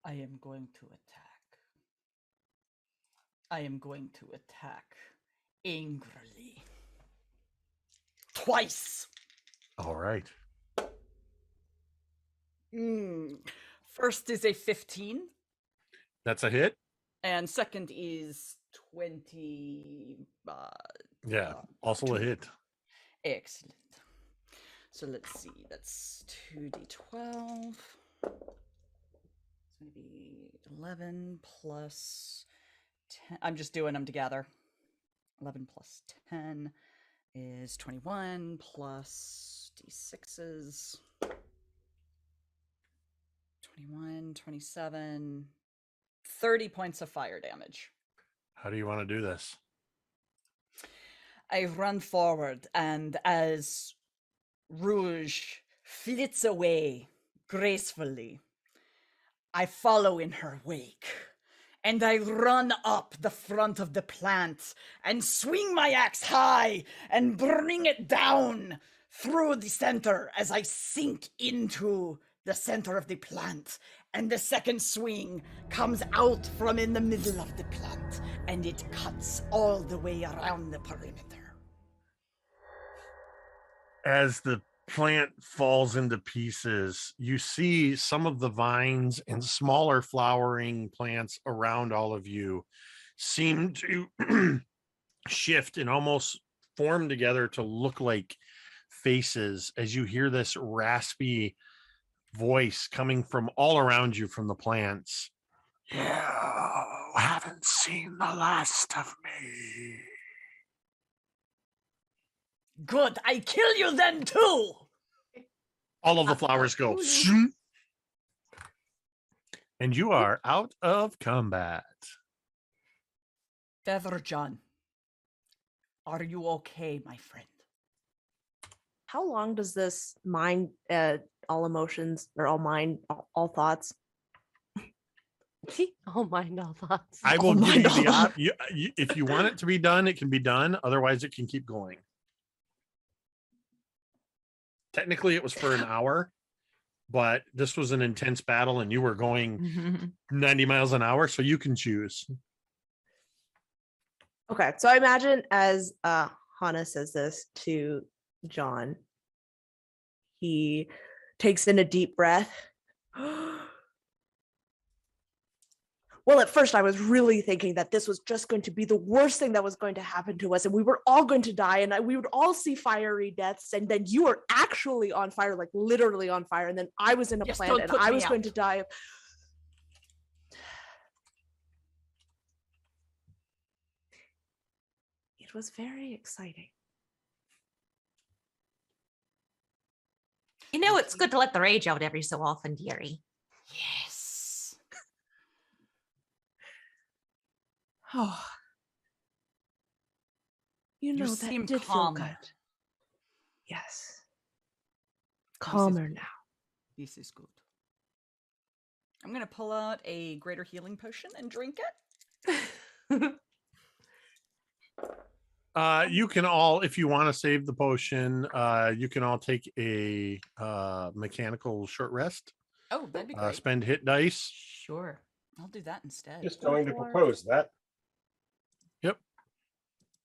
I am going to attack. I am going to attack angrily. Twice. All right. First is a 15, That's a hit. and second is 20. Yeah. Also a hit. Excellent. So let's see. That's 2d12. It's going to be 11 plus 10. I'm just doing them together. 11 plus 10 is 21 plus d6s. 21, 27, 30 points of fire damage. How do you want to do this? I run forward, and as Rouge flits away gracefully, I follow in her wake, and I run up the front of the plant and swing my axe high and bring it down through the center as I sink into the center of the plant. And the second swing comes out from in the middle of the plant, and it cuts all the way around the perimeter. As the plant falls into pieces, you see some of the vines and smaller flowering plants around all of you seem to shift and almost form together to look like faces as you hear this raspy voice coming from all around you from the plants. You haven't seen the last of me. Good, I kill you then too! All of the flowers go. And you are out of combat. Feather John, are you okay, my friend? How long does this mind, all emotions, or all mind, all thoughts? All mind, all thoughts. I will Oh give my you the God. if you want it to be done, it can be done. Otherwise, it can keep going. Technically, it was for an hour, but this was an intense battle, and you were going 90 miles an hour, so you can choose. Okay, so I imagine as Hana says this to John, he takes in a deep breath. Well, at first I was really thinking that this was just going to be the worst thing that was going to happen to us, and we were all going to die, and we would all see fiery deaths, and then you were actually on fire, like literally on fire, and then I was in a Yes, plant, don't and put I me was going out. to die. It was very exciting. You know, it's good to let the rage out every so often, dearie. Yes. Oh, you know, that seem did feel calmer. good. Yes. Calmer now. This is good. I'm going to pull out a greater healing potion and drink it. You can all, if you want to save the potion, you can all take a mechanical short rest. Oh, that'd be great. Spend hit dice. Sure. I'll do that instead. Just going to propose that. Yep.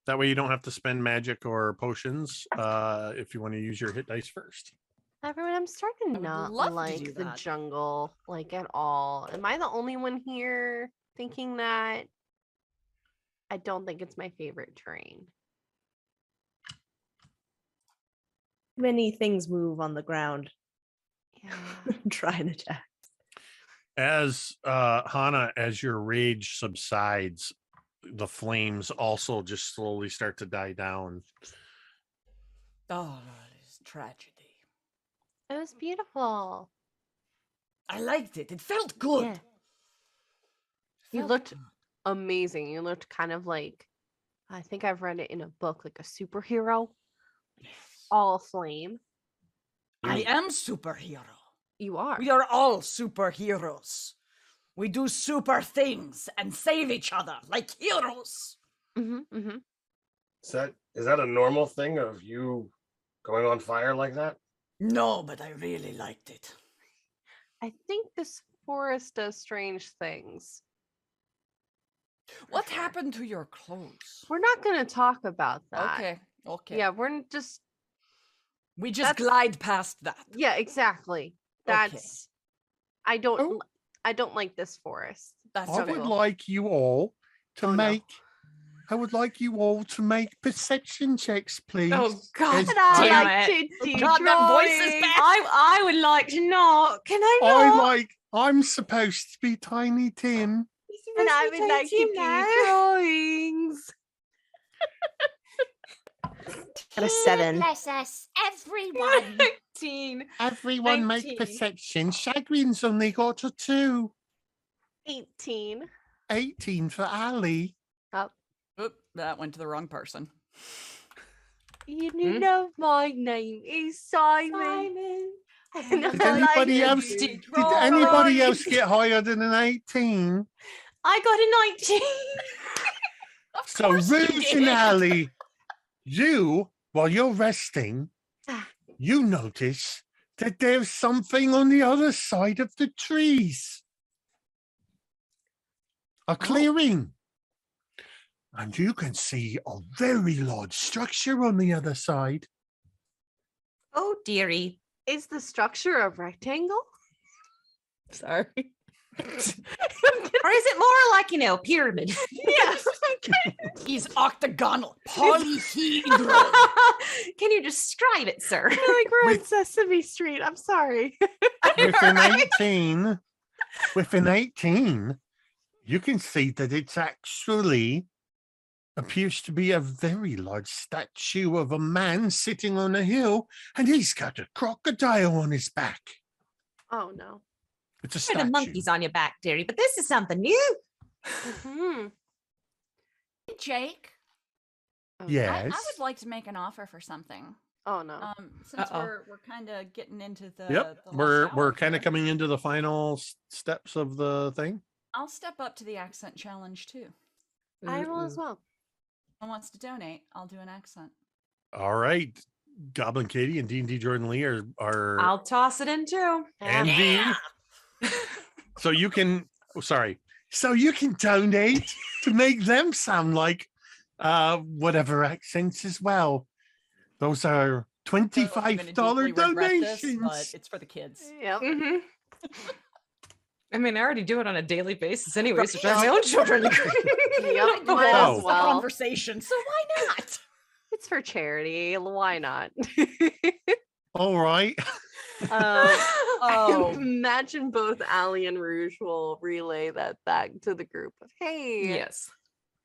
That way you don't have to spend magic or potions if you want to use your hit dice first. Everyone, I'm starting to would not love to like do the that. jungle, like at all. Am I the only one here thinking that? I don't think it's my favorite terrain. Many things move on the ground. Yeah. Try and attack. As Hana, as your rage subsides, the flames also just slowly start to die down. Oh, that is tragedy. It was beautiful. I liked it. It felt good. Yeah. You Felt looked good. amazing. You looked kind of like, I think I've read it in a book, like a superhero, all flame. I am superhero. You are. We are all superheroes. We do super things and save each other like heroes. Mm-hmm, mm-hmm. Is that a normal thing of you going on fire like that? No, but I really liked it. I think this forest does strange things. What happened to your clothes? We're not going to talk about that. Okay. Yeah, we're just. We just that's- glide past that. Yeah, exactly. That's. I don't like this forest. That's I okay. would like you all to Oh, no. make. I would like you all to make perception checks, please. Oh God! As And I Damn like it. to do God, that voice is drawing. back. I would like to not. Can I not? I'm supposed to be Tiny Tim. And I would like to do drawings. Got a 7. Bless us, everyone. 19. Everyone make 19. perception. Chagrin's only got a 2. 18. 18 for Ali. Oop, that went to the wrong person. You know my name is Simon. And Did I like anybody to else? do Did anybody else get higher than an 18? I got a 19. So Rouge and Ali, you, while you're resting, you notice that there's something on the other side of the trees. A clearing. And you can see a very large structure on the other side. Oh, dearie. Is the structure a rectangle? Sorry. Or is it more like, pyramid? Yes. He's octagonal, polyhedral. Can you describe it, sir? I feel like we're on Sesame Street. I'm sorry. With an 18, you can see that it's actually appears to be a very large statue of a man sitting on a hill, and he's got a crocodile on his back. Oh no. It's a Put statue. the monkeys on your back, dearie, but this is something new. Mm-hmm. Hey, Jake, Yes. I would like to make an offer for something. Oh no. Since Uh-oh. we're kind of getting into the Yep. the last We're hour kind of here, coming into the final steps of the thing. I'll step up to the accent challenge too. I will as well. Who wants to donate? I'll do an accent. All right. Goblin Katie and D&D Jordan Lee are I'll toss it in too. envy. So you can donate to make them sound like whatever accents as well. Those are I'm gonna $25 deeply regret this, donations. but it's for the kids. Yep. Mm-hmm. I mean, I already do it on a daily basis anyways, which I have my own children. Yep. Might Might Oh. as well. Conversation, so why not? It's for charity. Why not? All right. Oh. Imagine both Ali and Rouge will relay that back to the group of, hey, Yes.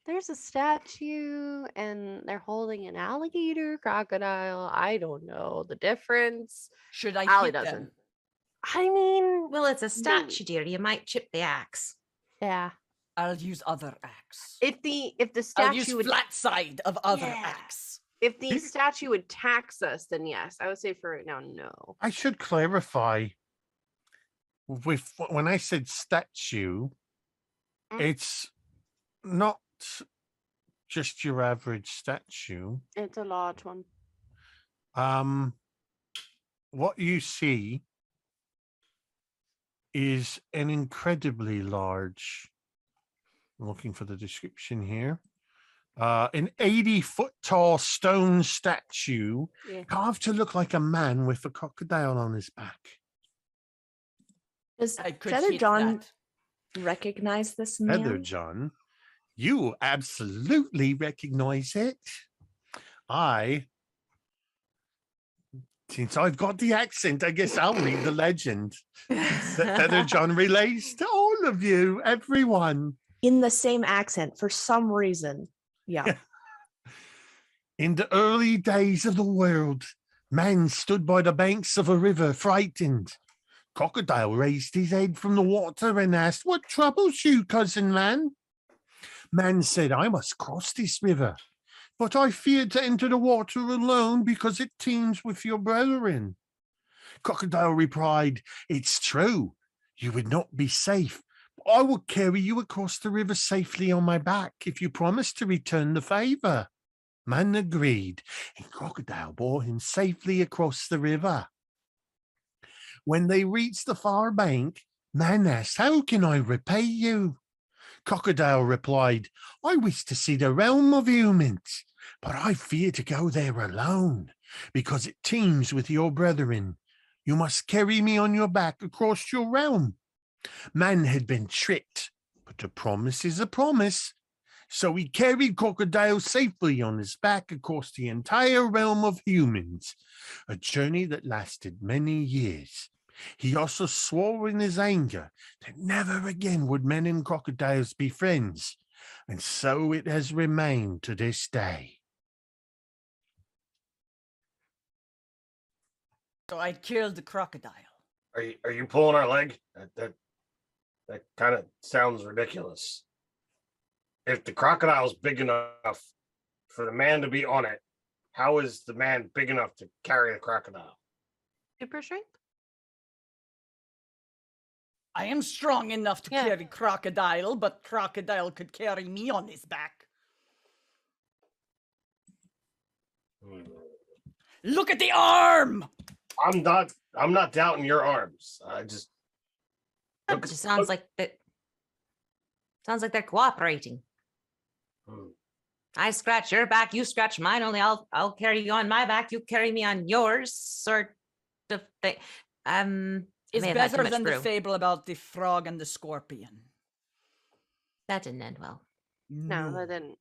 there's a statue and they're holding an alligator, crocodile. I don't know the difference. Should I Ali hit them? doesn't. I mean, Well, it's a statue, dearie. You might chip the axe. yeah. I'll use other axe. If the I'll use statue would flat side of other Yeah. axe. if the statue attacks us, then yes. I would say for right now, no. I should clarify. When I said statue, Mm. it's not just your average statue. It's a large one. What you see is an incredibly large, I'm looking for the description here, an 80-foot tall stone statue Yeah. carved to look like a man with a crocodile on his back. Does I could Feather hit John that. recognize this Heather man? John, you absolutely recognize it. Since I've got the accent, I guess I'll read the legend that Feather John relays to all of you, everyone. In the same accent for some reason. Yeah. In the early days of the world, man stood by the banks of a river, frightened. Crocodile raised his head from the water and asked, "What troubles you, cousin man?" Man said, "I must cross this river, but I fear to enter the water alone because it teems with your brethren." Crocodile replied, "It's true, you would not be safe. I will carry you across the river safely on my back if you promise to return the favor." Man agreed, and Crocodile bore him safely across the river. When they reached the far bank, Man asked, "How can I repay you?" Crocodile replied, "I wish to see the realm of humans, but I fear to go there alone because it teems with your brethren. You must carry me on your back across your realm." Man had been tricked, but a promise is a promise. So he carried Crocodile safely on his back across the entire realm of humans, a journey that lasted many years. He also swore in his anger that never again would men and crocodiles be friends, and so it has remained to this day. So I killed the crocodile. Are you pulling our leg? That kind of sounds ridiculous. If the crocodile's big enough for the man to be on it, how is the man big enough to carry the crocodile? Super strength? I am strong enough to Yeah. carry crocodile, but crocodile could carry me on his back. Look at the arm! I'm not doubting your arms. I just It just sounds like that. Sounds like they're cooperating. I scratch your back, you scratch mine. Only I'll carry you on my back, you carry me on yours, sort of thing. It's better than the fable about the frog and the scorpion. That didn't end well. No, that didn't.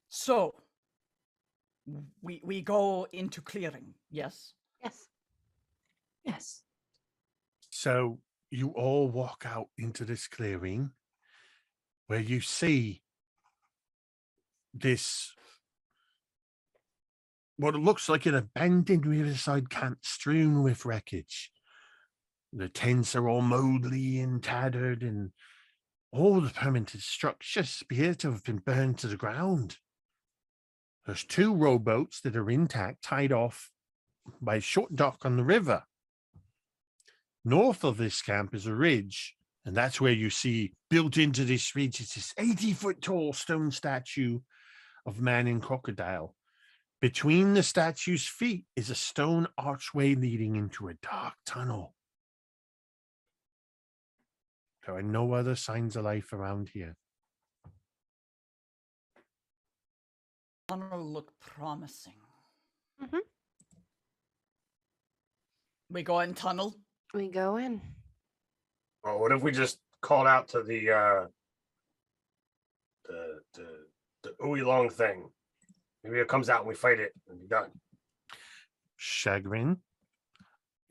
So, we go into clearing, yes? Yes. Yes. So you all walk out into this clearing where you see this, what looks like an abandoned riverside camp strewn with wreckage. The tents are all mouldy and tattered, and all the permanent structures appear to have been burned to the ground. There's 2 rowboats that are intact, tied off by a short dock on the river. North of this camp is a ridge, and that's where you see built into this ridge is this 80-foot tall stone statue of man and crocodile. Between the statue's feet is a stone archway leading into a dark tunnel. There are no other signs of life around here. Tunnel look promising. Mm-hmm. We go in tunnel. We go in. Well, what if we just called out to the ooey long thing? Maybe it comes out and we fight it and be done. Chagrin,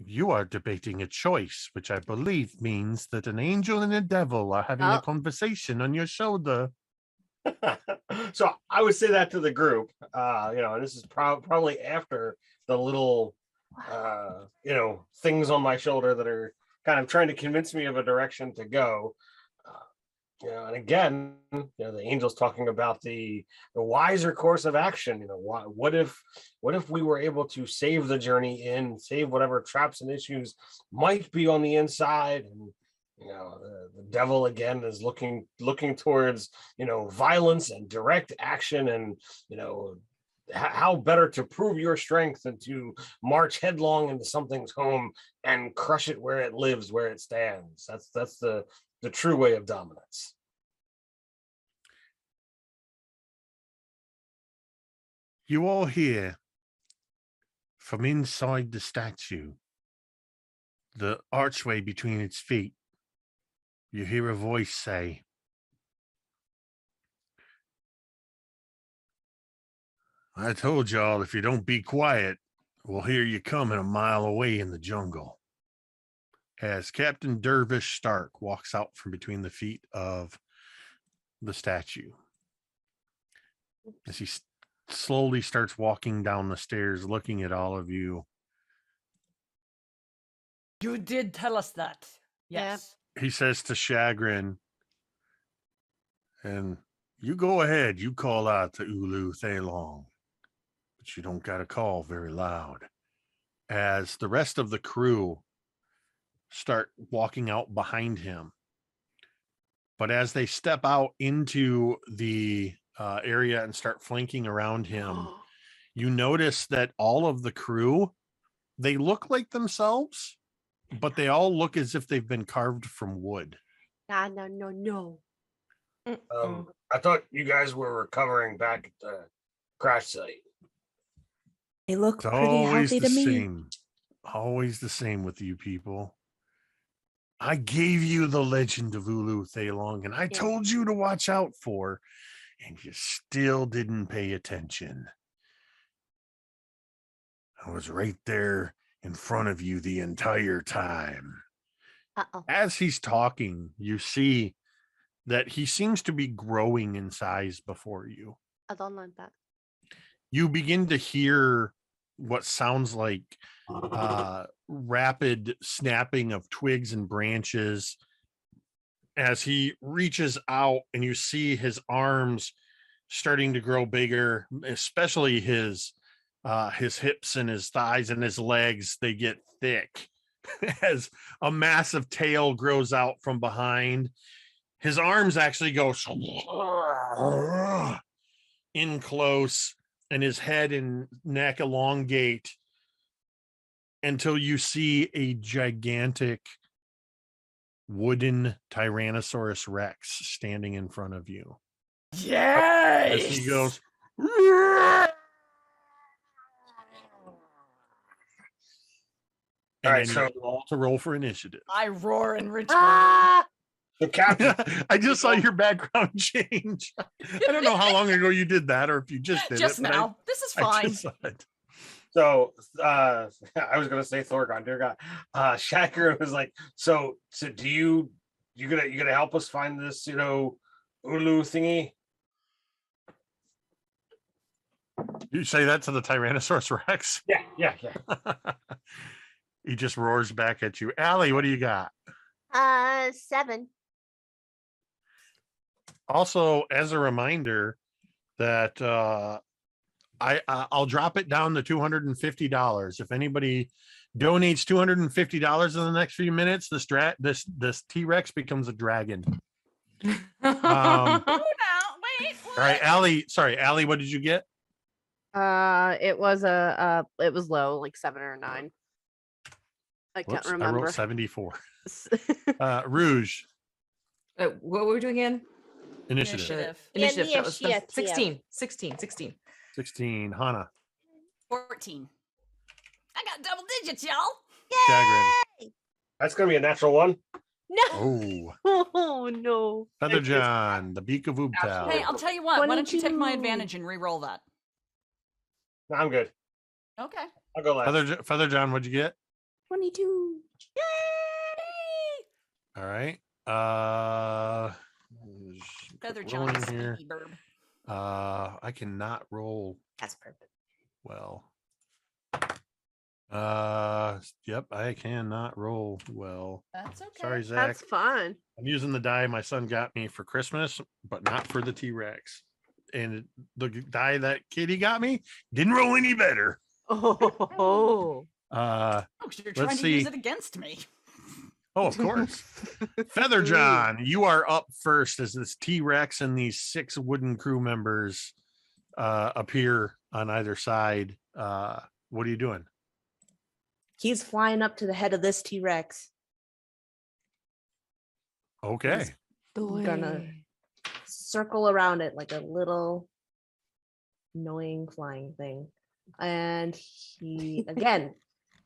you are debating a choice, which I believe means that an angel and a devil are having a conversation on your shoulder. So I would say that to the group, and this is probably after the little, things on my shoulder that are kind of trying to convince me of a direction to go. And again, the angel's talking about the wiser course of action. What if we were able to save the journey save whatever traps and issues might be on the inside, and the devil again is looking towards violence and direct action, and how better to prove your strength than to march headlong into something's home and crush it where it lives, where it stands. That's the true way of dominance. You all hear from inside the statue, the archway between its feet, you hear a voice say, "I told y'all if you don't be quiet, we'll hear you coming a mile away in the jungle." As Captain Dervish Stark walks out from between the feet of the statue, as he slowly starts walking down the stairs, looking at all of you. You did tell us that. Yes. He says to Chagrin, "And you go ahead, you call out to Ulu Thailong, but you don't got to call very loud." As the rest of the crew start walking out behind him. But as they step out into the area and start flanking around him, you notice that all of the crew, they look like themselves, but they all look as if they've been carved from wood. No. I thought you guys were recovering back at the crash site. They look It's pretty always healthy the to me. same. Always the same with you people. I gave you the legend of Ulu Thailong, and I told you to watch out for, and you still didn't pay attention. I was right there in front of you the entire time. Uh-oh. As he's talking, you see that he seems to be growing in size before you. I don't like that. You begin to hear what sounds like rapid snapping of twigs and branches as he reaches out, and you see his arms starting to grow bigger, especially his hips and his thighs and his legs. They get thick as a massive tail grows out from behind. His arms actually go in close, and his head and neck elongate until you see a gigantic wooden Tyrannosaurus Rex standing in front of you. Yes. As he goes, All right, and then so you all to roll for initiative. I roar in return. Ah! the captain. I just saw your background change. I don't know how long ago you did that, or if you just did Just it. but now. This is I fine. just saw it. So I was gonna say Thorgon, dear God. Shaker was like, so do you gonna help us find this, Ulu thingy? You say that to the Tyrannosaurus Rex? Yeah. He just roars back at you. Allie, what do you got? 7. Also, as a reminder that I'll drop it down to $250. If anybody donates $250 in the next few minutes, this T-Rex becomes a dragon. Ooh, now, wait. All right, Allie. Sorry, Allie, what did you get? It was it was low, like 7 or 9. I can't Whoops, I remember. wrote 74. Rouge. What were we doing again? Initiative. Initiative. That was Initiative. 16. 16. Hana. 14. I got double digits, y'all. Chagrin. That's gonna be a natural one. No. Oh. Oh no. Feather John, the beak of Oobtow. Hey, I'll tell you what. Why don't you take my 22. advantage and re-roll that? No, I'm good. Okay. I'll go last. Feather John, what'd you get? 22. All right. Feather rolling John, here. speedy burb. I cannot roll That's perfect. well. Yep, I cannot roll well. That's okay. Sorry, Zach. That's fun. I'm using the die my son got me for Christmas, but not for the T-Rex. And the die that Katie got me didn't roll any better. Oh. Oh, you're trying let's to use see. it against me. Oh, of course. Feather John, you are up first as this T-Rex and these 6 wooden crew members appear on either side. What are you doing? He's flying up to the head of this T-Rex. Okay. Gonna circle around it like a little annoying flying thing. And he again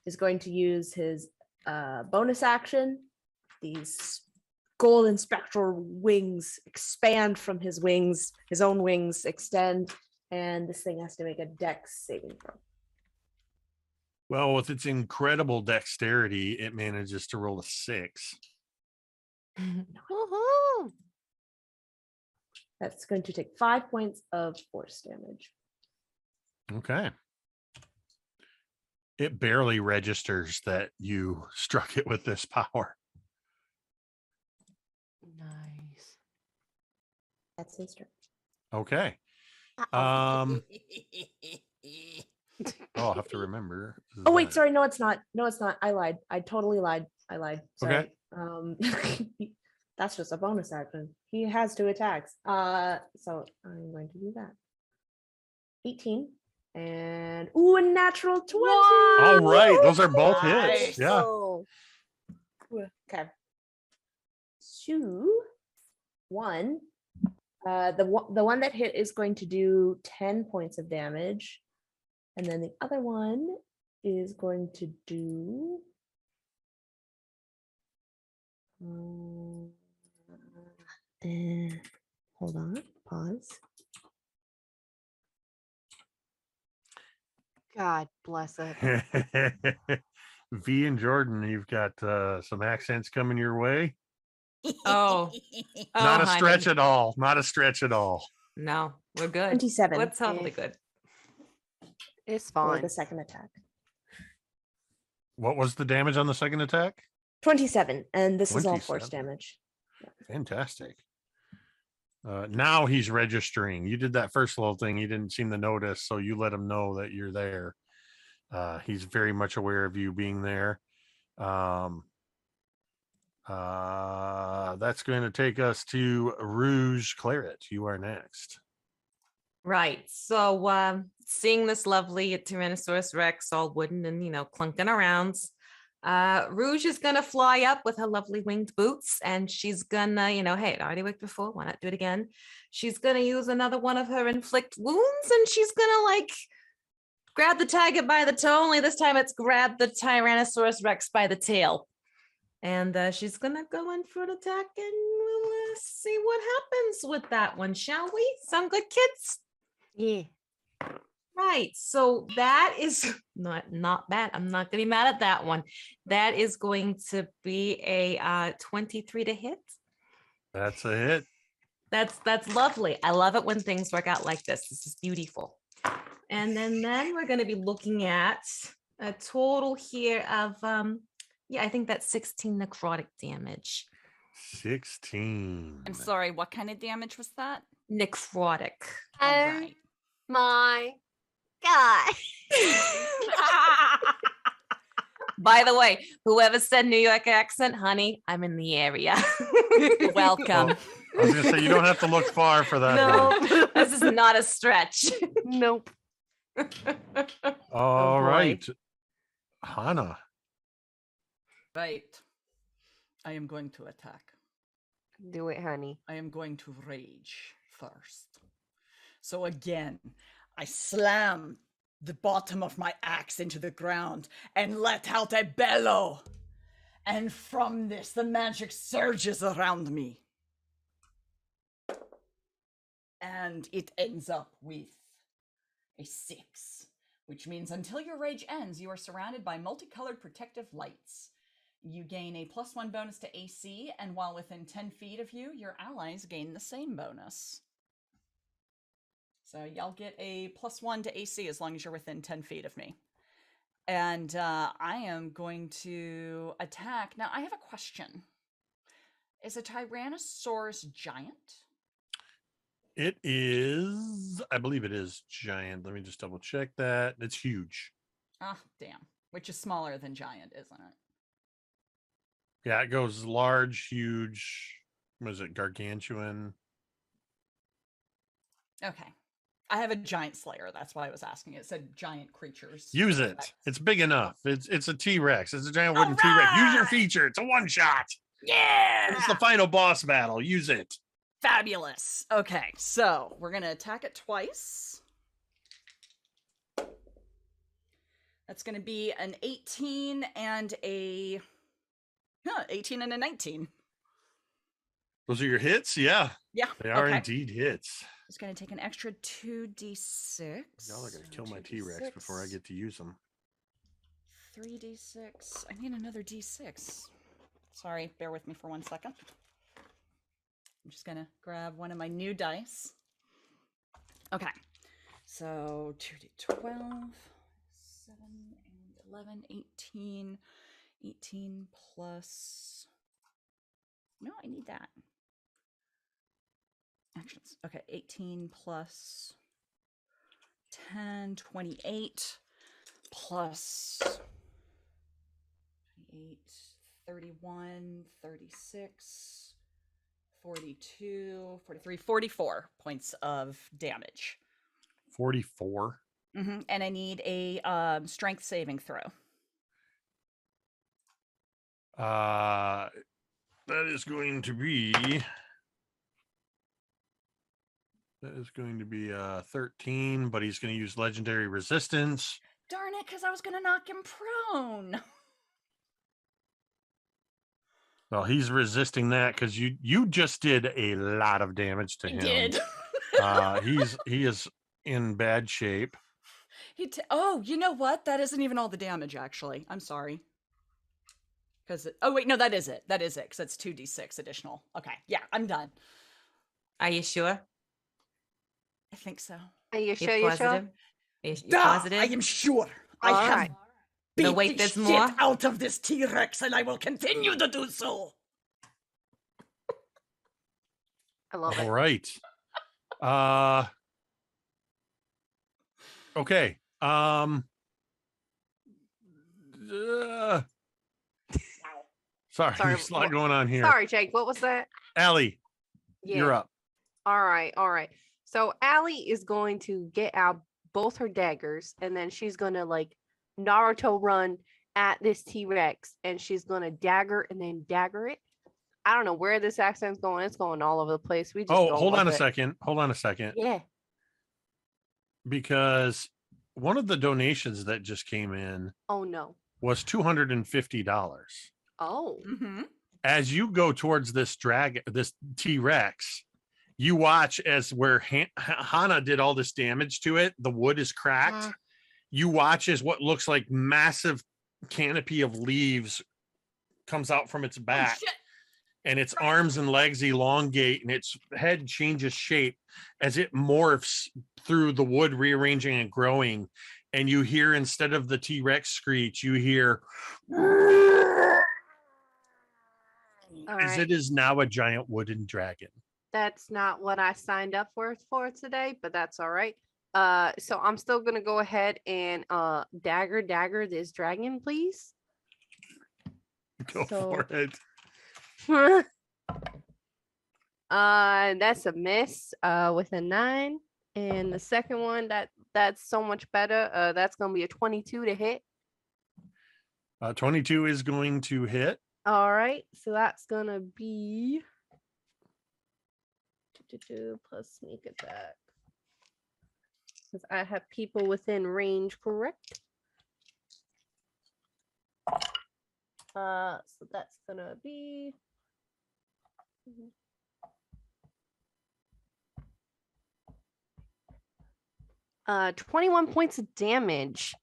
is going to use his bonus action. These golden spectral wings expand from his wings, his own wings extend, and this thing has to make a dex saving throw. Well, with its incredible dexterity, it manages to roll a 6. Woohoo. That's going to take 5 points of force damage. Okay. It barely registers that you struck it with this power. Nice. That's his turn. Okay. Uh-oh. I'll have to remember. Oh wait, that. sorry, no, it's not. No, it's not. I lied. I totally lied. Sorry. That's just a bonus action. He has 2 attacks. So I'm going to do that. 18 and a natural 20. All right, those are both Nice. hits. Yeah. Okay. 2, 1. The one that hit is going to do 10 points of damage, and then the other one is going to do. Hold on. Pause. God bless it. V and Jordan, you've got some accents coming your way. Oh. Not a honey. stretch at all. Not a stretch at all. No, we're good. 27. We're totally Eh. good. It's For fine. the second attack. What was the damage on the second attack? 27, and this is all force 27. damage. Fantastic. Now he's registering. You did that first little thing. He didn't seem to notice, so you let him know that you're there. He's very much aware of you being there. That's going to take us to Rouge Claret. You are next. Right. So seeing this lovely Tyrannosaurus Rex all wooden and, clunking around, Rouge is going to fly up with her lovely winged boots, and she's going to, hey, it already worked before. Why not do it again? She's going to use another one of her inflict wounds, and she's going to, grab the tiger by the toe, only this time it's grab the Tyrannosaurus Rex by the tail. And she's going to go in for an attack, and we'll see what happens with that one, shall we? Sound good, kids? Yeah. Right. So that is not bad. I'm not going to be mad at that one. That is going to be a 23 to hit. That's a hit. That's lovely. I love it when things work out like this. This is beautiful. And then we're going to be looking at a total here of I think that's 16 necrotic damage. 16. I'm sorry, what kind of damage was that? Necrotic. All Oh right. my God. By the way, whoever said New York accent, honey, I'm in the area. Welcome. I was going to say, you don't have to look far for that. one. No, this is not a stretch. Nope. All boy. right. Hana. Right. I am going to attack. Do it, honey. I am going to rage first. So again, I slam the bottom of my axe into the ground and let out a bellow. And from this, the magic surges around me. And it ends up with a 6, which means until your rage ends, you are surrounded by multicolored protective lights. You gain a +1 bonus to AC, and while within 10 feet of you, your allies gain the same bonus. So y'all get a +1 to AC as long as you're within 10 feet of me. And I am going to attack. Now, I have a question. Is a Tyrannosaurus giant? It is, I believe it is giant. Let me just double check that. It's huge. Ah, damn. Which is smaller than giant, isn't it? Yeah, it goes large, huge. Was it gargantuan? Okay. I have a giant slayer. That's why I was asking. It said giant creatures. Use it. It's big enough. It's a T-Rex. It's a giant wooden T-Rex. Use your feature. It's a one shot. Yeah! It's the final boss battle. Use it. Fabulous. Okay, so we're going to attack it twice. That's going to be an 18 and a 18 and a 19. Those are your hits? Yeah. Yeah. They are okay. indeed hits. Just going to take an extra 2d6. Y'all are going to kill my T-Rex before I get to use them. 3d6. I need another d6. Sorry, bear with me for 1 second. I'm just going to grab one of my new dice. Okay. So 2d12, 7 and 11, 18. 18 plus... No, I need that. Actions. Okay, 18 plus 10, 28 plus 28, 31, 36, 42, 43, 44 points of damage. 44. Mm-hmm. And I need a strength saving throw. That is going to be 13, but he's going to use legendary resistance. Darn it, because I was going to knock him prone. Well, he's resisting that because you just did a lot of damage to him. I did. He is in bad shape. Oh, you know what? That isn't even all the damage, actually. I'm sorry. Because oh wait, no, that is it. That is it. Because it's 2d6 additional. Okay, yeah, I'm done. Are you sure? I think so. Are you You're sure? You sure? positive? You're Duh, positive? I am sure. I All have right. beat No, wait, the there's shit more? out of this T-Rex, and I will continue to do so. I love All it. right. Okay. Sorry, Sorry, there's a lot what- going on here. Sorry, Jake. What was that? Allie, Yeah. you're up. All right. All right. So Allie is going to get out both her daggers, and then she's gonna like Naruto run at this T-Rex, and she's gonna dagger and then dagger it. I don't know where this accent's going. It's going all over the place. We just Oh, go hold on a with it. second. Hold on a second. Yeah. Because one of the donations that just came in Oh no. was $250. Oh. Mm-hmm. As you go towards this T-Rex, you watch as where Hana did all this damage to it, the wood is cracked. You watch as what looks like massive canopy of leaves comes out from its back, and its arms and legs elongate, and its head changes shape as it morphs through the wood, rearranging and growing. And you hear, instead of the T-Rex screech, you hear All as right. it is now a giant wooden dragon. That's not what I signed up for today, but that's all right. So I'm still gonna go ahead and dagger this dragon, please. Go for it. That's a miss with a 9, and the second one that's so much better. That's gonna be a 22 to hit. 22 is going to hit. All right, so that's gonna be plus sneak attack, because I have people within range, correct? So that's gonna be 21 points of damage.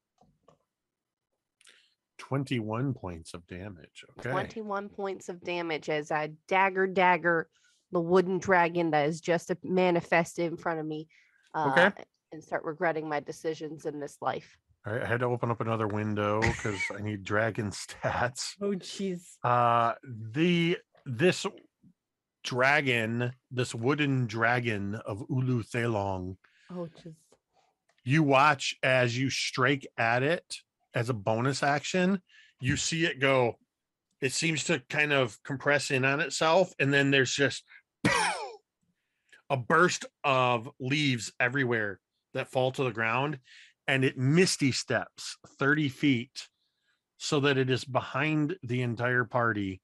21 points of damage. Okay. 21 points of damage as I dagger the wooden dragon that is just manifested in front of me. Okay. And start regretting my decisions in this life. All right, I had to open up another window because I need dragon stats. Oh, jeez. This dragon, this wooden dragon of Ulu Thelong, Oh, jeez. you watch as you strike at it as a bonus action. You see it go, it seems to kind of compress in on itself, and then there's just a burst of leaves everywhere that fall to the ground, and it misty steps 30 feet so that it is behind the entire party.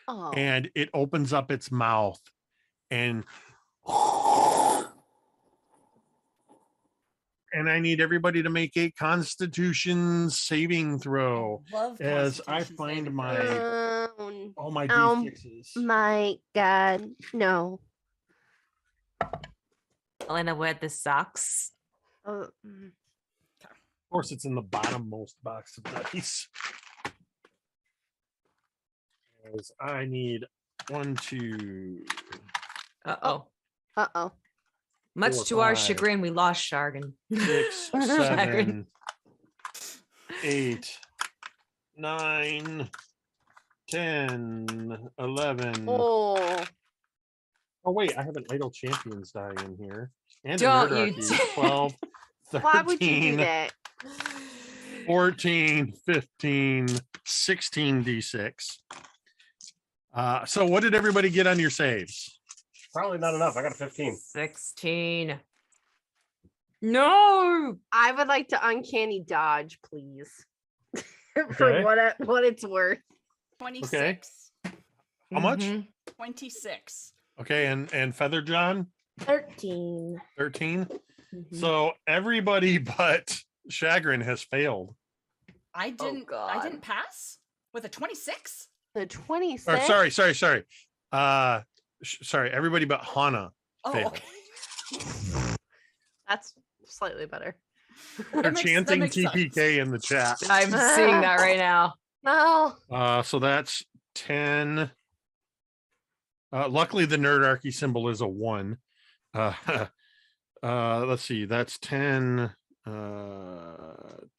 Oh. And it opens up its mouth and I need everybody to make a Constitution saving throw Love as I Constitution find saving my throw. all my D6s. My God, no. Elena, where the socks? Oh, Of course, it's in the bottommost box of dice. As I need 1, 2. Uh-oh. uh-oh. Much 4, to our 5, chagrin, we lost Shargan. 6, Chagrin. 7, 8, 9, 10, 11. Oh. Oh, wait, I have an Idle Champions die in here. And Don't a you Nerdarchy. 12, 13, Why would you do that? 14, 15, 16 D6. So what did everybody get on your saves? Probably not enough. I got a 15. 16. No. I would like to uncanny dodge, please. Okay. For what it's worth. 26. How much? Mhm. 26. Okay, and Feather John, 13. 13. Mm-hmm. So everybody but Chagrin has failed. I didn't. I God. didn't pass with a 26. The 26. Or sorry. Sorry, everybody but Hana Oh, failed. okay. That's slightly better. They're chanting TPK in the chat. I'm seeing that right now. No. So that's 10. Luckily, the nerdarchy symbol is a 1. Let's see. That's 10,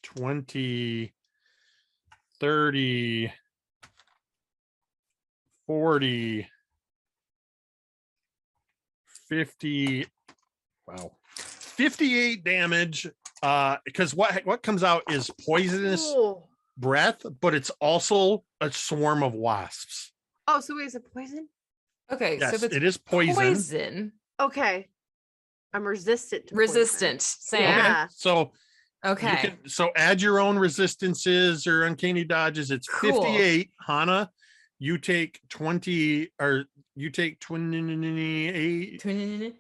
20, 30, 40, 50. Wow. 58 damage. Because what comes out is poisonous breath, but it's also a swarm of wasps. Oh, so is it poison? Okay, Yes, so if it's it is poison, Okay. I'm resistant to poison. resistant. Same. Yeah. So Okay. so add your own resistances or uncanny dodges. It's Cool. 58. Hana, you take 20 or you take 28. 28.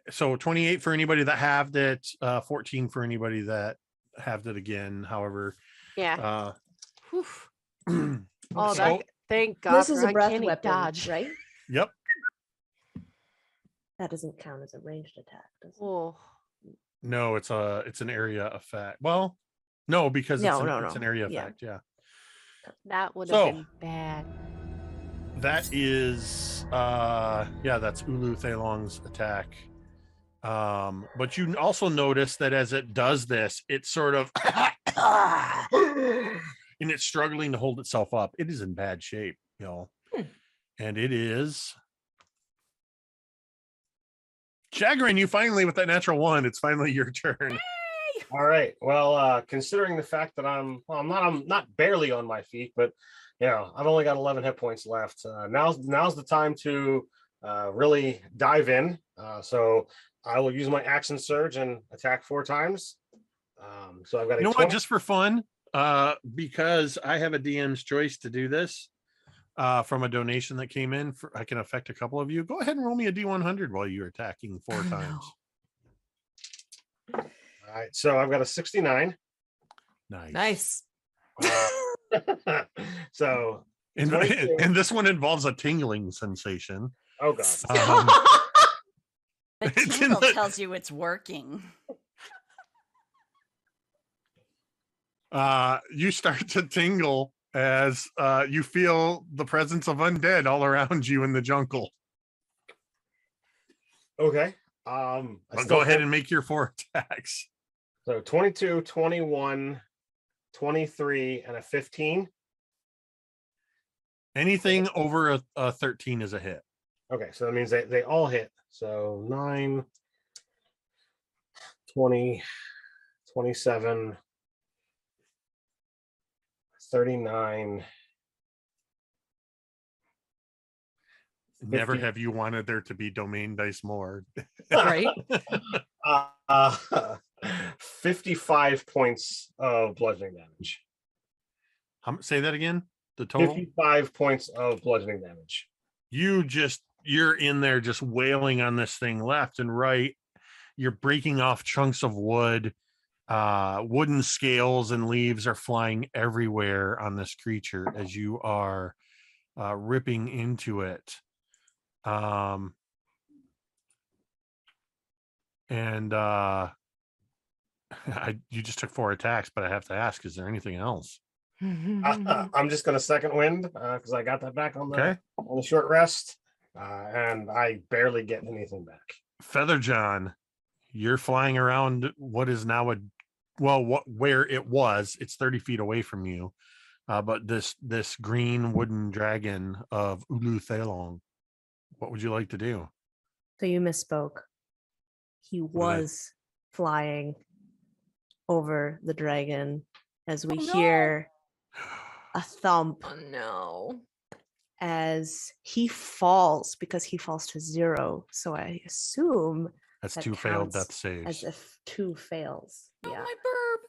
So 28 for anybody that halved it, 14 for anybody that halved it again. However, Yeah. Oh, so, thank God. This is for a breath uncanny weapon, dodge. right? yep. That doesn't count as a ranged attack, does it? Oh, No, it's an area effect. Well, no, because it's an area Yeah. effect. Yeah. that would have been bad. That is that's Ulu Thalong's attack. But you also notice that as it does this, it's sort of and it's struggling to hold itself up. It is in bad shape, and it is Chagrin, you finally with that natural 1, it's finally your turn. All right. Well, considering the fact that I'm not barely on my feet, but I've only got 11 hit points left. Now's the time to really dive in. So I will use my action surge and attack 4 times. So I've got what? Just for fun, because I have a DM's choice to do this from a donation that came in. I can affect a couple of you. Go ahead and roll me a D100 while you're attacking 4 times. All right, so I've got a 69. Nice. So and this one involves a tingling sensation. Oh god. The tingle tells you it's working. You start to tingle as you feel the presence of undead all around you in the jungle. Okay. Go ahead and make your 4 attacks. So 22, 21, 23, and a 15. Anything over a 13 is a hit. Okay, so that means they all hit. So 9, 20, 27, 39. Never 50. have you wanted there to be domain dice more. Right. 55 points of bludgeoning damage. Say that again. The total 55 points of bludgeoning damage. You're in there just wailing on this thing left and right. You're breaking off chunks of wood. Wooden scales and leaves are flying everywhere on this creature as you are ripping into it. You just took 4 attacks, but I have to ask, is there anything else? I'm just going to second wind because I got that back on the short rest, and I barely get anything back. Feather John, you're flying around what is now where it was. It's 30 feet away from you, but this green wooden dragon of Ulu Thalong. What would you like to do? So you misspoke. He was flying over the dragon as we hear a thump. Oh no. As he falls, because he falls to 0. So I assume That's that 2 failed counts death saves. as if 2 fails. Not Yeah. my burp.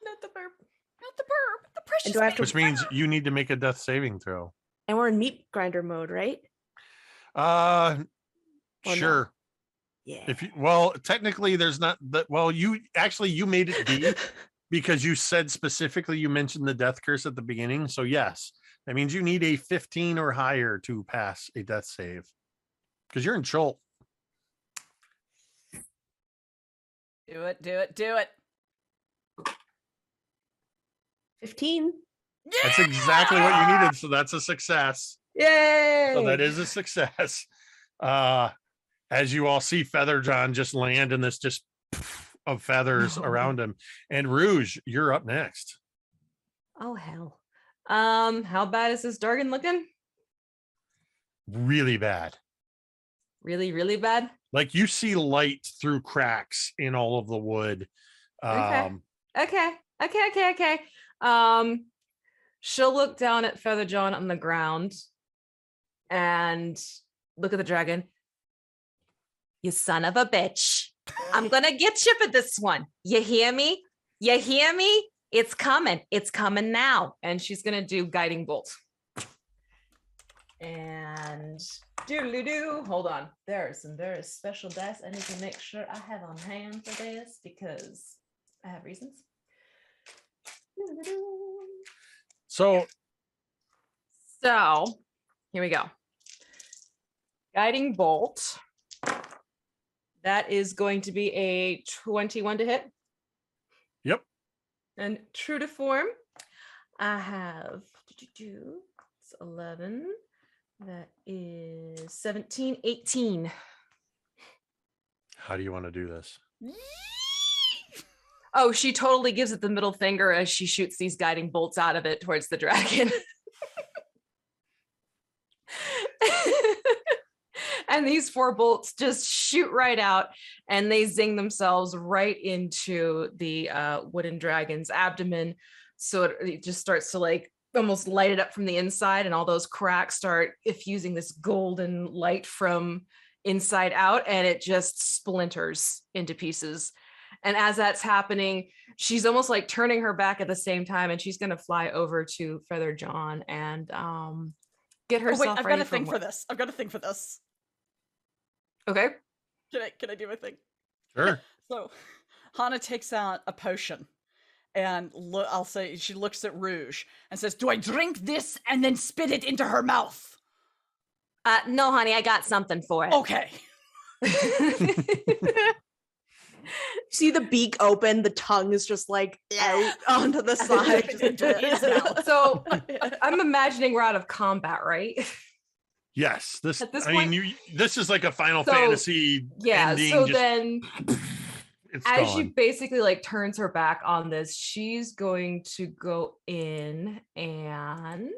Not the burp. Not the burp. The precious do I have to- Which means you need to make a death saving throw. And we're in meat grinder mode, right? Sure. No? Yeah. Technically there's not that. Well, you made it B because you said specifically, you mentioned the death curse at the beginning. So yes, that means you need a 15 or higher to pass a death save because you're in Chult. Do it, do it, do it. 15. That's exactly what you needed. So that's a success. Yay! So that is a success. As you all see Feather John just land in this just of feathers around him. And Rouge, you're up next. Oh hell. How bad is this Dargan looking? Really bad. Really, really bad? Like you see light through cracks in all of the wood. Okay. She'll look down at Feather John on the ground and look at the dragon. You son of a bitch. I'm gonna get you for this one. You hear me? You hear me? It's coming. It's coming now. And she's gonna do guiding bolt. And do. Hold on. There are some very special dice I need to make sure I have on hand for this because I have reasons. So here we go. Guiding bolt. That is going to be a 21 to hit. Yep. And true to form, I have it's 11. That is 17, 18. How do you want to do this? Oh, she totally gives it the middle finger as she shoots these guiding bolts out of it towards the dragon. And these 4 bolts just shoot right out and they zing themselves right into the wooden dragon's abdomen. So it just starts to like almost light it up from the inside, and all those cracks start effusing this golden light from inside out, and it just splinters into pieces. And as that's happening, she's almost like turning her back at the same time, and she's going to fly over to Feather John and get herself I've ready got a thing for this. I've got a thing for this. Okay. Can I do my thing? Sure. So Hana takes out a potion and I'll say she looks at Rouge and says, "Do I drink this and then spit it into her mouth?" No, honey, I got something for it. Okay. See the beak open, the tongue is just like out onto the side. Just into his mouth. So I'm imagining we're out of combat, right? Yes. This At this I point- mean this is like a Final So, Fantasy Yeah, ending. so just, then it's as gone. she basically like turns her back on this, she's going to go in and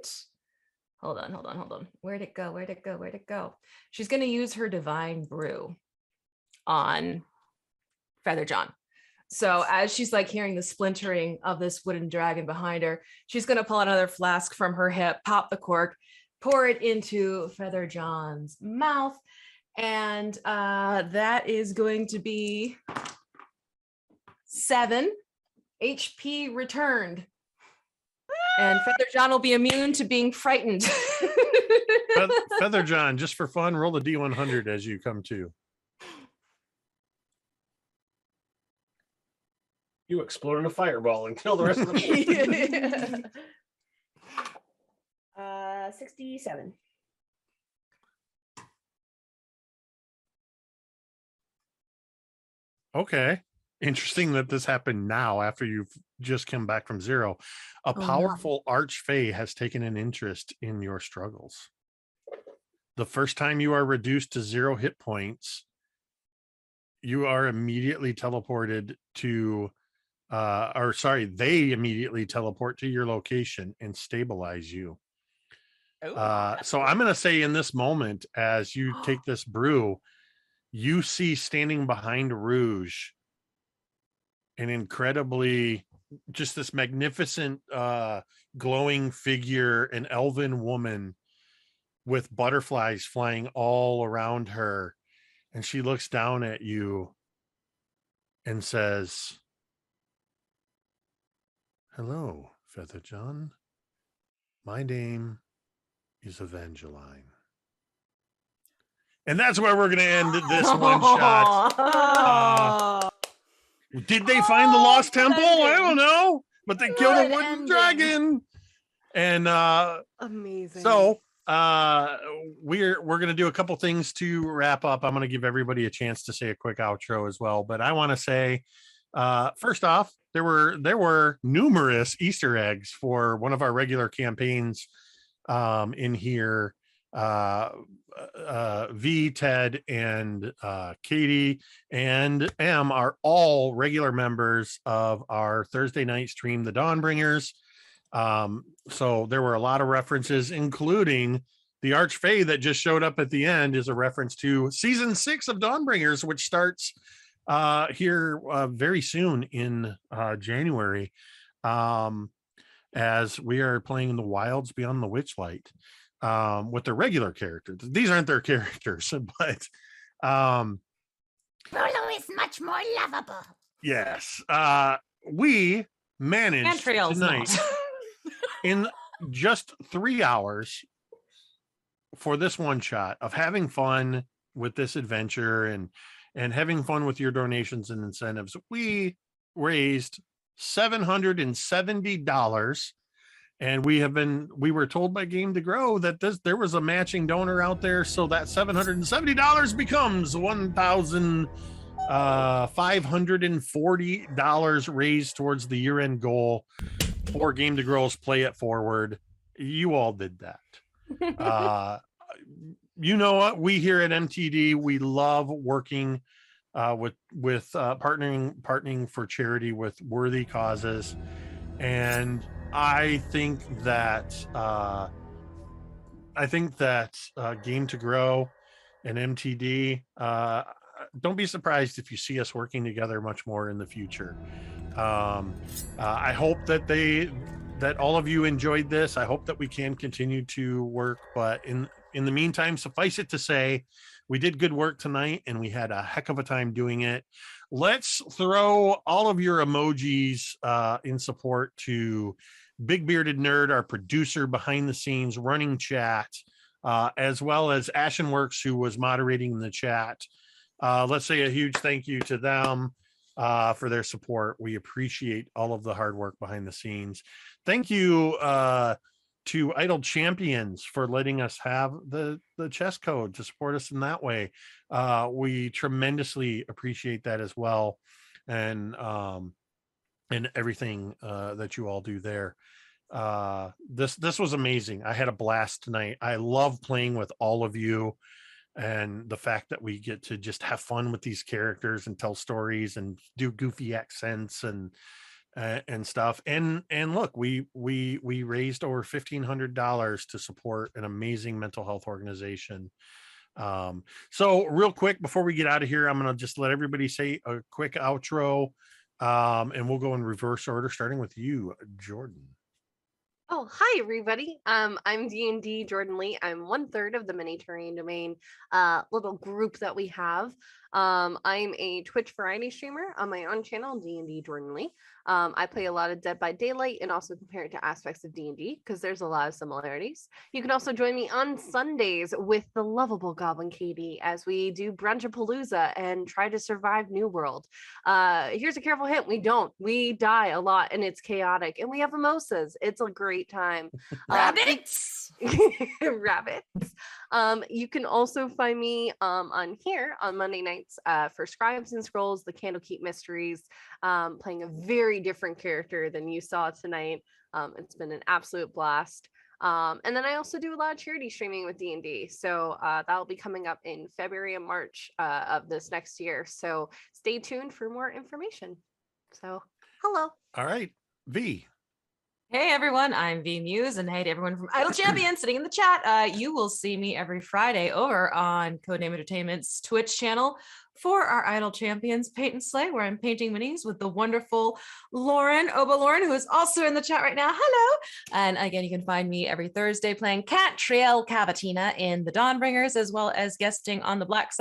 hold on. Where'd it go? She's going to use her divine brew on Feather John. So as she's like hearing the splintering of this wooden dragon behind her, she's going to pull out another flask from her hip, pop the cork, pour it into Feather John's mouth, and that is going to be 7 HP returned. And Feather John will be immune to being frightened. Feather John, just for fun, roll the D100 as you come to. You explode in a fireball and kill the rest of the 67. Okay. Interesting that this happened now after you've just come back from 0. A Oh, no. powerful archfey has taken an interest in your struggles. The first time you are reduced to 0 hit points, you are immediately teleported to they immediately teleport to your location and stabilize you. So I'm going to say in this moment, as you take this brew, you see standing behind Rouge an incredibly, just this magnificent, glowing figure, an elven woman with butterflies flying all around her. And she looks down at you and says, "Hello, Feather John. My name is Evangeline." And that's where we're going to end this one shot. Did they find the lost temple? I don't know, but they killed a wooden dragon. And Amazing. so we're gonna do a couple things to wrap up. I'm gonna give everybody a chance to say a quick outro as well, but I want to say, first off, there were numerous Easter eggs for one of our regular campaigns in here. V, Ted, and Katie and M are all regular members of our Thursday night stream, The Dawnbringers. So there were a lot of references, including the Archfey that just showed up at the end is a reference to season 6 of Dawnbringers, which starts here very soon in January, as we are playing in the Wilds Beyond the Witchlight with their regular characters. These aren't their characters, but Rolo is much more lovable. yes, we managed Trail's tonight not. in just 3 hours for this one shot of having fun with this adventure and having fun with your donations and incentives. We raised $770, and we were told by Game to Grow that there was a matching donor out there, so that $770 becomes $1,540 raised towards the year-end goal for Game to Grow's Play It Forward. You all did that. You know what? We here at MTD, we love working with partnering for charity with worthy causes, and I think that Game to Grow and MTD, don't be surprised if you see us working together much more in the future. I hope that all of you enjoyed this. I hope that we can continue to work, but in the meantime, suffice it to say, we did good work tonight and we had a heck of a time doing it. Let's throw all of your emojis in support to Big Bearded Nerd, our producer behind the scenes running chat, as well as Ashenworks, who was moderating the chat. Let's say a huge thank you to them for their support. We appreciate all of the hard work behind the scenes. Thank you to Idle Champions for letting us have the chess code to support us in that way. We tremendously appreciate that as well, and everything that you all do there. This was amazing. I had a blast tonight. I love playing with all of you, and the fact that we get to just have fun with these characters and tell stories and do goofy accents and stuff. And look, we raised over $1,500 to support an amazing mental health organization. So real quick before we get out of here, I'm gonna just let everybody say a quick outro, and we'll go in reverse order, starting with you, Jordan. Oh, hi everybody. I'm D&D Jordan Lee. I'm 1/3 of the Mini Terrain Domain little group that we have. I'm a Twitch variety streamer on my own channel, D&D Jordan Lee. I play a lot of Dead by Daylight and also compare it to aspects of D&D because there's a lot of similarities. You can also join me on Sundays with the lovable Goblin Katie as we do Brunchapalooza and try to survive New World. Here's a careful hint: we die a lot and it's chaotic, and we have mimosas. It's a great time. Rabbits. Rabbits. You can also find me on here on Monday nights for Scribes and Scrolls, the Candlekeep Mysteries, playing a very different character than you saw tonight. It's been an absolute blast. And then I also do a lot of charity streaming with D&D. So that'll be coming up in February and March of this next year. So stay tuned for more information. So hello. All right, V. Hey everyone, I'm V Muse, and hey to everyone from Idle Champions sitting in the chat. You will see me every Friday over on Codename Entertainment's Twitch channel for our Idle Champions Paint and Slay, where I'm painting minis with the wonderful Lauren, Oba Lauren, who is also in the chat right now. Hello. And again, you can find me every Thursday playing Cat Trail Cavatina in the Dawnbringers, as well as guesting on the Black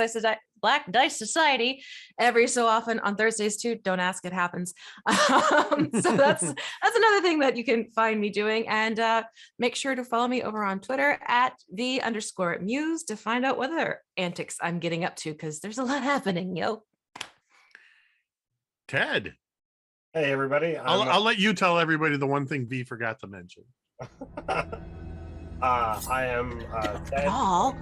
Dice Society every so often on Thursdays too. Don't ask, it happens. So that's another thing that you can find me doing. And make sure to follow me over on Twitter at @V_Muse to find out what other antics I'm getting up to, because there's a lot happening, yo. Ted. Hey everybody. I'll let you tell everybody the one thing V forgot to mention. I am Ted. All.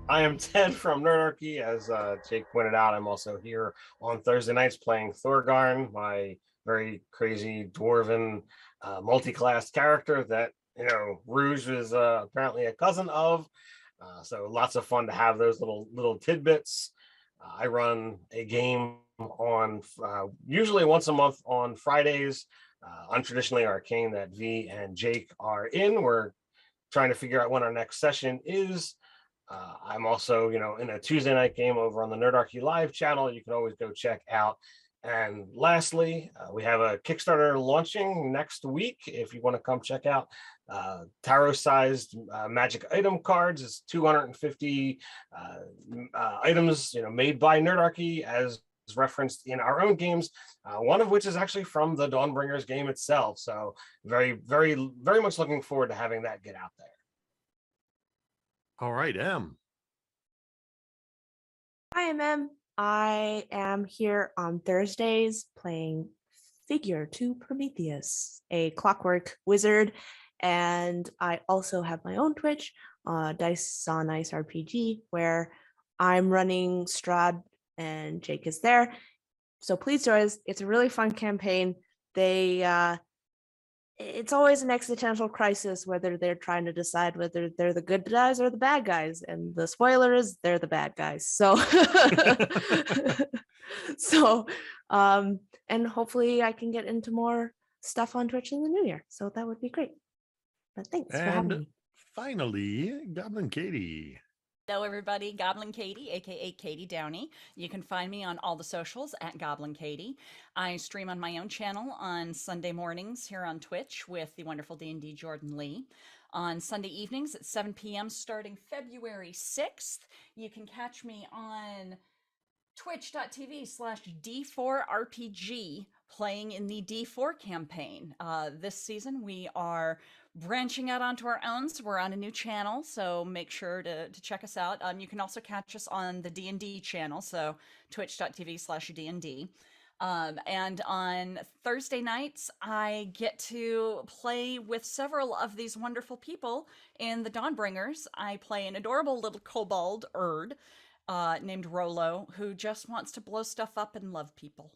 I am Ted from Nerdarchy. As Jake pointed out, I'm also here on Thursday nights playing Thorgarn, my very crazy dwarven multi-class character that Rouge is apparently a cousin of. So lots of fun to have those little tidbits. I run a game on usually once a month on Fridays. Untraditionally arcane that V and Jake are in. We're trying to figure out when our next session is. I'm also, in a Tuesday night game over on the Nerdarchy Live channel. You can always go check out. And lastly, we have a Kickstarter launching next week. If you want to come check out tarot-sized magic item cards, it's 250 items, made by Nerdarchy as referenced in our own games. One of which is actually from the Dawnbringers game itself. So very, very, very much looking forward to having that get out there. All right, Em. Hi, I'm Em. I am here on Thursdays playing Figure to Prometheus, a clockwork wizard. And I also have my own Twitch, Dice on Ice RPG, where I'm running Strahd and Jake is there. So please join us. It's a really fun campaign. It's always an existential crisis whether they're trying to decide whether they're the good guys or the bad guys. And the spoiler is they're the bad guys. So, and hopefully I can get into more stuff on Twitch in the new year. So that would be great. But thanks for having me. Finally, Goblin Katie. Hello, everybody. Goblin Katie, aka Katie Downey. You can find me on all the socials at Goblin Katie. I stream on my own channel on Sunday mornings here on Twitch with the wonderful D&D Jordan Lee. On Sunday evenings at 7 p.m. starting February 6th, you can catch me on twitch.tv/D4RPG playing in the D4 campaign. This season we are branching out onto our own, so we're on a new channel, so make sure to check us out. You can also catch us on the D&D channel, so twitch.tv/D&D. And on Thursday nights, I get to play with several of these wonderful people in the Dawnbringers. I play an adorable little kobold Erd named Rolo, who just wants to blow stuff up and love people.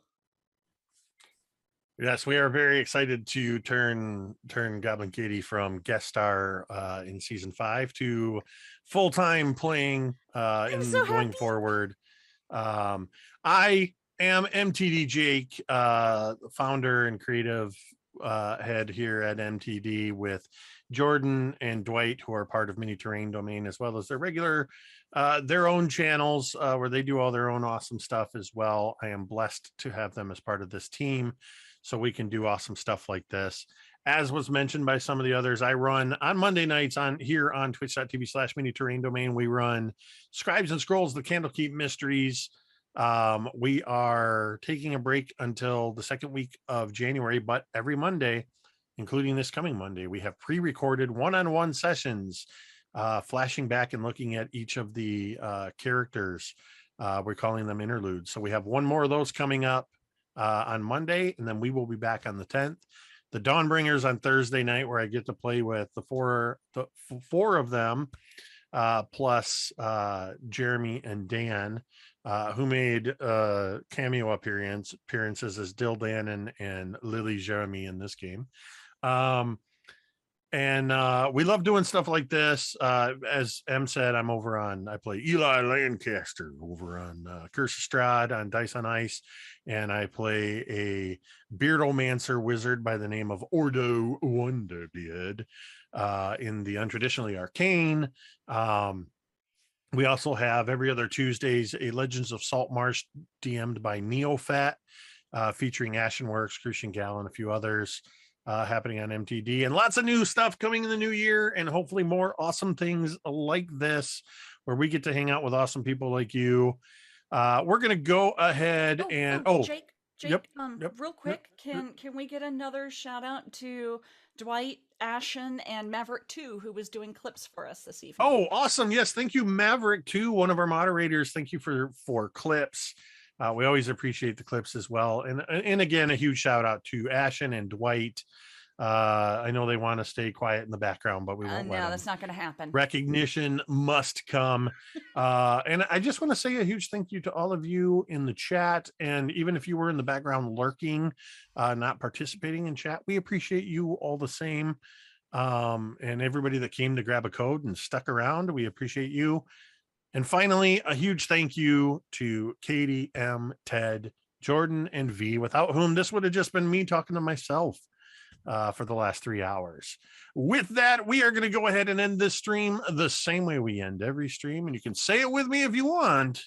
Yes, we are very excited to turn Goblin Katie from guest star in season 5 to full-time playing going forward. I am MTD Jake, founder and creative head here at MTD, with Jordan and Dwight, who are part of Mini Terrain Domain, as well as their regular their own channels where they do all their own awesome stuff as well. I am blessed to have them as part of this team, so we can do awesome stuff like this. As was mentioned by some of the others, I run on Monday nights on twitch.tv/Mini Terrain Domain. We run Scribes and Scrolls, the Candlekeep Mysteries. We are taking a break until the second week of January, but every Monday, including this coming Monday, we have pre-recorded one-on-one sessions, flashing back and looking at each of the characters. We're calling them interludes. So we have one more of those coming up on Monday, and then we will be back on the 10th. The Dawnbringers on Thursday night, where I get to play with the four of them, plus Jeremy and Dan, who made cameo appearances as Dildan and Lily Jeremy in this game. And we love doing stuff like this. As Em said, I play Eli Lancaster over on Curse of Strahd on Dice on Ice, and I play a beardomancer wizard by the name of Ordo Wonderbeard in the Untraditionally Arcane. We also have every other Tuesdays a Legends of Saltmarsh DM'd by Neofat, featuring Ashenworks, Crucian Gal, and a few others. Happening on MTD, and lots of new stuff coming in the new year, and hopefully more awesome things like this where we get to hang out with awesome people like you. We're gonna go ahead Jake, yep, real quick, can we get another shout out to Dwight, Ashen, and Maverick 2, who was doing clips for us this evening? Oh, awesome. Yes, thank you, Maverick 2, one of our moderators. Thank you for clips. We always appreciate the clips as well. And again, a huge shout out to Ashen and Dwight I know they want to stay quiet in the background, but we won't let No, them. that's not going to happen. Recognition must come. And I just want to say a huge thank you to all of you in the chat. And even if you were in the background lurking, not participating in chat, we appreciate you all the same. And everybody that came to grab a code and stuck around, we appreciate you. And finally, a huge thank you to Katie, M, Ted, Jordan, and V, without whom this would have just been me talking to myself for the last 3 hours. With that, we are going to go ahead and end this stream the same way we end every stream. And you can say it with me if you want.